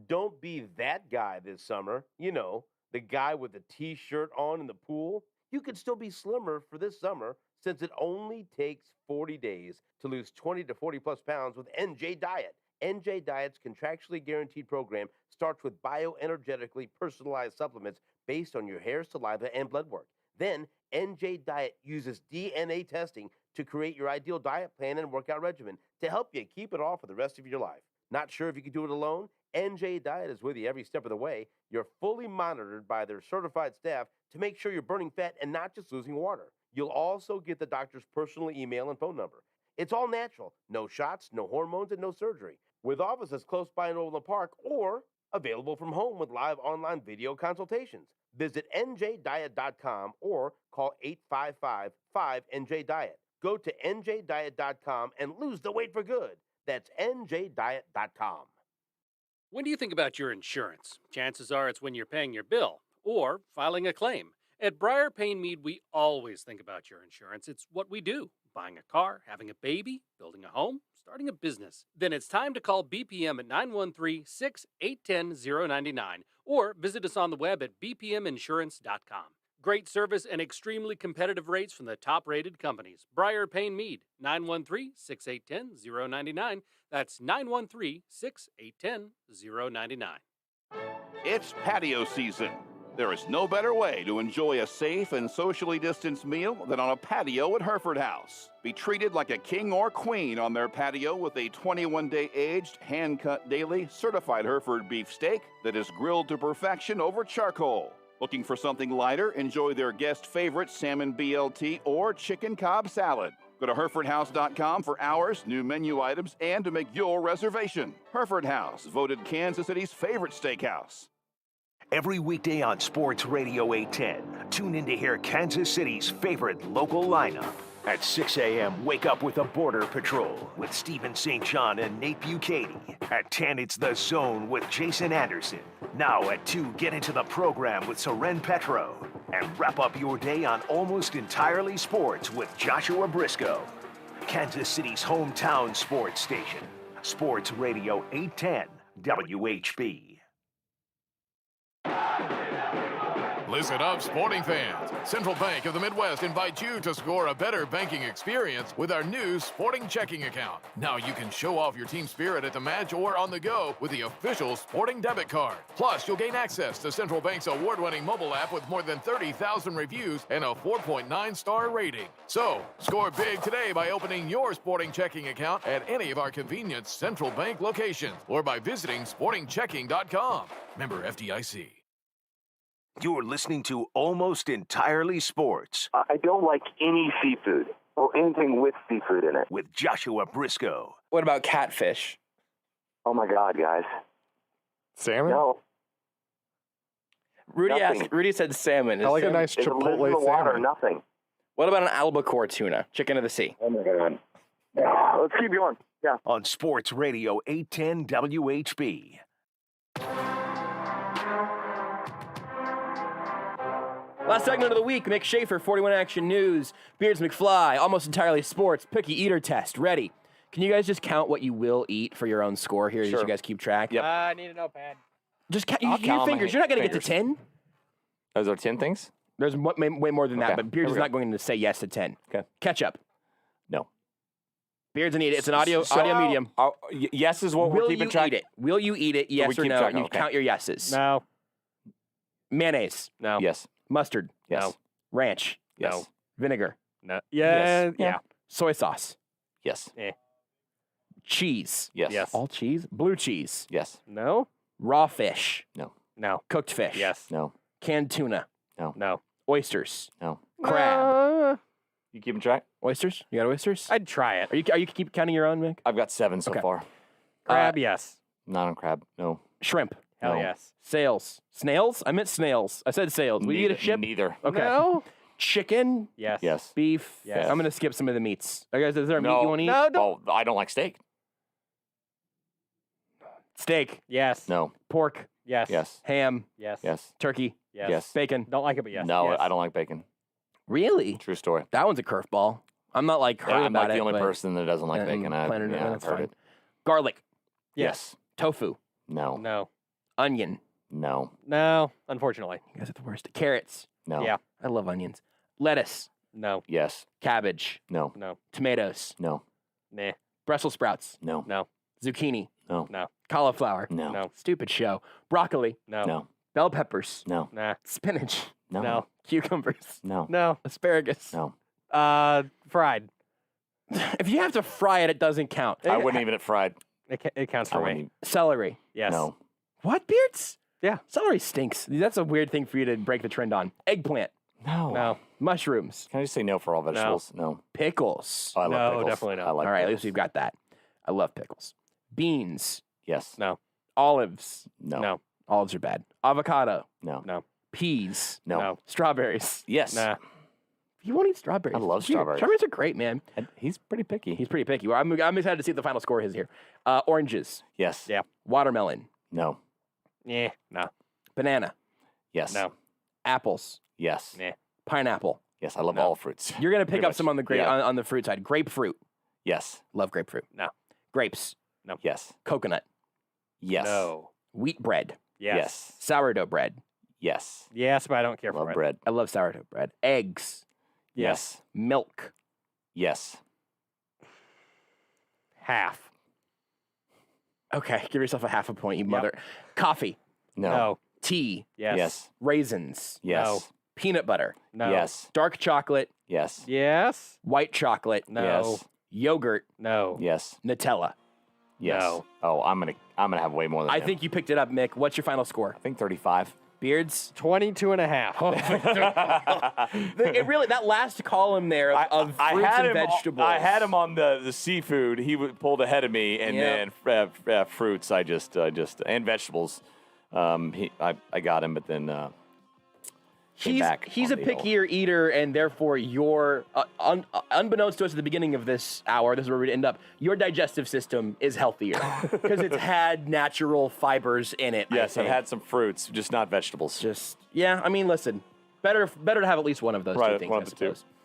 Don't be that guy this summer. You know, the guy with the t-shirt on in the pool. You could still be slimmer for this summer since it only takes 40 days to lose 20 to 40 plus pounds with NJ Diet. NJ Diet's contractually guaranteed program starts with bioenergetically personalized supplements based on your hair, saliva, and blood work. Then, NJ Diet uses DNA testing to create your ideal diet plan and workout regimen to help you keep it off for the rest of your life. Not sure if you can do it alone? NJ Diet is with you every step of the way. You're fully monitored by their certified staff to make sure you're burning fat and not just losing water. You'll also get the doctor's personal email and phone number. It's all natural. No shots, no hormones, and no surgery. With offices close by in Overland Park or available from home with live online video consultations. Visit njdiet.com or call 855-5NJ-DIET. Go to njdiet.com and lose the weight for good. That's njdiet.com.
When do you think about your insurance? Chances are it's when you're paying your bill or filing a claim. At Briar Payne Mead, we always think about your insurance. It's what we do. Buying a car, having a baby, building a home, starting a business. Then it's time to call BPM at 913-681-099 or visit us on the web at bpminsurance.com. Great service and extremely competitive rates from the top-rated companies. Briar Payne Mead, 913-681-099. That's 913-681-099.
It's patio season. There is no better way to enjoy a safe and socially distanced meal than on a patio at Hereford House. Be treated like a king or queen on their patio with a 21-day aged, hand-cut daily, certified Hereford beef steak that is grilled to perfection over charcoal. Looking for something lighter? Enjoy their guest favorite salmon BLT or chicken Cobb salad. Go to HerefordHouse.com for hours, new menu items, and to make your reservation. Hereford House, voted Kansas City's favorite steakhouse.
Every weekday on Sports Radio 810, tune in to hear Kansas City's favorite local lineup. At 6 a.m., wake up with the Border Patrol with Stephen St. John and Nate Bucati. At 10, it's The Zone with Jason Anderson. Now at 2, get into the program with Soren Petro. And wrap up your day on Almost Entirely Sports with Joshua Brisco. Kansas City's hometown sports station. Sports Radio 810 WHB.
Listen up, sporting fans. Central Bank of the Midwest invites you to score a better banking experience with our new sporting checking account. Now you can show off your team spirit at the match or on the go with the official sporting debit card. Plus, you'll gain access to Central Bank's award-winning mobile app with more than 30,000 reviews and a 4.9-star rating. So, score big today by opening your sporting checking account at any of our convenient Central Bank locations or by visiting sportingchecking.com. Member FDIC.
You're listening to Almost Entirely Sports.
I don't like any seafood or anything with seafood in it.
With Joshua Brisco.
What about catfish?
Oh my God, guys.
Salmon?
No.
Rudy said salmon.
I like a nice Chipotle
in the water,
salmon.
nothing.
What about an albacore tuna? Chicken of the sea.
Oh my God. Let's keep going. Yeah.
On Sports Radio 810 WHB.
Last segment of the week, Mick Shaffer, 41 Action News, Beards McFly, Almost Entirely Sports, Picky Eater Test, ready. Can you guys just count what you will eat for your own score here,
Sure.
as you guys keep track?
Yep. I need a notepad.
Just
I'll
use your
count my
fingers. You're not going to get to
fingers.
10.
Those are 10 things?
There's way more than that,
Okay.
but Beards
Here
is
we
not going to say yes to 10.
Okay.
Ketchup.
No.
Beards and eat it. It's an audio medium.
Yes is what
Will
we're keeping
you
track.
eat it? Will you eat it? Yes
we
or
keep
no?
track,
And you
okay.
count your yeses.
No.
Mayonnaise.
No.
Yes.
Mustard.
Yes.
No.
Ranch.
Yes.
No.
Vinegar.
No. Yeah.
Yes.
Yeah.
Soy sauce.
Yes.
Cheese.
Yes.
Yes.
All cheese. Blue cheese.
Yes.
No.
Raw fish.
No.
No.
Cooked fish.
Yes.
No.
Canned tuna.
No.
No.
Oysters.
No.
Crab.
You keeping track?
Oysters? You got oysters?
I'd try it.
Are you keep counting your own, Mick?
I've got 7 so
Okay.
far.
Crab, yes.
Not on crab. No.
Shrimp.
Hell
No.
yes.
Sails. Snails? I meant snails. I said sails. Will you eat a ship?
Neither.
Okay.
No.
Chicken?
Yes.
Yes.
Beef?
Yes.
I'm going to skip some of the meats. Guys, is there a meat
No.
you want to eat?
No, don't.
Oh, I don't like steak.
Steak.
Yes.
No.
Pork.
Yes.
Yes.
Ham.
Yes.
Yes.
Turkey.
Yes.
Yes.
Bacon.
Don't like it, but yes.
No,
Yes.
I don't like bacon.
Really?
True story.
That one's a curveball. I'm not like heard
I'm
about
like
it.
the only
but-
person that doesn't like
and
bacon.
planted it,
I've
that's
heard
fine.
it.
Garlic.
Yes.
Tofu.
No.
No.
Onion.
No.
No, unfortunately.
You guys are the worst. Carrots.
No.
Yeah.
I love onions. Lettuce.
No.
Yes.
Cabbage.
No.
No.
Tomatoes.
No.
Nah.
Brussels sprouts.
No.
No.
Zucchini.
No.
No.
Cauliflower.
No.
No.
Stupid show. Broccoli.
No.
No.
Bell peppers.
No.
Nah.
Spinach.
No.
No.
Cucumbers.
No.
No.
Asparagus.
No.
Fried.
If you have to fry it, it doesn't count.
I wouldn't even have fried.
It counts
I
for
wouldn't
me.
even.
Celery.
Yes.
No.
What, Beards?
Yeah.
Celery stinks. That's a weird thing for you to break the trend on. Eggplant.
No.
No.
Mushrooms.
Can I just say no for all vegetables? No.
Pickles.
Oh, I love
No,
pickles.
definitely no.
I like
All right, at
pickles.
least we've got that. I love pickles. Beans.
Yes.
No.
Olives.
No.
No.
Olives are bad. Avocado.
No.
No.
Peas.
No.
No.
Strawberries.
Yes.
Nah.
You won't eat strawberries.
I love
It's weird.
strawberries.
Strawberries are great, man.
And he's pretty picky.
He's pretty picky. Well, I'm excited to see what the final score is here. Oranges.
Yes.
Yeah.
Watermelon.
No.
Yeah. No.
Banana.
Yes.
No.
Apples.
Yes.
Nah.
Pineapple.
Yes. I love
No.
all fruits.
You're gonna pick
Pretty
up
much.
some on the
Yeah.
on the fruit side. Grapefruit.
Yes.
Love grapefruit.
No.
Grapes.
Yes.
Coconut.
Yes.
No.
Wheat bread.
Yes.
Sourdough bread.
Yes.
Yes, but I don't care
Love
for it.
bread.
I love sourdough bread. Eggs.
Yes.
Milk.
Yes.
Half.
Okay, give yourself a half a point, you mother. Coffee.
No.
No.
Tea.
Yes.
Yes.
Raisins.
Yes.
No.
Peanut butter.
No.
Yes.
Dark chocolate.
Yes.
Yes.
White chocolate.
No.
Yes.
Yogurt.
No.
Yes.
Nutella.
Yes.
No.
Oh, I'm gonna have way more than
I
him.
think you picked it up, Mick. What's your final score?
I think 35.
Beards?
22 and a half.
It really, that last column there of fruits and vegetables.
I had him on the seafood. He pulled ahead of me, and
Yep.
then fruits. I just and vegetables. I got him, but then came back.
He's
on
a
the old-
pickier eater, and therefore your, unbeknownst to us at the beginning of this hour, this is where we'd end up, your digestive system is healthier because it's had natural fibers in it.
Yes, I've had some fruits, just not vegetables.
Yeah, I mean, listen, better to have at least one of those two
Right,
things,
one
I
of the two.
suppose.